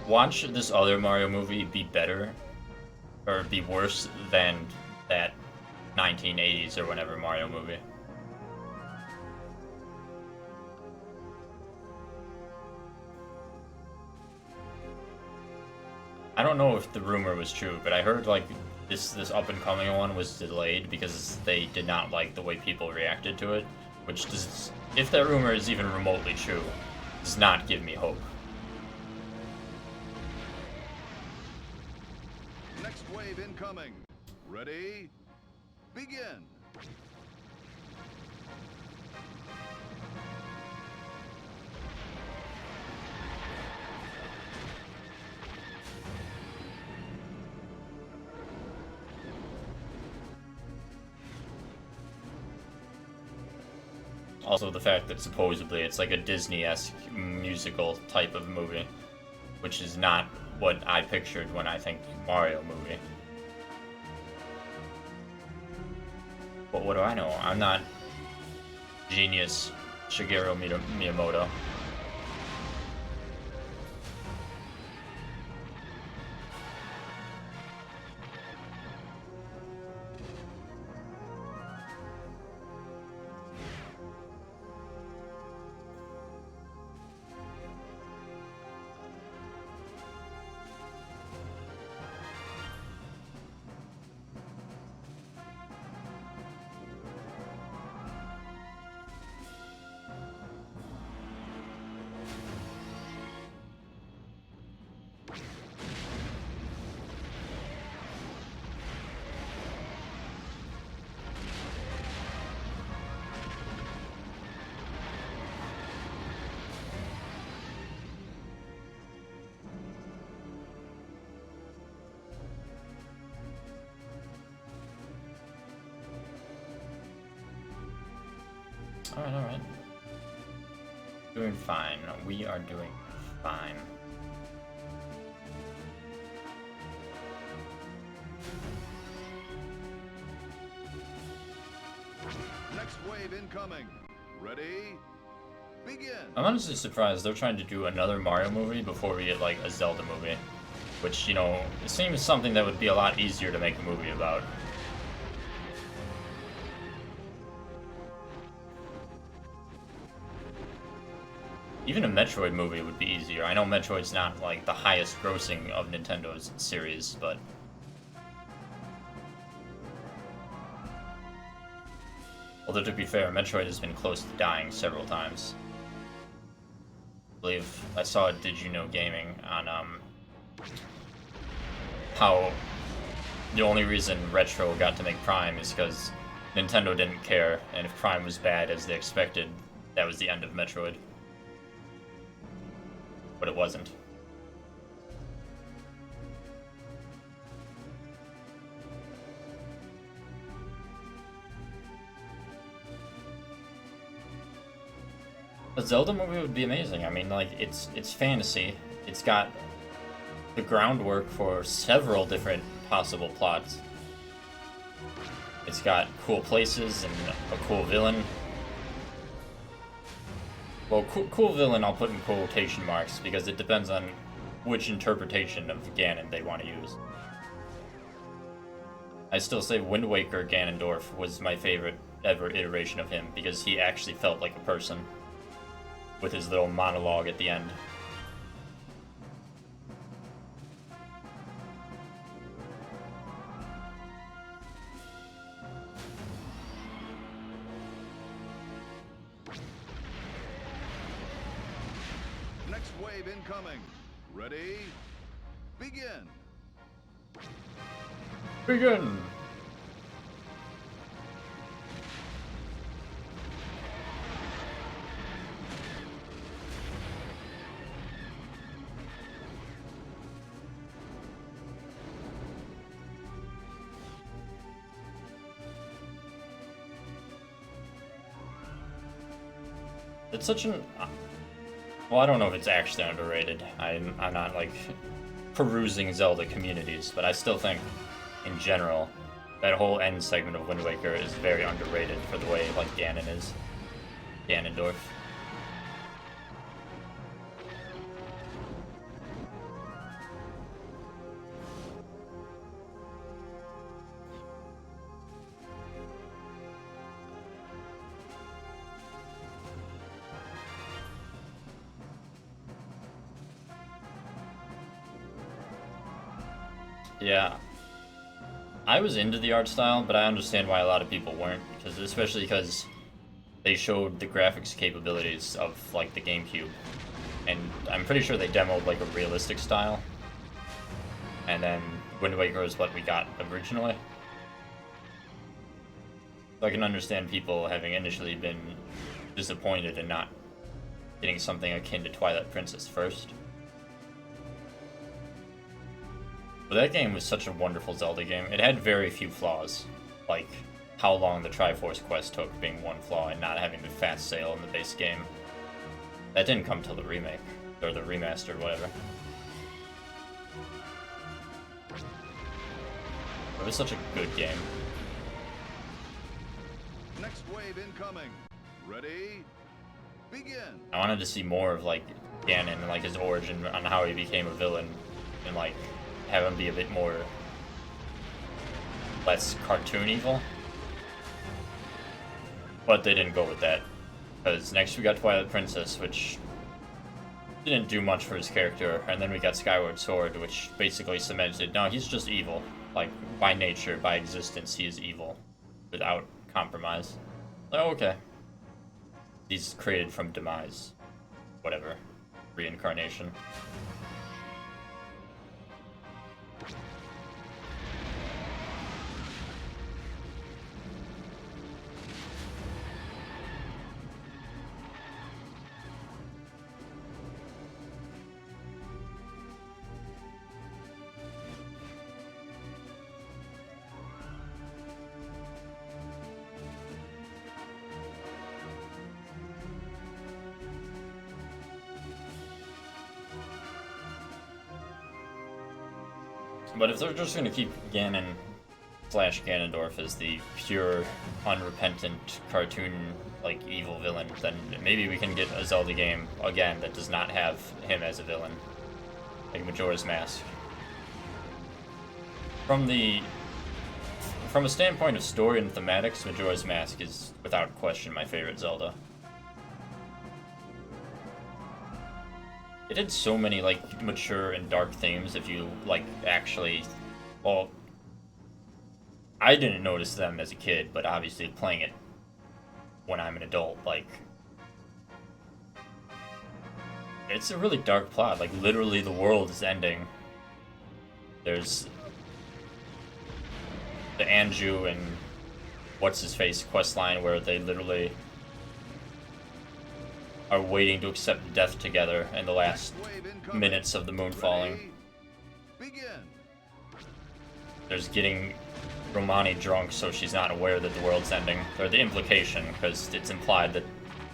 Watch this other Mario movie be better, or be worse than that 1980s or whenever Mario movie. I don't know if the rumor was true, but I heard like this up and coming one was delayed because they did not like the way people reacted to it, which does, if that rumor is even remotely true, does not give me hope. Next wave incoming. Ready? Begin. Also, the fact that supposedly it's like a Disney-esque musical type of movie, which is not what I pictured when I think Mario movie. But what do I know? I'm not genius Shigeru Miyamoto. Alright. Doing fine. We are doing fine. Next wave incoming. Ready? Begin. I'm honestly surprised they're trying to do another Mario movie before we get like a Zelda movie. Which, you know, it seems something that would be a lot easier to make a movie about. Even a Metroid movie would be easier. I know Metroid's not like the highest grossing of Nintendo's series, but although to be fair, Metroid has been close to dying several times. I believe I saw Did You Know Gaming on how the only reason Retro got to make Prime is because Nintendo didn't care, and if Prime was bad as they expected, that was the end of Metroid. But it wasn't. A Zelda movie would be amazing. I mean, like, it's fantasy. It's got the groundwork for several different possible plots. It's got cool places and a cool villain. Well, cool villain I'll put in quotation marks because it depends on which interpretation of Ganon they want to use. I still say Wind Waker Ganondorf was my favorite ever iteration of him because he actually felt like a person with his little monologue at the end. Next wave incoming. Ready? Begin. Begin! It's such an... Well, I don't know if it's actually underrated. I'm not, like, perusing Zelda communities, but I still think, in general, that whole end segment of Wind Waker is very underrated for the way, like, Ganon is. Ganondorf. Yeah, I was into the art style, but I understand why a lot of people weren't, especially because they showed the graphics capabilities of, like, the GameCube, and I'm pretty sure they demoed, like, a realistic style, and then Wind Waker is what we got originally. So I can understand people having initially been disappointed in not getting something akin to Twilight Princess first. But that game was such a wonderful Zelda game. It had very few flaws, like how long the Triforce quest took being one flaw and not having the fast sail in the base game. That didn't come till the remake, or the remastered, whatever. It was such a good game. Next wave incoming. Ready? Begin. I wanted to see more of, like, Ganon and, like, his origin on how he became a villain, and, like, have him be a bit more less cartoon evil. But they didn't go with that, because next we got Twilight Princess, which didn't do much for his character, and then we got Skyward Sword, which basically cemented, no, he's just evil. Like, by nature, by existence, he is evil, without compromise. Oh, okay. He's created from demise. Whatever. Reincarnation. But if they're just gonna keep Ganon / Ganondorf as the pure, unrepentant, cartoon, like, evil villain, then maybe we can get a Zelda game, again, that does not have him as a villain. Like Majora's Mask. From a standpoint of story and thematics, Majora's Mask is, without question, my favorite Zelda. It had so many, like, mature and dark themes if you, like, actually... Well, I didn't notice them as a kid, but obviously playing it when I'm an adult, like... It's a really dark plot. Like, literally the world is ending. There's... the Anju and What's-His-Face questline where they literally... are waiting to accept death together in the last minutes of the moon falling. There's getting Romani drunk so she's not aware that the world's ending. Or the implication, because it's implied that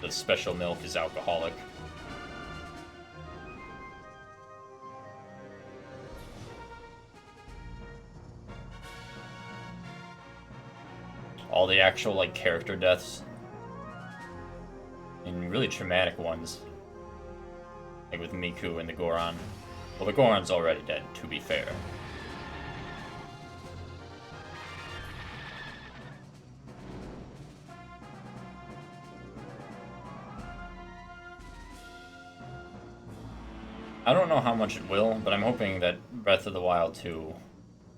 the special milk is alcoholic. All the actual, like, character deaths. And really traumatic ones. Like with Miku and the Goron. Well, the Goron's already dead, to be fair. I don't know how much it will, but I'm hoping that Breath of the Wild 2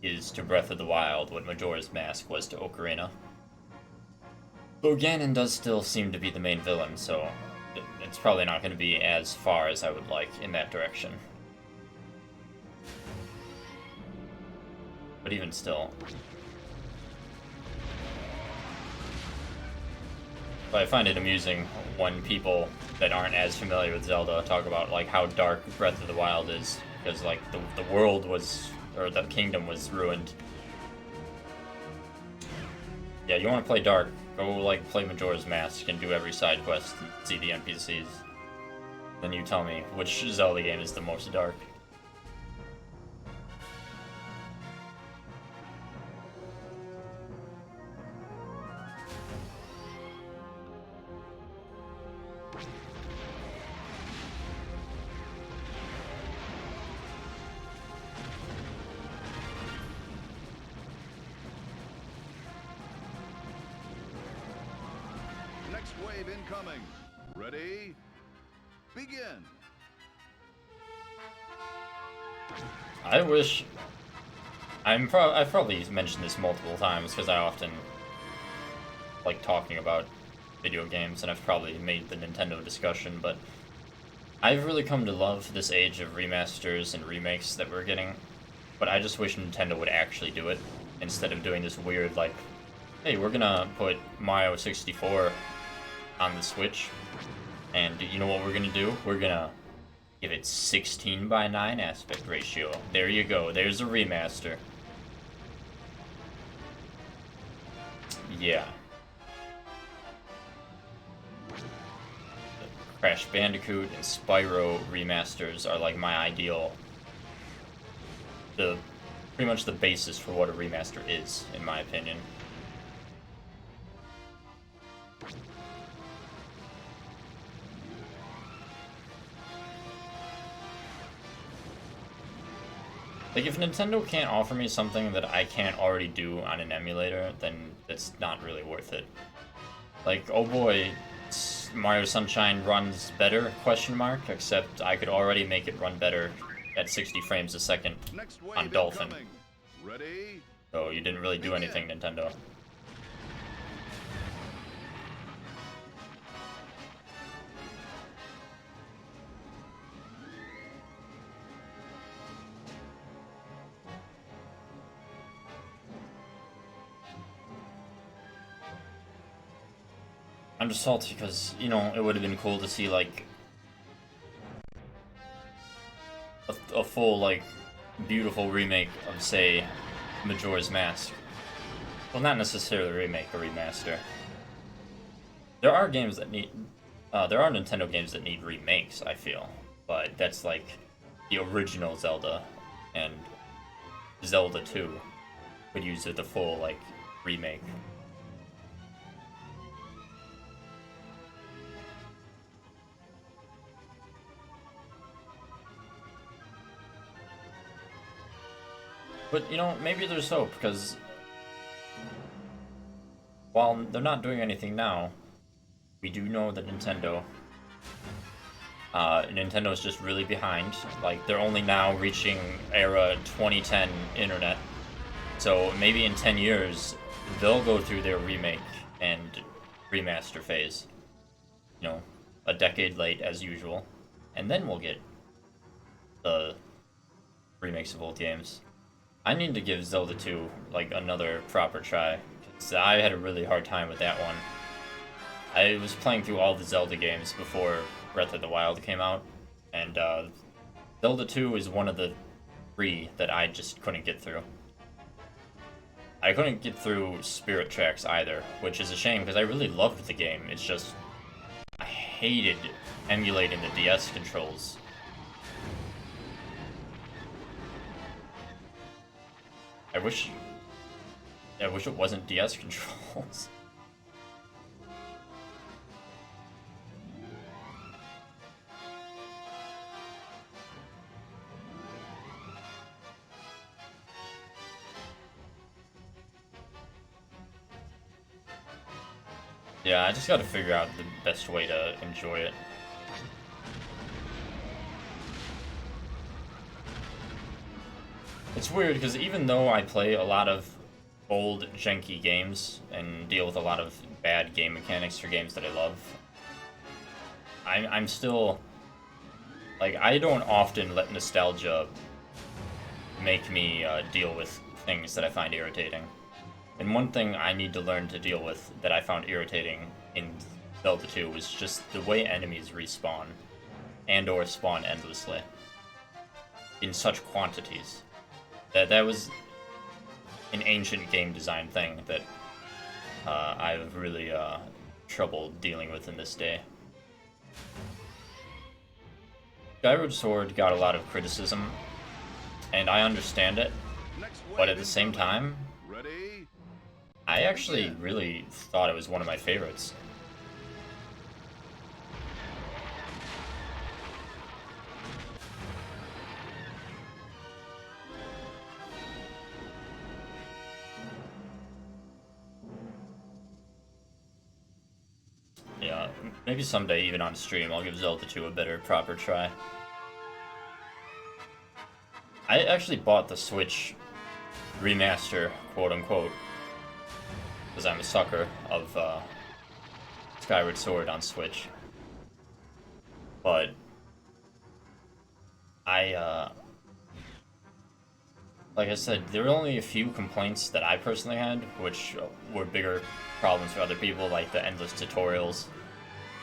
is to Breath of the Wild what Majora's Mask was to Ocarina. Though Ganon does still seem to be the main villain, so it's probably not going to be as far as I would like in that direction. But even still. But I find it amusing when people that aren't as familiar with Zelda talk about like how dark Breath of the Wild is, because like the world was, or the kingdom was ruined. Yeah, you want to play dark, go like play Majora's Mask and do every side quest and see the NPCs. Then you tell me which Zelda game is the most dark. Next wave incoming. Ready? Begin. I wish... I've probably mentioned this multiple times because I often like talking about video games, and I've probably made the Nintendo discussion, but I've really come to love this age of remasters and remakes that we're getting, but I just wish Nintendo would actually do it instead of doing this weird, like, hey, we're gonna put Mario 64 on the Switch, and you know what we're gonna do? We're gonna give it 16:9 aspect ratio. There you go, there's a remaster. Yeah. Crash Bandicoot and Spyro remasters are like my ideal, pretty much the basis for what a remaster is, in my opinion. Like, if Nintendo can't offer me something that I can't already do on an emulator, then it's not really worth it. Like, oh boy, Mario Sunshine runs better, question mark, except I could already make it run better at 60 frames a second on Dolphin. Ready? So you didn't really do anything, Nintendo. I'm just salty because, you know, it would have been cool to see, like, a full, like, beautiful remake of, say, Majora's Mask. Well, not necessarily a remake, a remaster. There are games that need... there are Nintendo games that need remakes, I feel. But that's, like, the original Zelda, and Zelda 2 would use the full, like, remake. But, you know, maybe there's hope, because while they're not doing anything now, we do know that Nintendo's just really behind. Like, they're only now reaching era 2010 internet. So maybe in 10 years, they'll go through their remake and remaster phase. You know, a decade late as usual. And then we'll get the remakes of old games. I need to give Zelda 2, like, another proper try, because I had a really hard time with that one. I was playing through all the Zelda games before Breath of the Wild came out, and Zelda 2 is one of the 3 that I just couldn't get through. I couldn't get through Spirit Tracks either, which is a shame, because I really loved the game. It's just, I hated emulating the DS controls. I wish it wasn't DS controls. Yeah, I just gotta figure out the best way to enjoy it. It's weird, because even though I play a lot of old, janky games and deal with a lot of bad game mechanics for games that I love, I'm still, like, I don't often let nostalgia make me deal with things that I find irritating. And one thing I need to learn to deal with that I found irritating in Zelda 2 was just the way enemies respawn and/or spawn endlessly in such quantities. That was an ancient game design thing that I have really trouble dealing with in this day. Skyward Sword got a lot of criticism, and I understand it, but at the same time, Ready? I actually really thought it was one of my favorites. Yeah, maybe someday, even on stream, I'll give Zelda 2 a better, proper try. I actually bought the Switch remaster, quote-unquote, because I'm a sucker of Skyward Sword on Switch. But like I said, there were only a few complaints that I personally had, which were bigger problems for other people, like the endless tutorials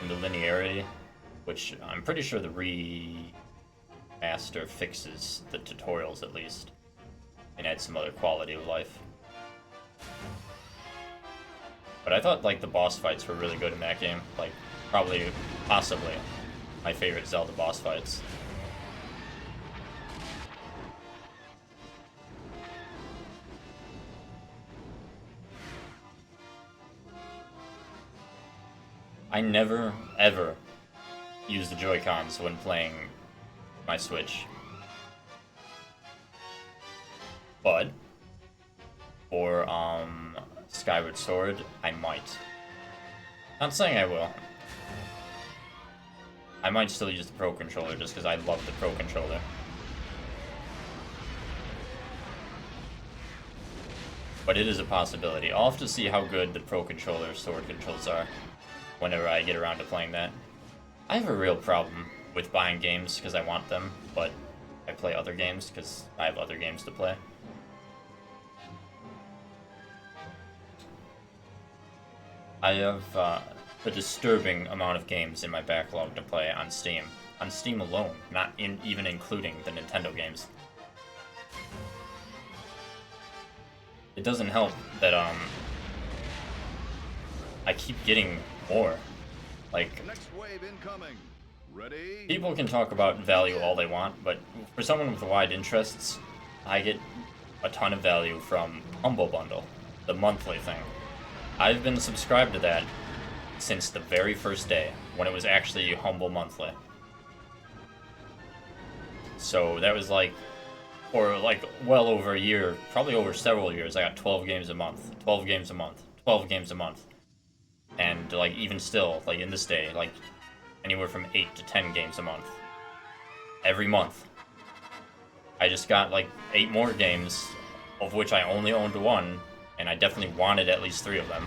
and the linearity, which I'm pretty sure the remaster fixes the tutorials at least, and adds some other quality of life. But I thought, like, the boss fights were really good in that game, like, probably, possibly, my favorite Zelda boss fights. I never, ever use the Joy-Cons when playing my Switch. But for Skyward Sword, I might. Not saying I will. I might still use the Pro Controller just because I love the Pro Controller. But it is a possibility. I'll have to see how good the Pro Controller sword controls are whenever I get around to playing that. I have a real problem with buying games because I want them, but I play other games because I have other games to play. I have a disturbing amount of games in my backlog to play on Steam. On Steam alone, not even including the Nintendo games. It doesn't help that I keep getting more. Like, Next wave incoming. Ready? people can talk about value all they want, but for someone with wide interests, I get a ton of value from Humble Bundle, the monthly thing. I've been subscribed to that since the very first day, when it was actually Humble Monthly. So that was like, or like well over a year, probably over several years, I got 12 games a month, 12 games a month, 12 games a month. And like even still, like in this day, like anywhere from 8 to 10 games a month. Every month. I just got like 8 more games, of which I only owned 1, and I definitely wanted at least 3 of them.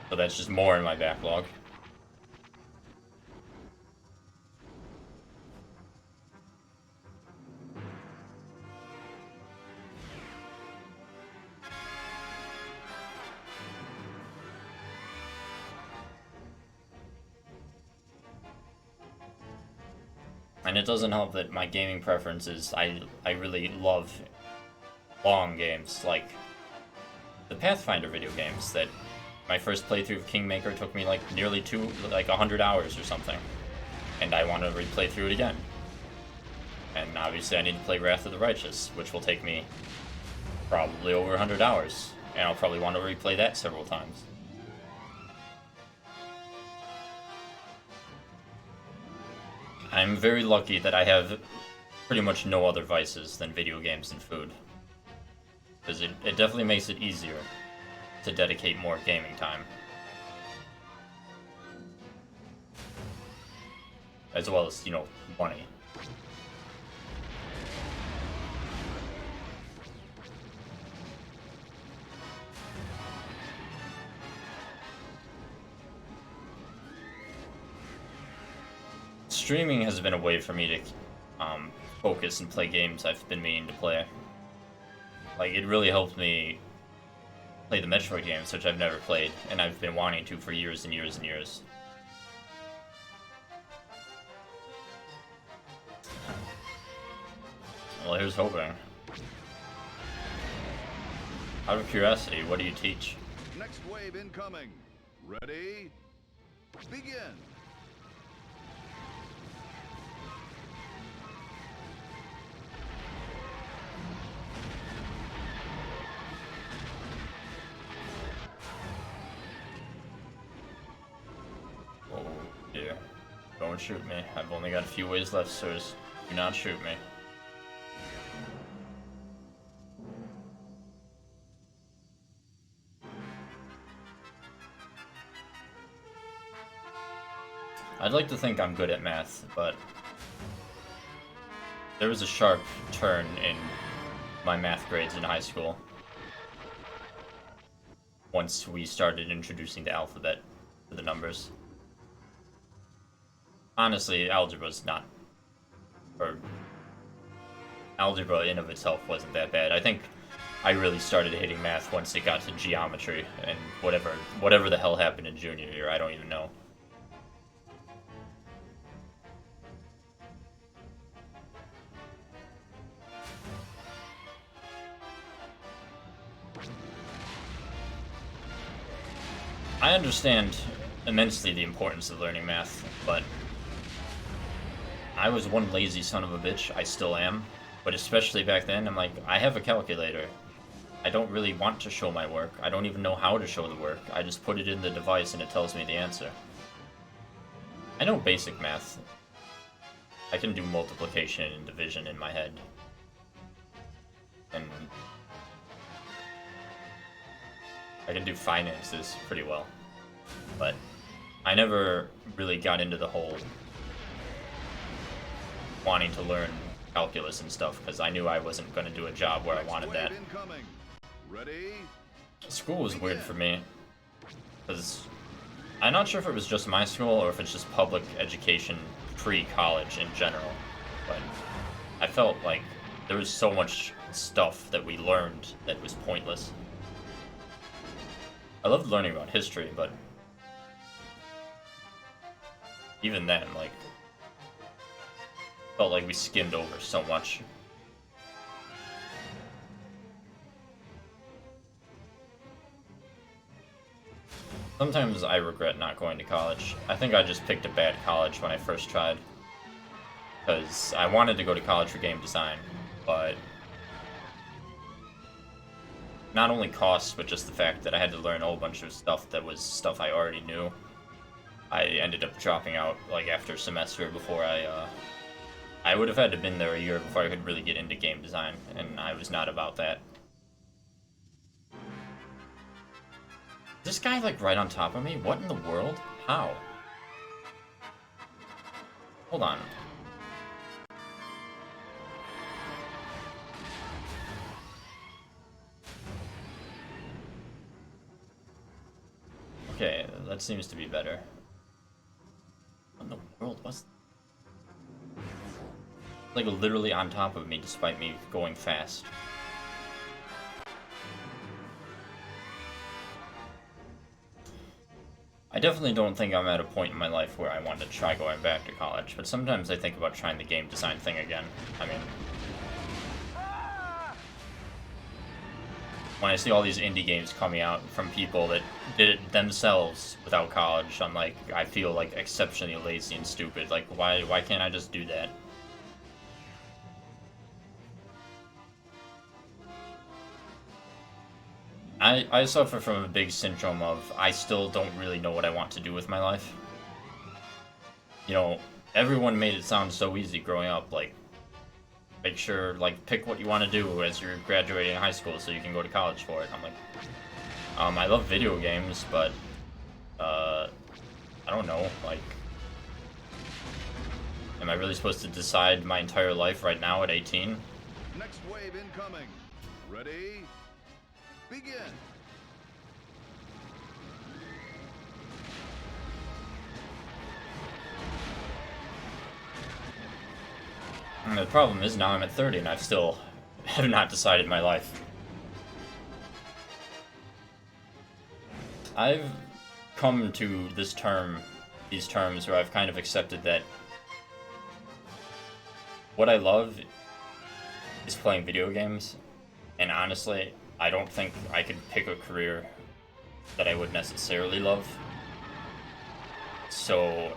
So that's just more in my backlog. And it doesn't help that my gaming preferences, I really love long games, like the Pathfinder video games that my first playthrough of Kingmaker took me like nearly 100 hours or something. And I want to replay through it again. And obviously I need to play Wrath of the Righteous, which will take me probably over 100 hours. And I'll probably want to replay that several times. I'm very lucky that I have pretty much no other vices than video games and food. Because it definitely makes it easier to dedicate more gaming time. As well as, you know, money. streaming has been a way for me to focus and play games I've been meaning to play. Like, it really helped me play the Metroid games, which I've never played, and I've been wanting to for years and years and years. Well, here's hoping. Out of curiosity, what do you teach? Next wave incoming. Ready? Begin. Oh dear. Don't shoot me. I've only got a few ways left, sirs. Do not shoot me. I'd like to think I'm good at math, but there was a sharp turn in my math grades in high school once we started introducing the alphabet to the numbers. Honestly, algebra in of itself wasn't that bad. I think I really started hating math once it got to geometry and whatever the hell happened in junior year, I don't even know. I understand immensely the importance of learning math, but I was one lazy son of a bitch. I still am. But especially back then, I'm like, I have a calculator. I don't really want to show my work. I don't even know how to show the work. I just put it in the device and it tells me the answer. I know basic math. I can do multiplication and division in my head. And I can do finances pretty well. But I never really got into the whole wanting to learn calculus and stuff because I knew I wasn't going to do a job where I wanted that. Ready? School was weird for me because I'm not sure if it was just my school or if it's just public education pre-college in general, but I felt like there was so much stuff that we learned that was pointless. I loved learning about history, but even then, like, felt like we skimmed over so much. Sometimes I regret not going to college. I think I just picked a bad college when I first tried. Because I wanted to go to college for game design, but not only costs, but just the fact that I had to learn a whole bunch of stuff that was stuff I already knew. I ended up dropping out like after a semester before I would have had to have been there a year before I could really get into game design, and I was not about that. This guy like right on top of me? What in the world? How? Hold on. Okay, that seems to be better. What in the world was like literally on top of me despite me going fast? I definitely don't think I'm at a point in my life where I want to try going back to college, but sometimes I think about trying the game design thing again. I mean, when I see all these indie games coming out from people that did it themselves without college, I'm like, I feel like exceptionally lazy and stupid. Like, why can't I just do that? I suffer from a big syndrome of I still don't really know what I want to do with my life. You know, everyone made it sound so easy growing up, like, make sure, like, pick what you want to do as you're graduating high school so you can go to college for it. I'm like, I love video games, but, I don't know, like, am I really supposed to decide my entire life right now at 18? Next wave incoming. Ready? Begin. And the problem is now I'm at 30 and I still have not decided my life. I've come to these terms where I've kind of accepted that what I love is playing video games, and honestly, I don't think I could pick a career that I would necessarily love. So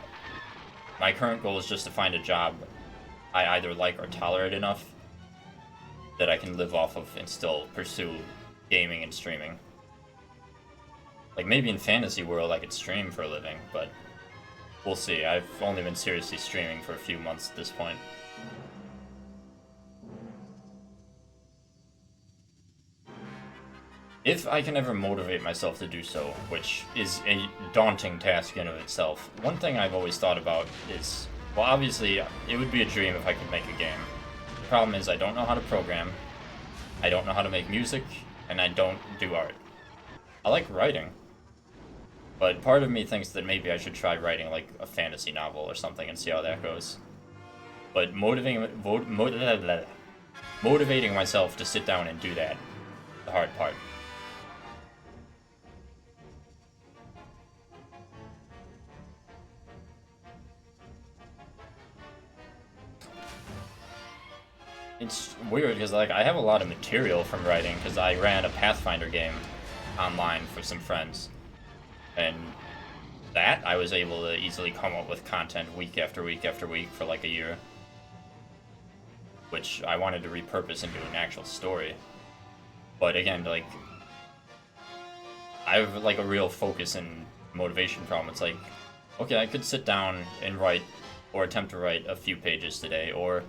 my current goal is just to find a job I either like or tolerate enough that I can live off of and still pursue gaming and streaming. Like, maybe in Fantasy World I could stream for a living, but we'll see. I've only been seriously streaming for a few months at this point. If I can ever motivate myself to do so, which is a daunting task in of itself, one thing I've always thought about is, well, obviously, it would be a dream if I could make a game. The problem is I don't know how to program, I don't know how to make music, and I don't do art. I like writing, but part of me thinks that maybe I should try writing like a fantasy novel or something and see how that goes. But motivating myself to sit down and do that, the hard part. It's weird because like I have a lot of material from writing because I ran a Pathfinder game online for some friends, and that I was able to easily come up with content week after week after week for like a year, which I wanted to repurpose into an actual story. But again, like I have like a real focus and motivation problem. It's like, okay, I could sit down and write or attempt to write a few pages today, or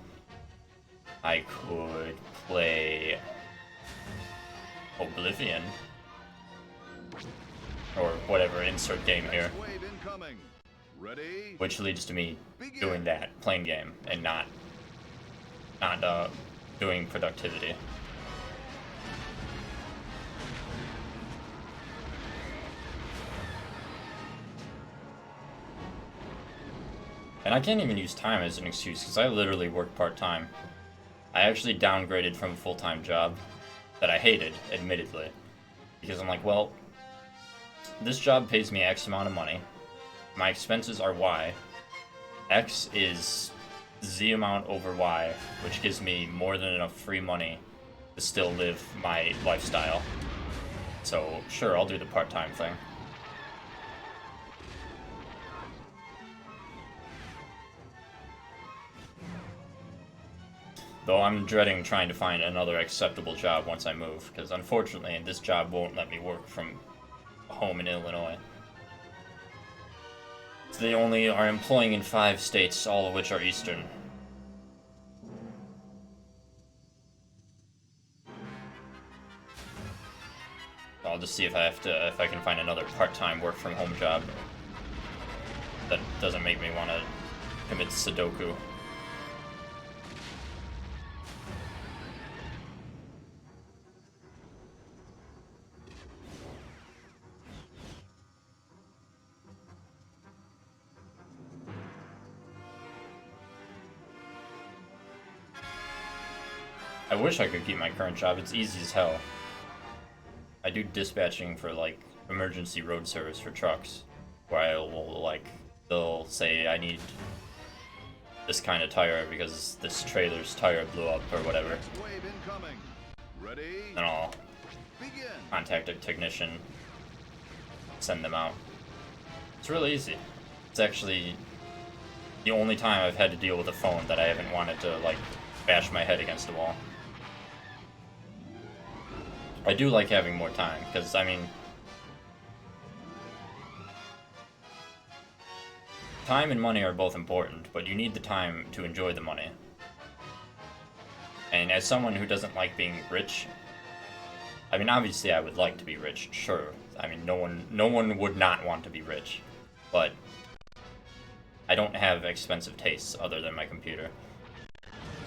I could play Oblivion, or whatever, insert game here, which leads to me doing that, playing game, and not doing productivity. And I can't even use time as an excuse, because I literally work part-time. I actually downgraded from a full-time job that I hated, admittedly, because I'm like, well, this job pays me X amount of money, my expenses are Y, X is Z amount over Y, which gives me more than enough free money to still live my lifestyle. So, sure, I'll do the part-time thing. Though I'm dreading trying to find another acceptable job once I move, because unfortunately this job won't let me work from home in Illinois. They only are employing in 5 states, all of which are eastern. I'll just see if I can find another part-time work-from-home job that doesn't make me want to commit Sudoku. I wish I could keep my current job. It's easy as hell. I do dispatching for, like, emergency road service for trucks, where I will, like, they'll say I need this kind of tire because this trailer's tire blew up or whatever. Then I'll contact a technician, send them out. It's really easy. It's actually the only time I've had to deal with a phone that I haven't wanted to, like, bash my head against a wall. I do like having more time, because, I mean, time and money are both important, but you need the time to enjoy the money. And as someone who doesn't like being rich, I mean, obviously I would like to be rich, sure. I mean, no one would not want to be rich, but I don't have expensive tastes other than my computer.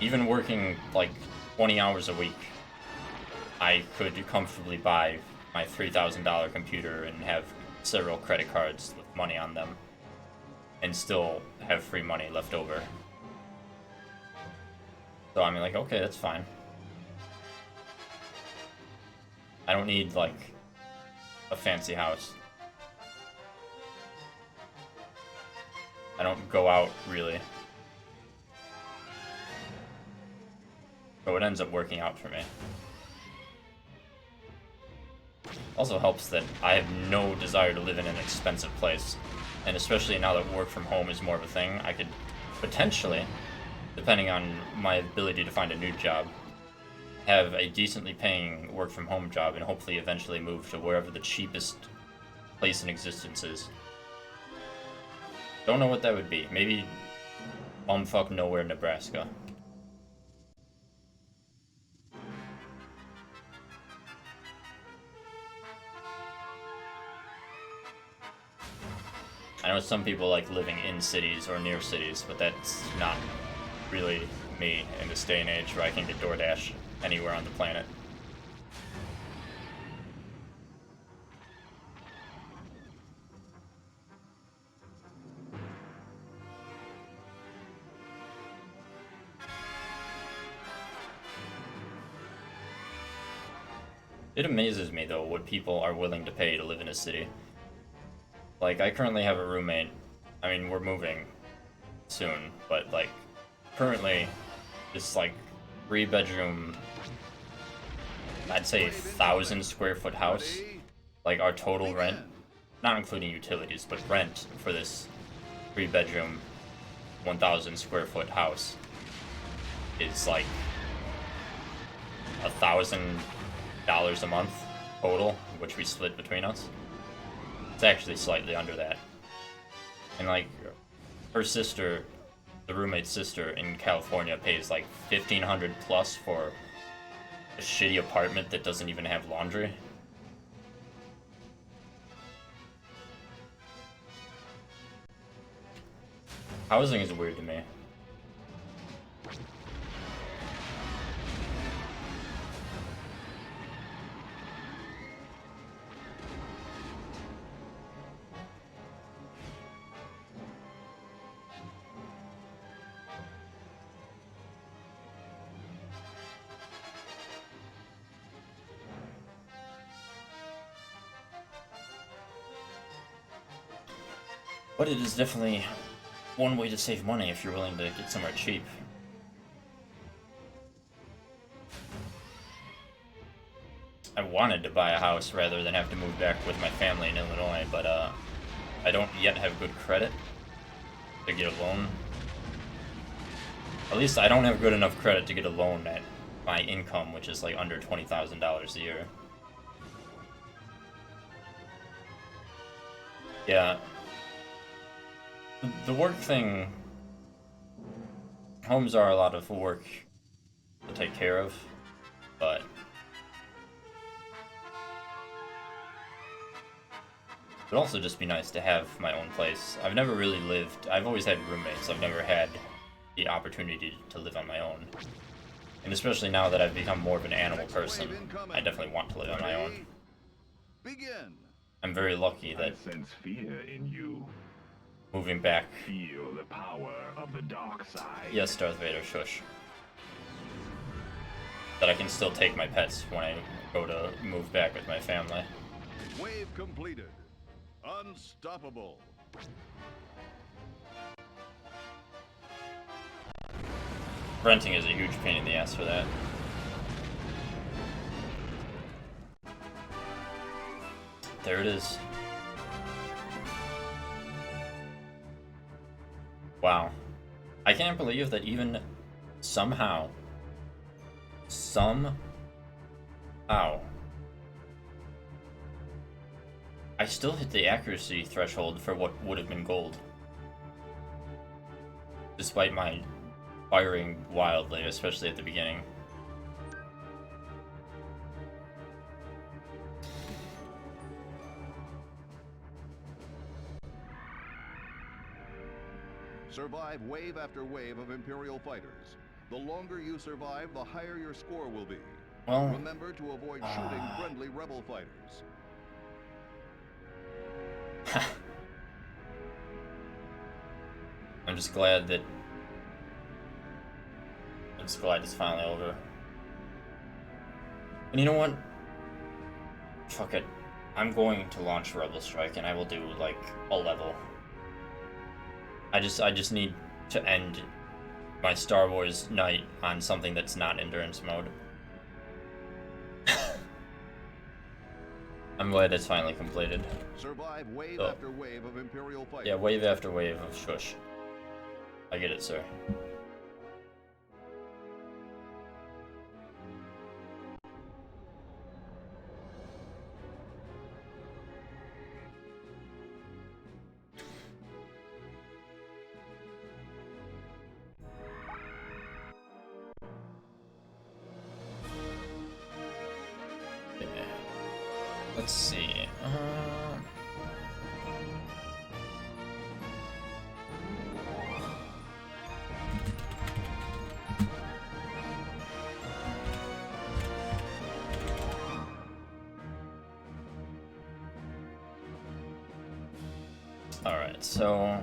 Even working, like, 20 hours a week, I could comfortably buy my $3,000 computer and have several credit cards with money on them, and still have free money left over. So I mean, like, okay, that's fine. I don't need, like, a fancy house. I don't go out, really. So it ends up working out for me. Also helps that I have no desire to live in an expensive place. And especially now that work from home is more of a thing, I could potentially, depending on my ability to find a new job, have a decently paying work from home job and hopefully eventually move to wherever the cheapest place in existence is. Don't know what that would be. Maybe bumfuck nowhere, Nebraska. I know some people like living in cities or near cities, but that's not really me in this day and age where I can get DoorDash anywhere on the planet. It amazes me, though, what people are willing to pay to live in a city. Like, I currently have a roommate. I mean, we're moving soon, but, like, currently, this, like, 3-bedroom, I'd say 1,000 square foot house, like, our total rent, not including utilities, but rent for this 3-bedroom, 1,000 square foot house is, like, $1,000 a month total, which we split between us. It's actually slightly under that. And like, her sister, the roommate's sister in California, pays like $1,500 plus for a shitty apartment that doesn't even have laundry. Housing is weird to me. But it is definitely one way to save money if you're willing to get somewhere cheap. I wanted to buy a house rather than have to move back with my family in Illinois, but I don't yet have good credit to get a loan. At least I don't have good enough credit to get a loan at my income, which is like under $20,000 a year. Yeah. The work thing, homes are a lot of work to take care of, but it would also just be nice to have my own place. I've never really lived, I've always had roommates, I've never had the opportunity to live on my own. And especially now that I've become more of an animal person, I definitely want to live on my own. I'm very lucky that I sense fear in you. Moving back. Feel the power of the dark side. Yes, Darth Vader, shush. That I can still take my pets when I go to move back with my family. Wave completed. Unstoppable. Renting is a huge pain in the ass for that. There it is. Wow. I can't believe that even somehow, I still hit the accuracy threshold for what would have been gold. Despite my firing wildly, especially at the beginning. Survive wave after wave of Imperial fighters. The longer you survive, the higher your score will be. Well, remember to avoid shooting friendly rebel fighters. I'm just glad that This glide is finally over. And you know what? Fuck it. I'm going to launch Rebel Strike, and I will do like a level. I just need to end my Star Wars night on something that's not endurance mode. I'm glad it's finally completed. Survive wave So, after wave of Imperial fighters. yeah, wave after wave of shush. I get it, sir. Yeah. Let's see. Alright, so,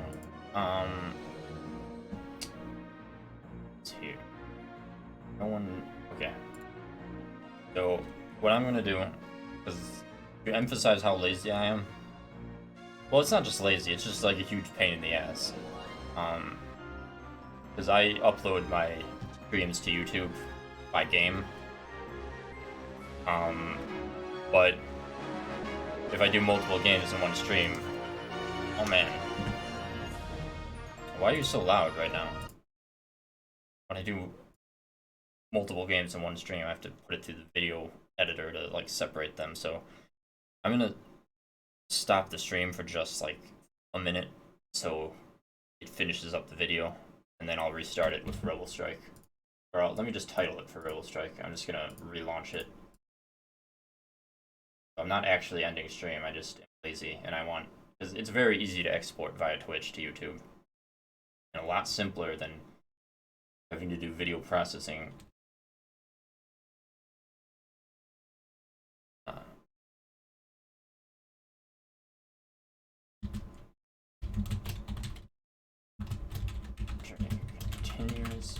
it's here. No one, okay. So, what I'm gonna do, is to emphasize how lazy I am. Well, it's not just lazy, it's just like a huge pain in the ass. Because I upload my streams to YouTube by game. But if I do multiple games in one stream, oh man. Why are you so loud right now? When I do multiple games in one stream, I have to put it through the video editor to like separate them. So I'm gonna stop the stream for just like a minute so it finishes up the video, and then I'll restart it with Rebel Strike. Or let me just title it for Rebel Strike. I'm just gonna relaunch it. I'm not actually ending stream, I just am lazy, and I want, because it's very easy to export via Twitch to YouTube. And a lot simpler than having to do video processing. Continues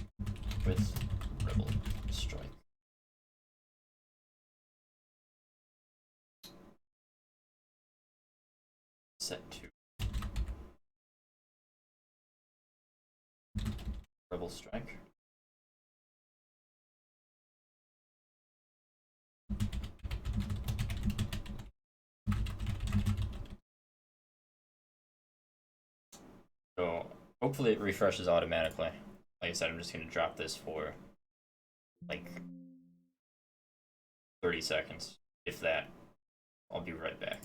with Rebel Strike. Set to Rebel Strike. So hopefully it refreshes automatically. Like I said, I'm just gonna drop this for like 30 seconds, if that. I'll be right back.